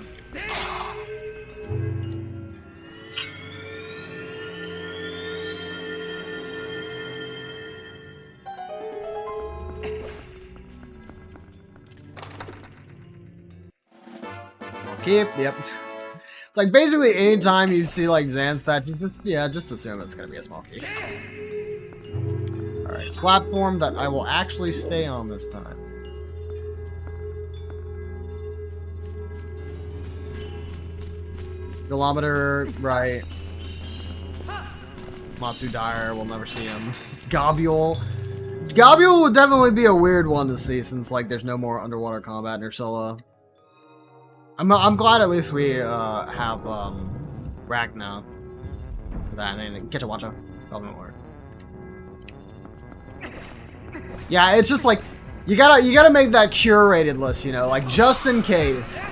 Yep. It's like basically anytime you see like Xanth, you just assume it's gonna be a small key. Alright, platform that I will actually stay on this time. Kilometer, right. Matsu Dire, we'll never see him. Gobule. Gobule would definitely be a weird one to see since like there's no more underwater combat in Ursula. I'm glad at least we have Ragna for that, and then get to watch out. Don't worry. Yeah, it's just like you gotta make that curated list, you know, like just in case.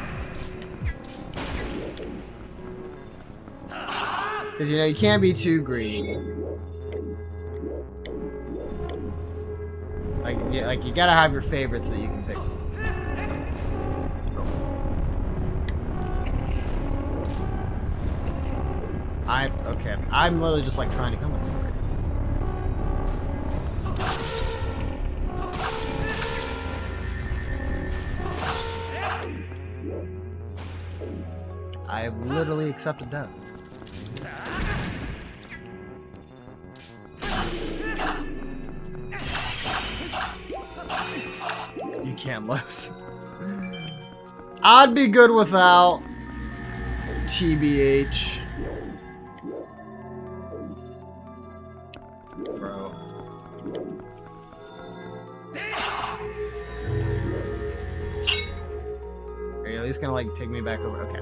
Because you know you can't be too greedy. Like you gotta have your favorites that you can pick. Okay. I'm literally just like trying to come with something. I have literally accepted death. You can't lose. I'd be good without TBH. Bro. Are you at least gonna like take me back over? Okay.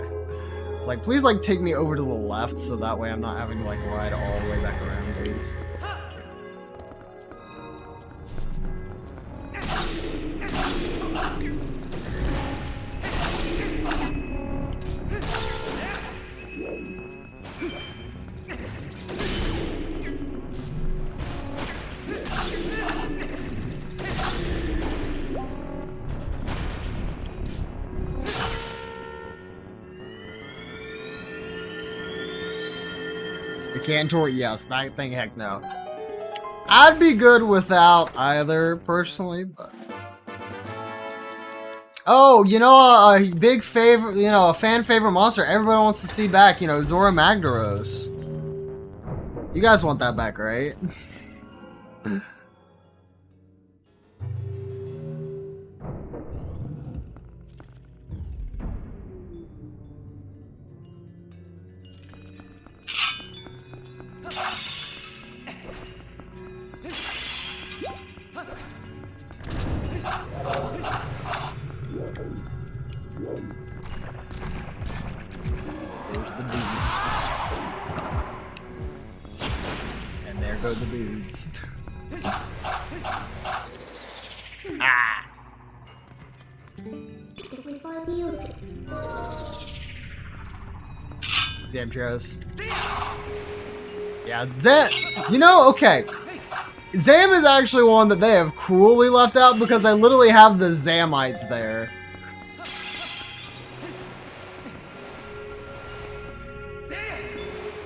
It's like, please like take me over to the left so that way I'm not having to like ride all the way back around, please. The Cantor, yes. That thing, heck no. I'd be good without either, personally, but... Oh, you know, a big favorite, you know, a fan favorite monster everybody wants to see back, you know, Zora Magdaros. You guys want that back, right? And there go the dudes. Ah! Zamtrios. Yeah, Zam. You know, okay. Zam is actually one that they have cruelly left out because I literally have the Zamites there.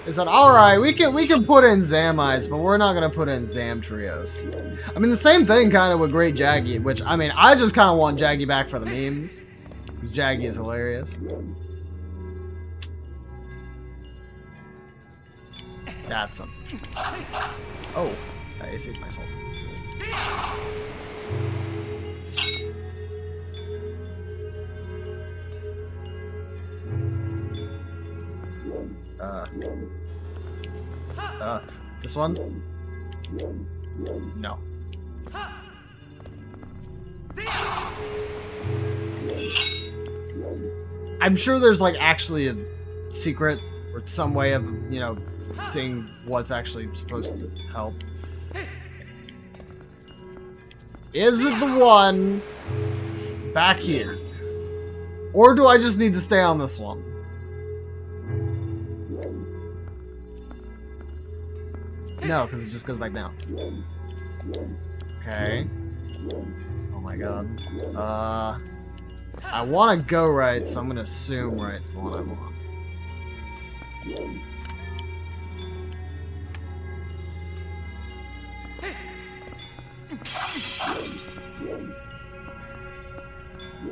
They said, alright, we can put in Zamites, but we're not gonna put in Zamtrios. I mean, the same thing kind of with Great Jaggy, which, I mean, I just kind of want Jaggy back for the memes. Because Jaggy is hilarious. That's something. Oh, I saved myself. This one? No. I'm sure there's like actually a secret or some way of, you know, seeing what's actually supposed to help. Is it the one that's back here? Or do I just need to stay on this one? No, because it just goes back down. Okay. Oh my god. I want to go right, so I'm going to assume right's the one I want.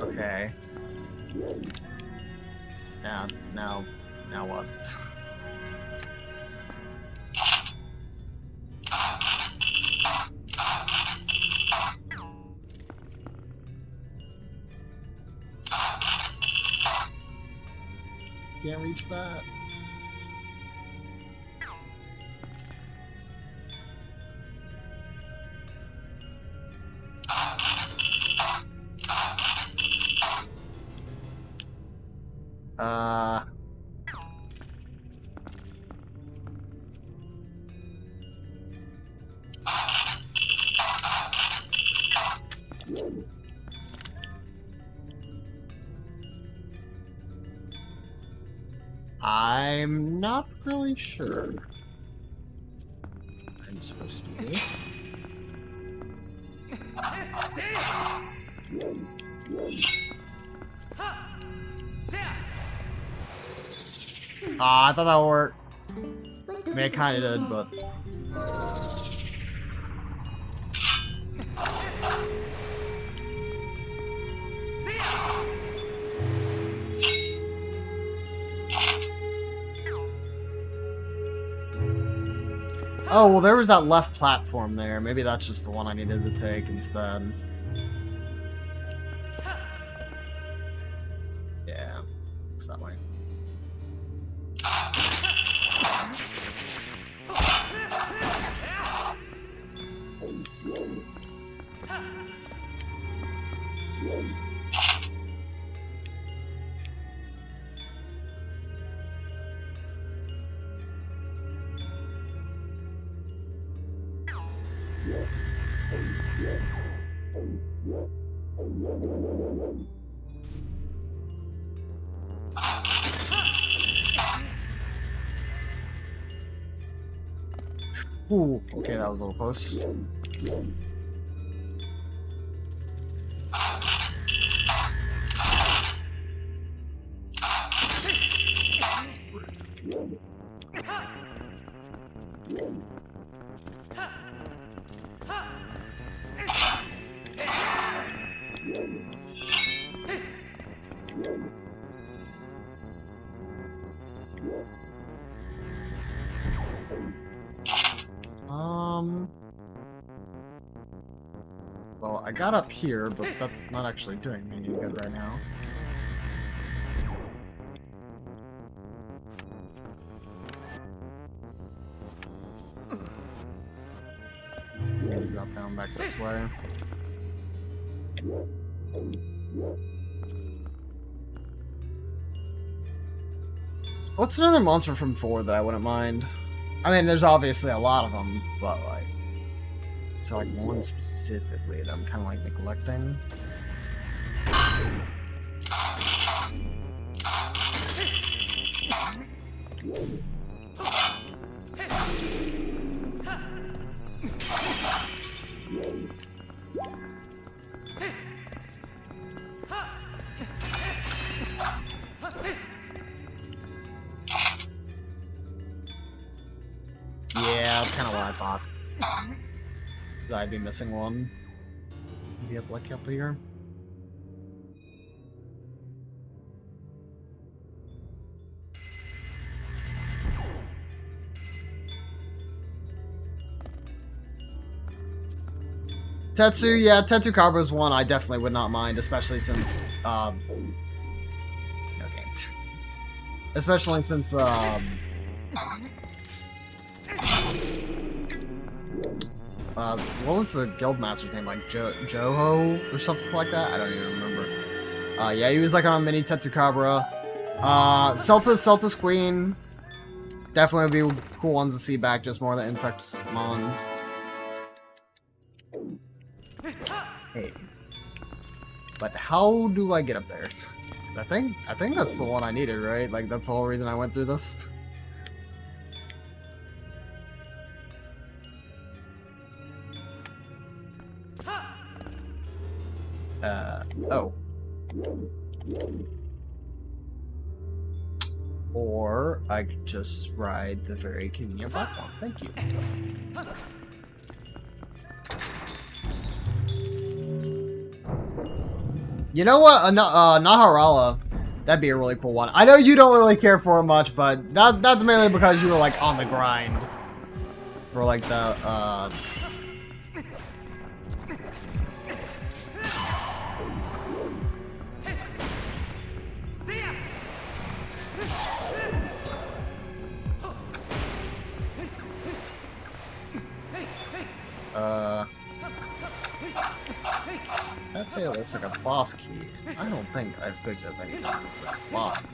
Okay. Now what? Can't reach that. Uh... I'm not really sure. I'm supposed to do this. I thought that would work. I mean, it kind of did, but... Oh, well, there was that left platform there. Maybe that's just the one I needed to take instead. Yeah, looks that way. Ooh, okay, that was a little close. Well, I got up here, but that's not actually doing me any good right now. Maybe drop down back this way. What's another monster from 4 that I wouldn't mind? I mean, there's obviously a lot of them, but like... So like one specifically that I'm kind of like neglecting. Yeah, that's kind of what I thought. I'd be missing one. Maybe up like up here. Tetsu, yeah, Tetsukabra's one I definitely would not mind, especially since okay. Especially since what was the guildmaster's name? Like Joho or something like that? I don't even remember. Yeah, he was like on a mini Tetsukabra. Celta's Queen. Definitely would be cool ones to see back, just more of the insect mons. Hey. But how do I get up there? I think that's the one I needed, right? Like that's the whole reason I went through this. Oh. Or I could just ride the very convenient platform. Thank you. You know what? Naharala. That'd be a really cool one. I know you don't really care for it much, but that's mainly because you were like on the grind for like the That there looks like a boss key. I don't think I've picked up anything that looks like a boss key.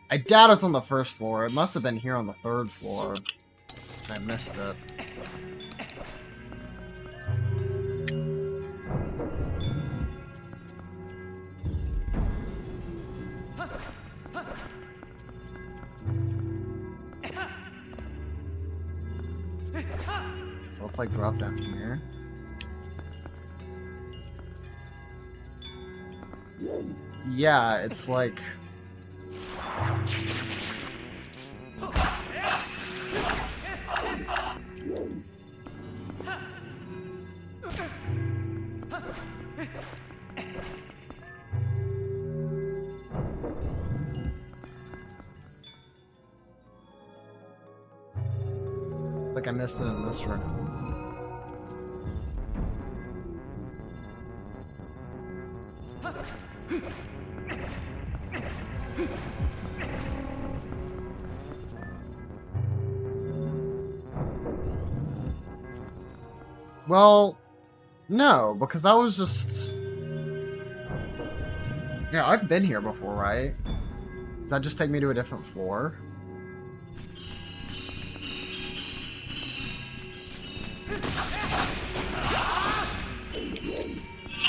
I doubt it's on the first floor. It must have been here on the third floor. I missed it. So let's like drop down here. Yeah, it's like... Like I missed it in this room. Well, no, because I was just... Yeah, I've been here before, right? Does that just take me to a different floor?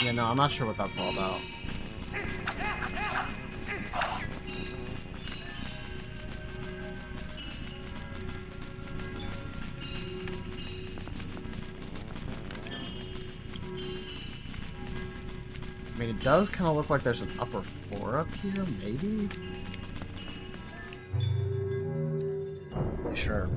Yeah, no, I'm not sure what that's all about. I mean, it does kind of look like there's an upper floor up here, maybe? Sure.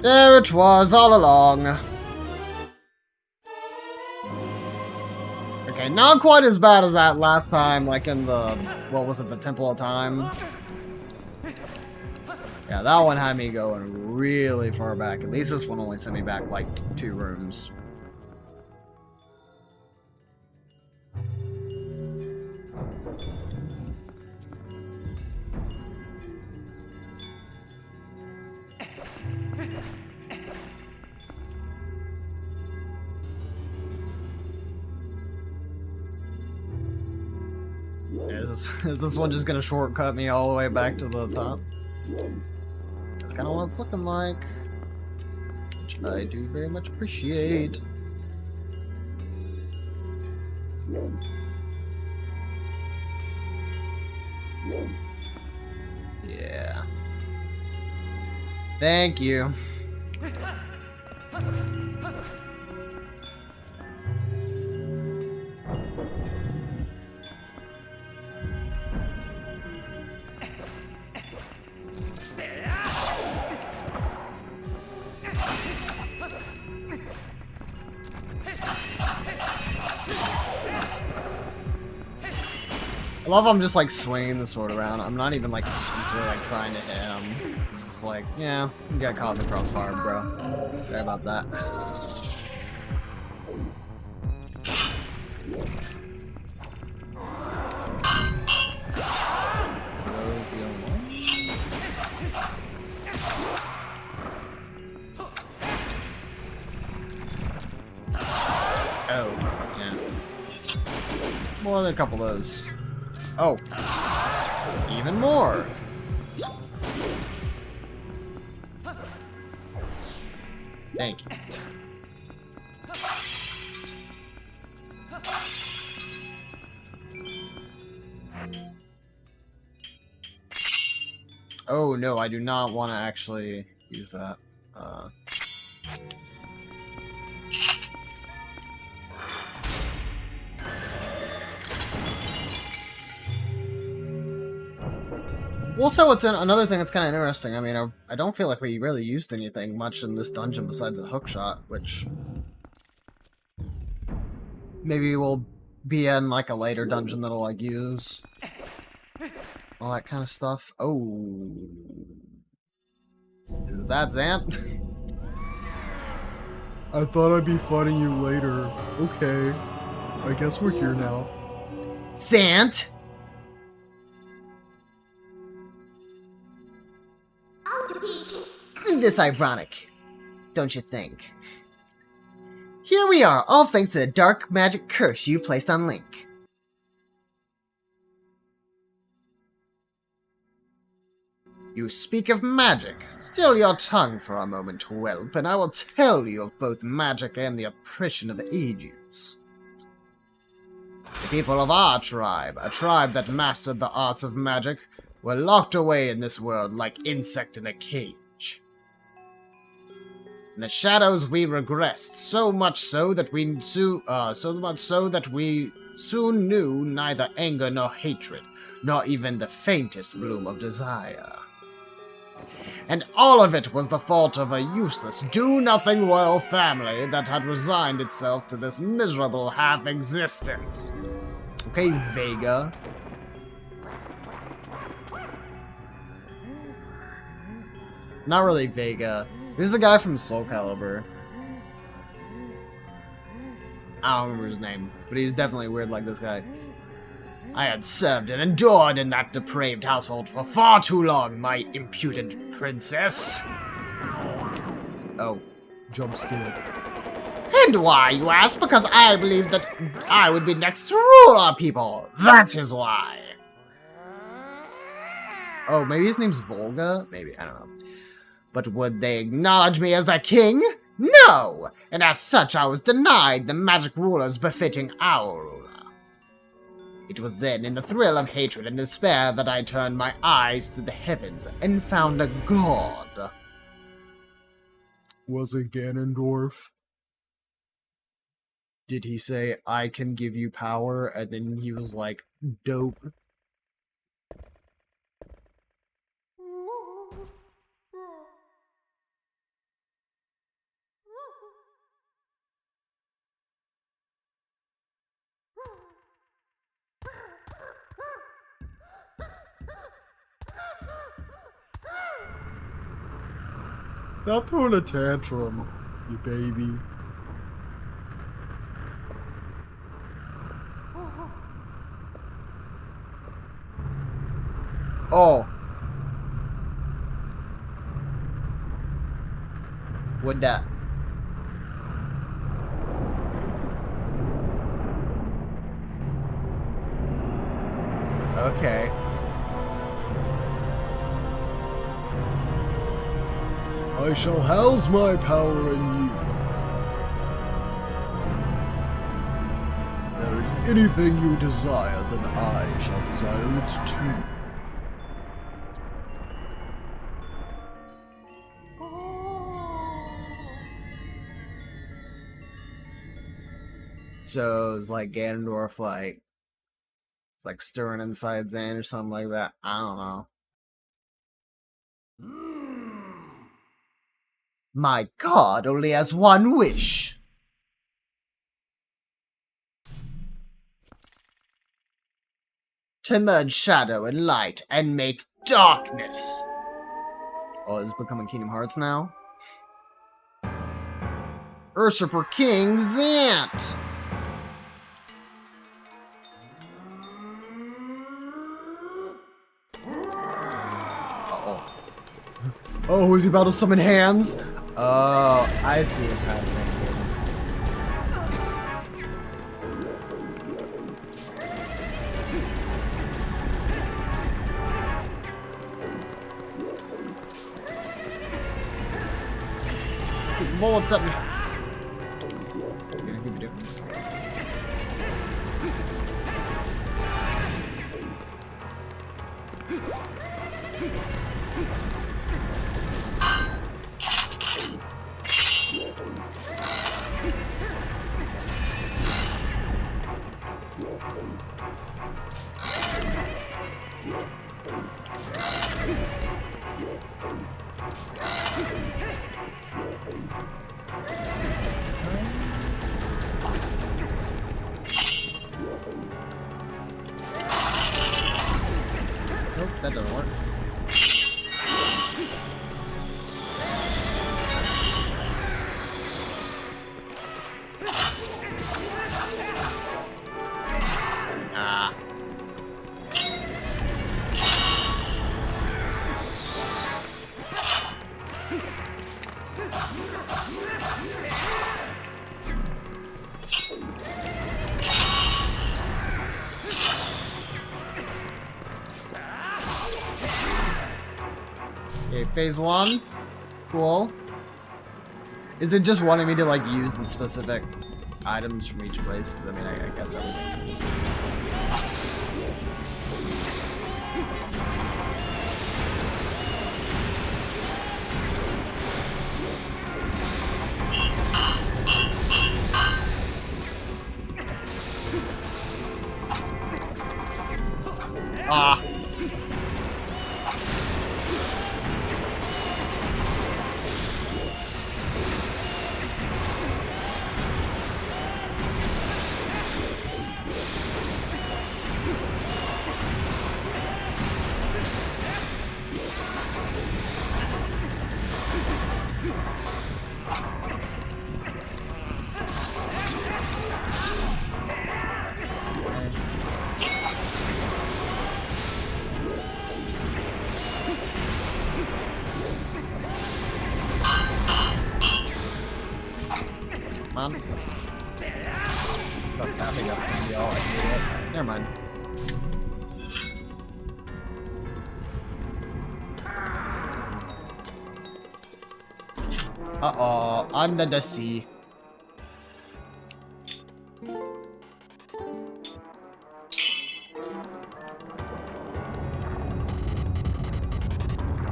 There it was all along. Okay, not quite as bad as that last time, like in the, what was it, the Temple of Time? Yeah, that one had me going really far back. At least this one only sent me back like 2 rooms. Is this one just gonna shortcut me all the way back to the top? That's kind of what it's looking like. Which I do very much appreciate. Yeah. Thank you. I love I'm just like swinging the sword around. I'm not even like trying to hit him. It's just like, yeah, you got caught in the crossfire, bro. Sorry about that. more than a couple of those. Oh. Even more. Thank you. Oh no, I do not want to actually use that. Also, it's another thing that's kind of interesting. I mean, I don't feel like we really used anything much in this dungeon besides the hookshot, which maybe we'll be in like a later dungeon that'll like use all that kind of stuff. Oh, is that Zant? I thought I'd be fighting you later. Okay, I guess we're here now. Zant. Isn't this ironic? Don't you think? Here we are, all thanks to the dark magic curse you placed on Link. You speak of magic. Still your tongue for a moment, whelp, and I will tell you of both magic and the oppression of the ages. The people of our tribe, a tribe that mastered the arts of magic, were locked away in this world like insect in a cage. In the shadows we regressed, so much so that we soon knew neither anger nor hatred, nor even the faintest bloom of desire. And all of it was the fault of a useless, do-nothing royal family that had resigned itself to this miserable half-existence. Okay, Vega. Not really Vega. This is the guy from Soul Calibur. I don't remember his name, but he's definitely weird like this guy. I had served and endured in that depraved household for far too long, my impudent princess. Oh, jump scare. And why, you ask? Because I believed that I would be next to rule our people. That is why. Oh, maybe his name's Volga? Maybe, I don't know. But would they acknowledge me as their king? No! And as such, I was denied the magic rulers befitting our ruler. It was then, in the thrill of hatred and despair, that I turned my eyes to the heavens and found a god. Was it Ganondorf? Did he say, I can give you power, and then he was like, dope? Stop throwing a tantrum, you baby. Oh. What that? Okay. I shall house my power in you. If there is anything you desire, then I shall desire it too. So it's like Ganondorf, like, it's like stirring inside Zan or something like that. I don't know. My god only has one wish. To merge shadow and light and make darkness. Oh, it's becoming Kingdom Hearts now? Usurper King Zant! Oh, is he about to summon hands? Oh, I see what's happening. bullets at me. Nope, that doesn't work. Ah. Okay, phase 1. Cool. Is it just wanting me to, like, use the specific items from each place? Because, I mean, I guess that would make sense. Ah. On. That's happening, that's gonna be all I can do. Never mind. Uh-oh, under the sea.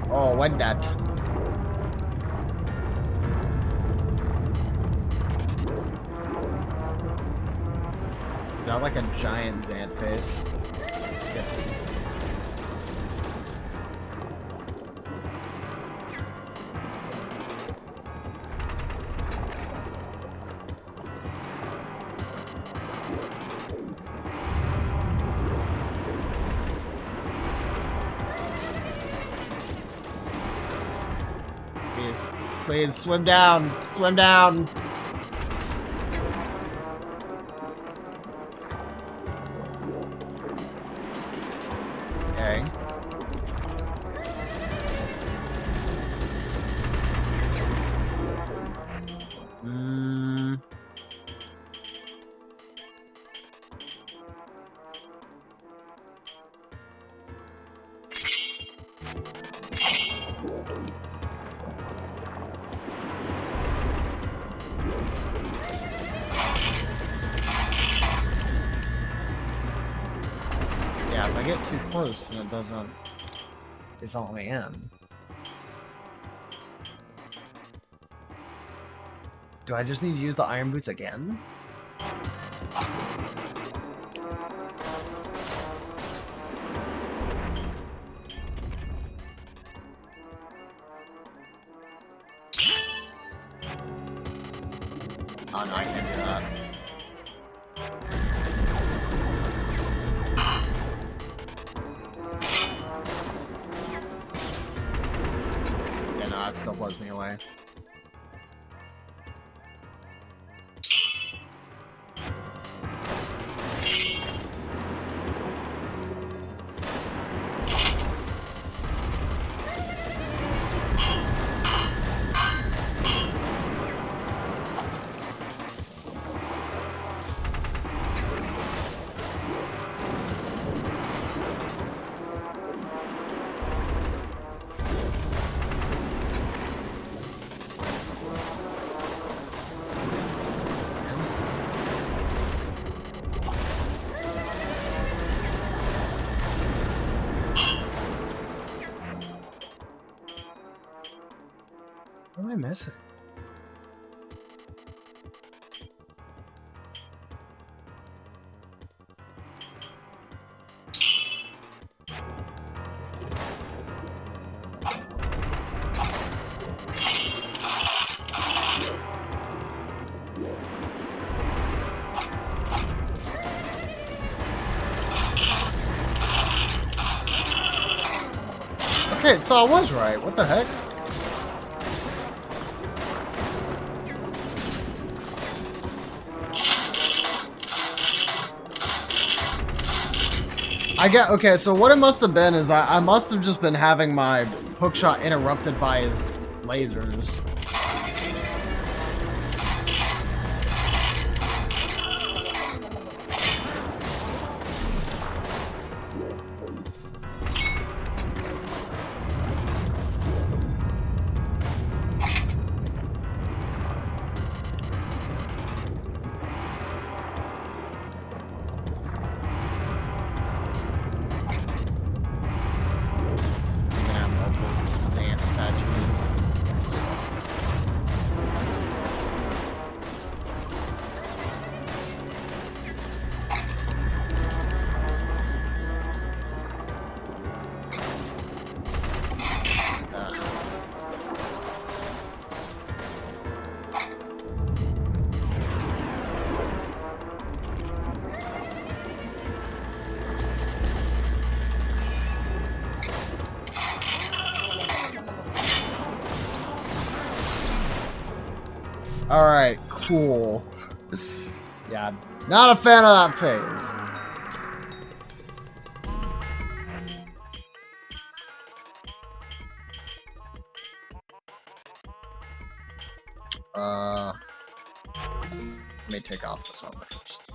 Oh, what that? Got like a giant Zant face. Guess this. Please, please swim down, swim down. Okay. Yeah, if I get too close, then it doesn't. It's not let me in. Do I just need to use the iron boots again? Oh no, I can't do that. Yeah, no, that still blows me away. am I missing? Okay, so I was right. What the heck? Okay, so what it must have been is I must have just been having my hookshot interrupted by his lasers. Alright, cool. Yeah, not a fan of that phase. Let me take off this armor first.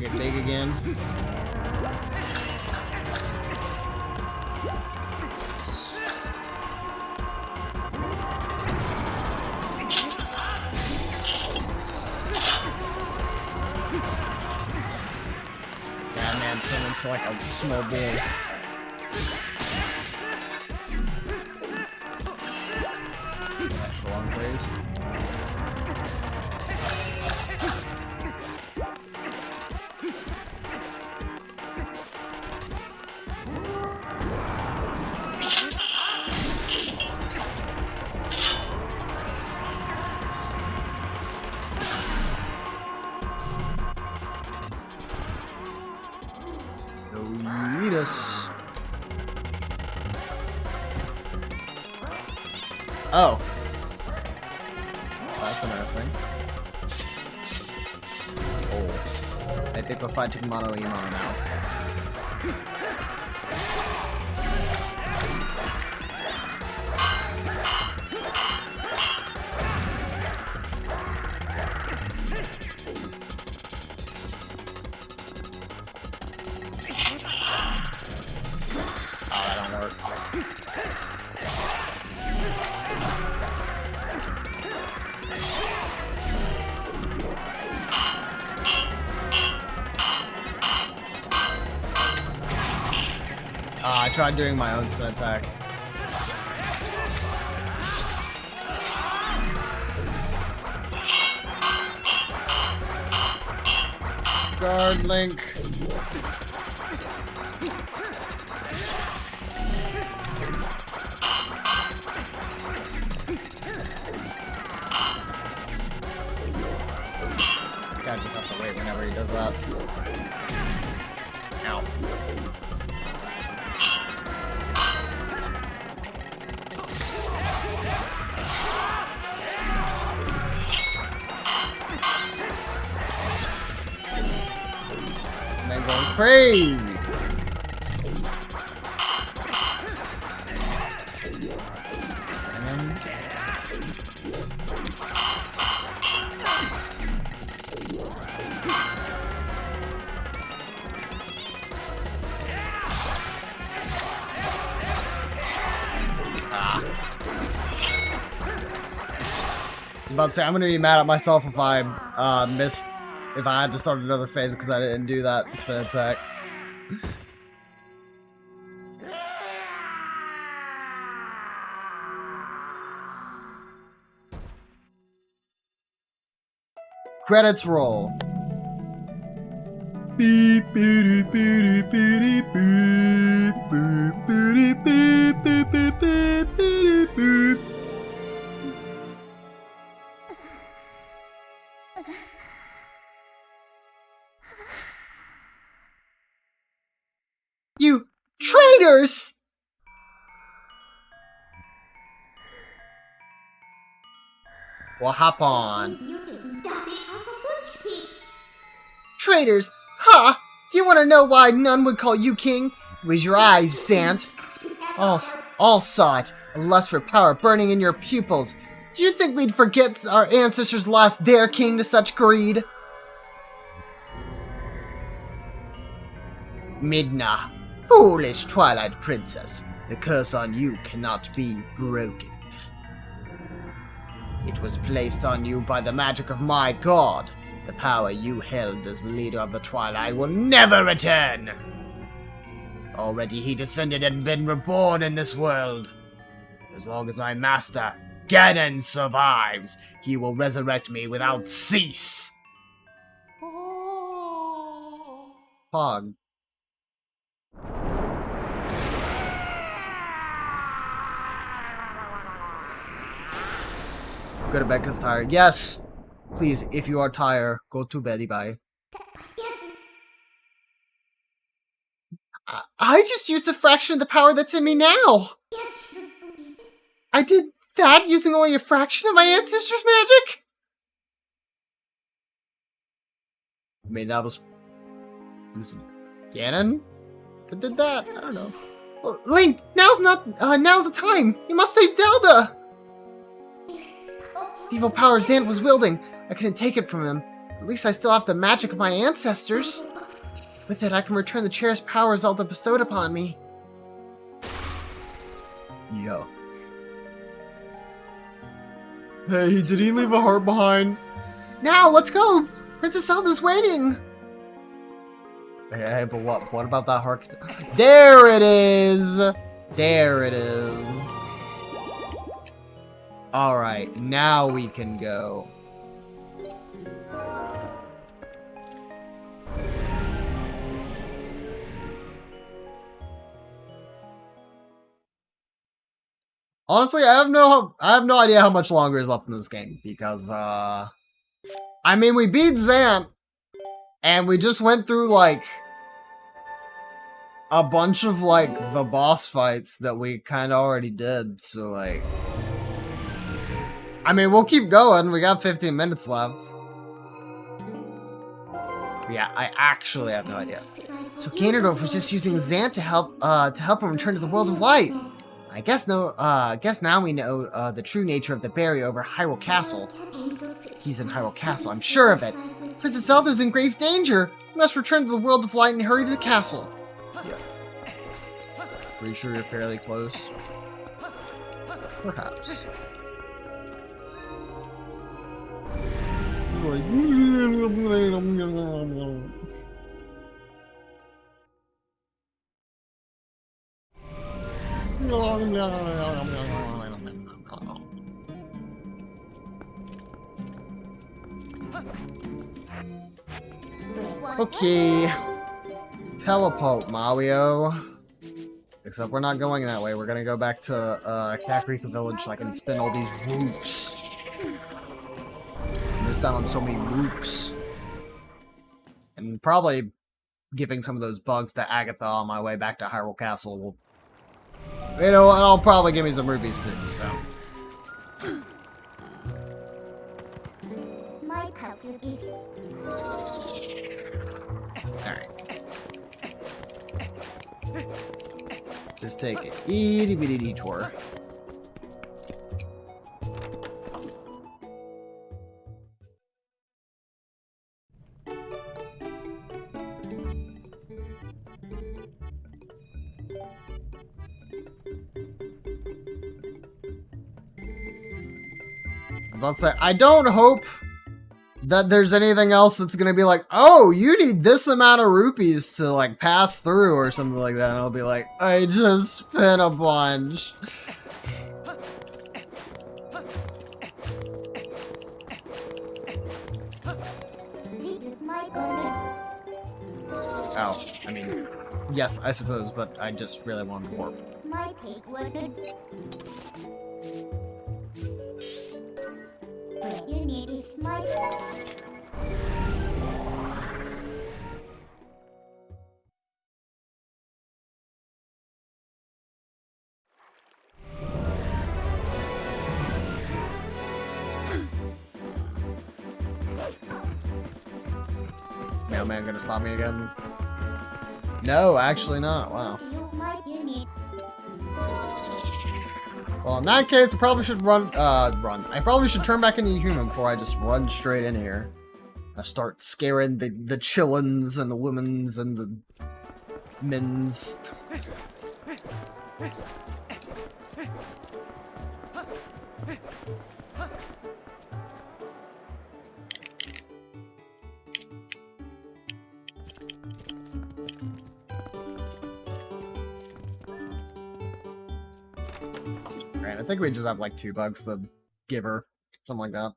Get big again. Yeah, man, turn into like a small ball. Long phrase. Eat us. Oh. That's interesting. I think we're fighting Mono Emo now. Oh, that don't work. I tried doing my own spin attack. Guard Link. Guy just have to wait whenever he does that. Ow. And then going crazy. And then... I'm about to say, I'm gonna be mad at myself if I if I had to start another phase because I didn't do that spin attack. Credits roll. Beep, beep, beep, beep, beep, beep, beep, beep, beep, beep, beep, beep, beep. You traitors! Well, hop on. Traitors! Ha! You want to know why none would call you king? It was your eyes, Sant. All saw it. A lust for power burning in your pupils. Do you think we'd forget our ancestors lost their king to such greed? Midna, foolish Twilight Princess. The curse on you cannot be broken. It was placed on you by the magic of my god. The power you held as leader of the Twilight will never return. Already he descended and been reborn in this world. As long as my master, Ganon, survives, he will resurrect me without cease. Pog. Go to bed because tired. Yes! Please, if you are tired, go to bed, bye. I just used a fraction of the power that's in me now! I did that using only a fraction of my ancestors' magic? I mean, that was Ganon that did that? I don't know. Well, Link, now's the time! You must save Zelda! The evil power Zant was wielding. I couldn't take it from him. At least I still have the magic of my ancestors. With it, I can return the cherished power Zelda bestowed upon me. Yo. Hey, did he leave a heart behind? Now, let's go! Princess Zelda's waiting! Hey, but what about that heart? There it is! There it is. Alright, now we can go. Honestly, I have no idea how much longer is left in this game because I mean, we beat Zant and we just went through like a bunch of like the boss fights that we kind of already did, so like I mean, we'll keep going. We got 15 minutes left. But yeah, I actually have no idea. So Ganondorf was just using Zant to help him return to the world of light. I guess now we know the true nature of the barrier over Hyrule Castle. He's in Hyrule Castle, I'm sure of it. Princess Zelda's in grave danger. We must return to the world of light and hurry to the castle. Yeah. Pretty sure you're fairly close. Perhaps. Okay. Teleport, Mario. Except we're not going that way. We're gonna go back to Kakariko Village so I can spin all these loops. Missed out on so many loops. And probably giving some of those bugs to Agatha on my way back to Hyrule Castle will... You know, it'll probably give me some rubies too, so... Alright. Just take an itty bitty detour. I was about to say, I don't hope that there's anything else that's gonna be like, oh, you need this amount of rupees to like pass through or something like that, and I'll be like, I just spent a bunch. Oh, I mean, yes, I suppose, but I just really want to warp. Mailman gonna stop me again? No, actually not. Wow. Well, in that case, I probably should run. I probably should turn back into a human before I just run straight in here. I start scaring the chillins and the womens and the men's. Right, I think we just have like 2 bugs to give her. Something like that.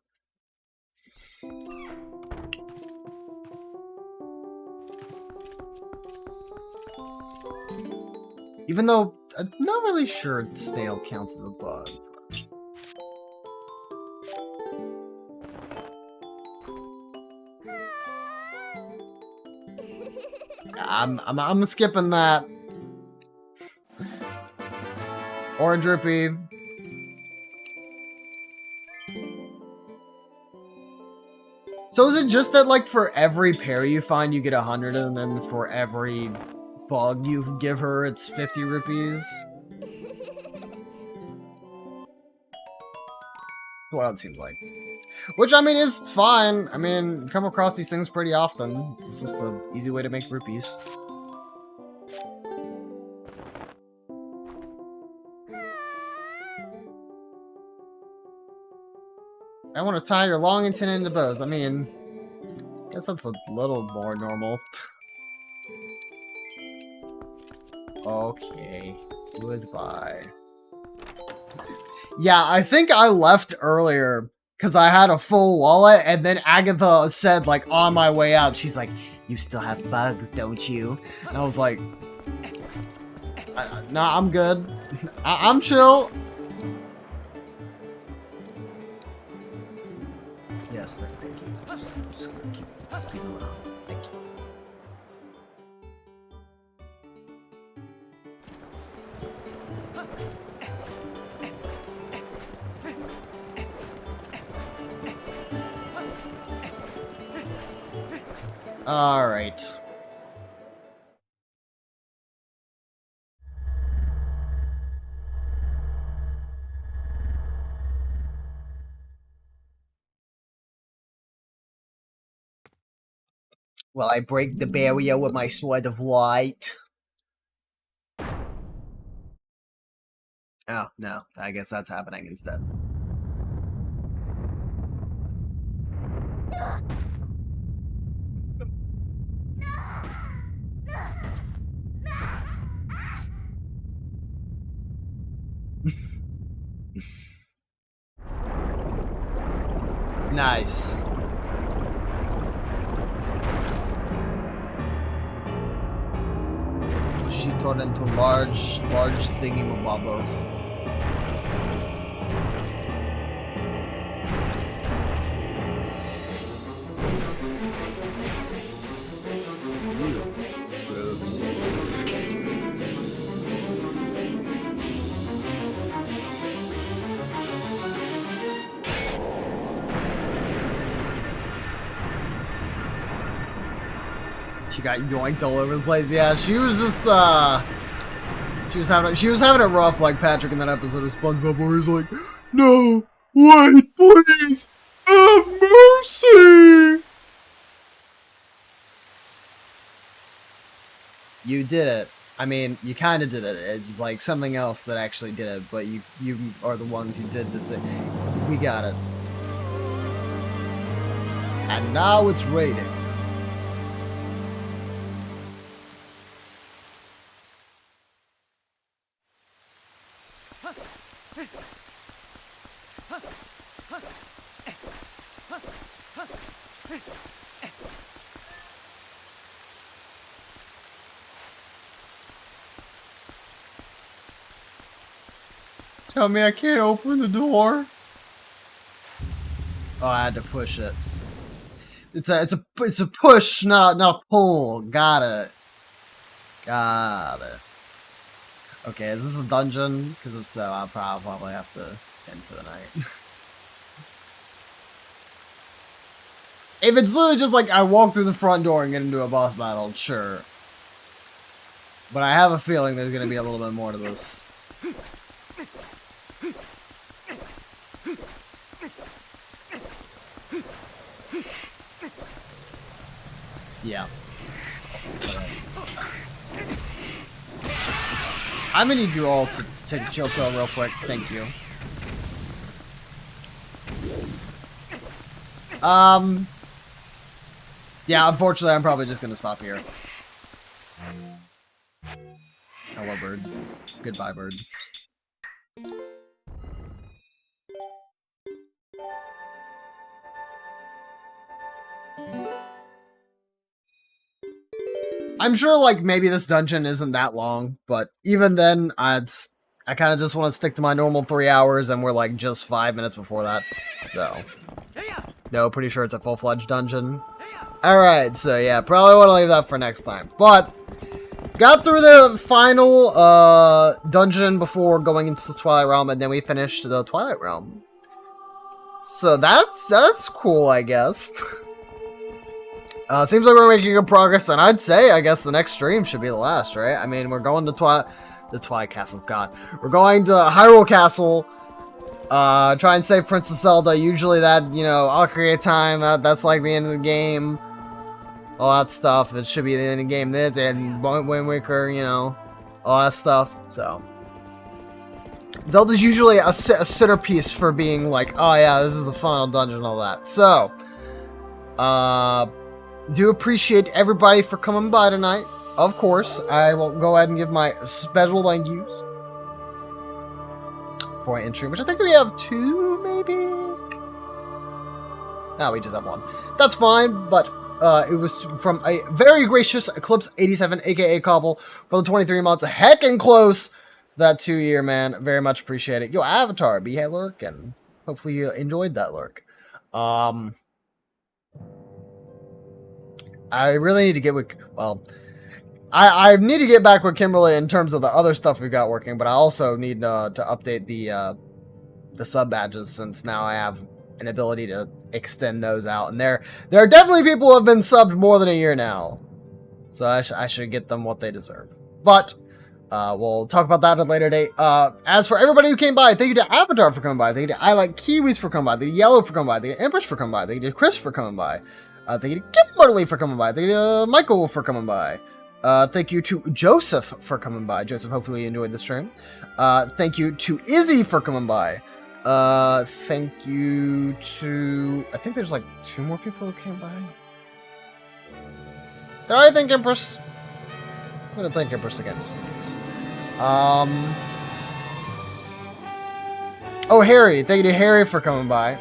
Even though I'm not really sure stale counts as a bug. I'm skipping that. Orange rupee. So is it just that, like, for every parry you find, you get 100, and then for every bug you give her, it's 50 rupees? What it seems like. Which, I mean, is fine. I mean, you come across these things pretty often. It's just an easy way to make rupees. I want to tie your long antenna into bows. I mean, I guess that's a little more normal. Okay. Goodbye. Yeah, I think I left earlier because I had a full wallet, and then Agatha said, like, on my way out, she's like, you still have bugs, don't you? And I was like, nah, I'm good. I'm chill. Yes, thank you. Just keep going on. Thank you. Alright. Will I break the barrier with my sword of light? Oh, no. I guess that's happening instead. Nice. She turned into large thingy-mabobber. She got yoinked all over the place. Yeah, she was just she was having it rough, like Patrick in that episode of SpongeBob where he's like, "No, wait, please, have mercy." You did it. I mean, you kind of did it. It's like something else that actually did it, but you are the one who did the thing. We got it. And now it's raining. Tell me I can't open the door. Oh, I had to push it. It's a push, not a pull. Got it. Okay, is this a dungeon? Because if so, I'll probably have to end for the night. If it's literally just like I walk through the front door and get into a boss battle, sure. But I have a feeling there's gonna be a little bit more to this. Yeah. I'm gonna need you all to take a chill pill real quick. Thank you. Yeah, unfortunately, I'm probably just gonna stop here. Hello, bird. Goodbye, bird. I'm sure, like, maybe this dungeon isn't that long, but even then, I kind of just want to stick to my normal 3 hours, and we're, like, just 5 minutes before that, so. No, pretty sure it's a full-fledged dungeon. Alright, so yeah, probably want to leave that for next time. But, got through the final, dungeon before going into the Twilight Realm, and then we finished the Twilight Realm. So that's cool, I guess. Seems like we're making good progress, and I'd say, I guess, the next stream should be the last, right? I mean, we're going to the Twilight Castle, God. We're going to Hyrule Castle, try and save Princess Zelda. Usually that, you know, I'll create time, that's like the end of the game. All that stuff, it should be the end of the game, this, and Wind Waker, you know, all that stuff, so. Zelda's usually a centerpiece for being like, oh yeah, this is the final dungeon and all that. So, do appreciate everybody for coming by tonight. Of course, I will go ahead and give my special thank yous for an entry, which I think we have 2, maybe? No, we just have 1. That's fine, but it was from a very gracious Eclipse87, aka Cobble, for the 23 months. Heckin' close that 2-year, man. Very much appreciate it. Yo, Avatar, be here lurking. Hopefully you enjoyed that lurk. I really need to get with, well, I need to get back with Kimberly in terms of the other stuff we got working, but I also need to update the sub badges, since now I have an ability to extend those out. And there are definitely people who have been subbed more than a year now. So I should get them what they deserve. But we'll talk about that at a later date. As for everybody who came by, thank you to Avatar for coming by. Thank you to I Like Kiwis for coming by. Thank you to Yellow for coming by. Thank you to Empress for coming by. Thank you to Chris for coming by. Thank you to Kimberly for coming by. Thank you to Michael for coming by. Thank you to Joseph for coming by. Joseph, hopefully you enjoyed the stream. Thank you to Izzy for coming by. Thank you to... I think there's like 2 more people who came by. Did I thank Empress? I'm gonna thank Empress again just in case. Oh, Harry. Thank you to Harry for coming by.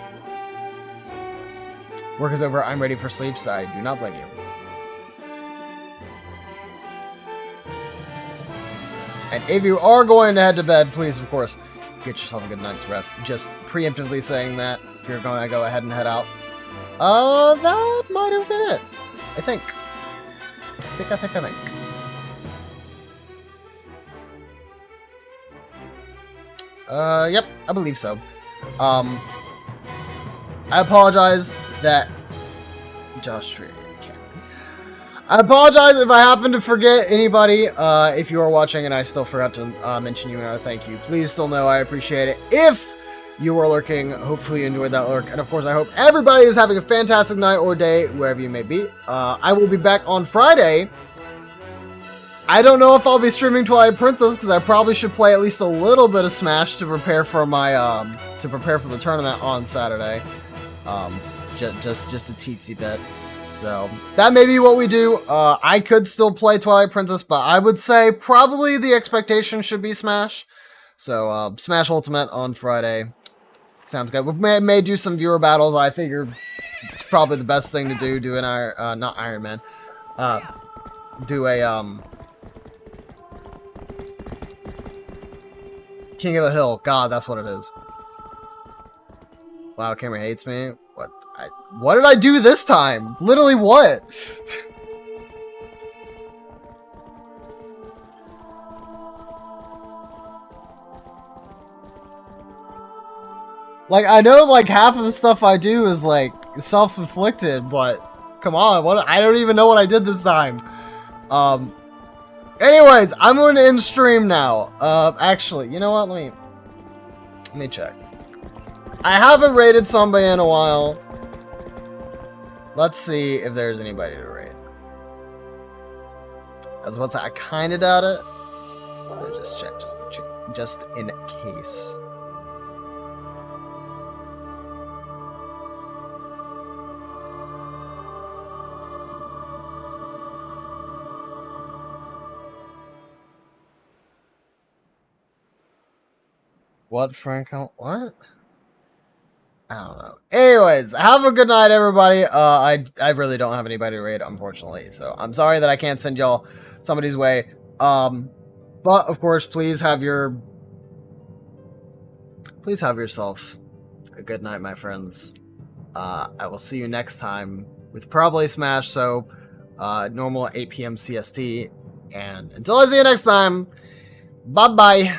Work is over. I'm ready for sleep, so I do not blame you. And if you are going to head to bed, please, of course, get yourself a good night's rest. Just preemptively saying that if you're going to go ahead and head out. That might have been it. I think. I think. Yep, I believe so. I apologize that Josh. I apologize if I happen to forget anybody. If you are watching and I still forgot to mention you in our thank you, please still know I appreciate it. If you are lurking, hopefully you enjoyed that lurk, and of course I hope everybody is having a fantastic night or day wherever you may be. I will be back on Friday. I don't know if I'll be streaming Twilight Princess because I probably should play at least a little bit of Smash to prepare for my the tournament on Saturday. Just a teensy bit. So that may be what we do. I could still play Twilight Princess, but I would say probably the expectation should be Smash. So Smash Ultimate on Friday. Sounds good. We may do some viewer battles. I figure it's probably the best thing to do. Do an not Iron Man. Do a King of the Hill. God, that's what it is. Wow, camera hates me. What did I do this time? Literally what? Like, I know like half of the stuff I do is like self-inflicted, but come on, I don't even know what I did this time. Anyways, I'm going to end stream now. Actually, you know what? Let me check. I haven't raided somebody in a while. Let's see if there's anybody to raid. I was about to say, I kind of doubt it. I'll just check, just in case. What, Franco? What? I don't know. Anyways, have a good night, everybody. I really don't have anybody to raid, unfortunately. So I'm sorry that I can't send y'all somebody's way. But of course, please have yourself a good night, my friends. I will see you next time with probably Smash. So normal 8 p.m. CST. And until I see you next time, bye bye.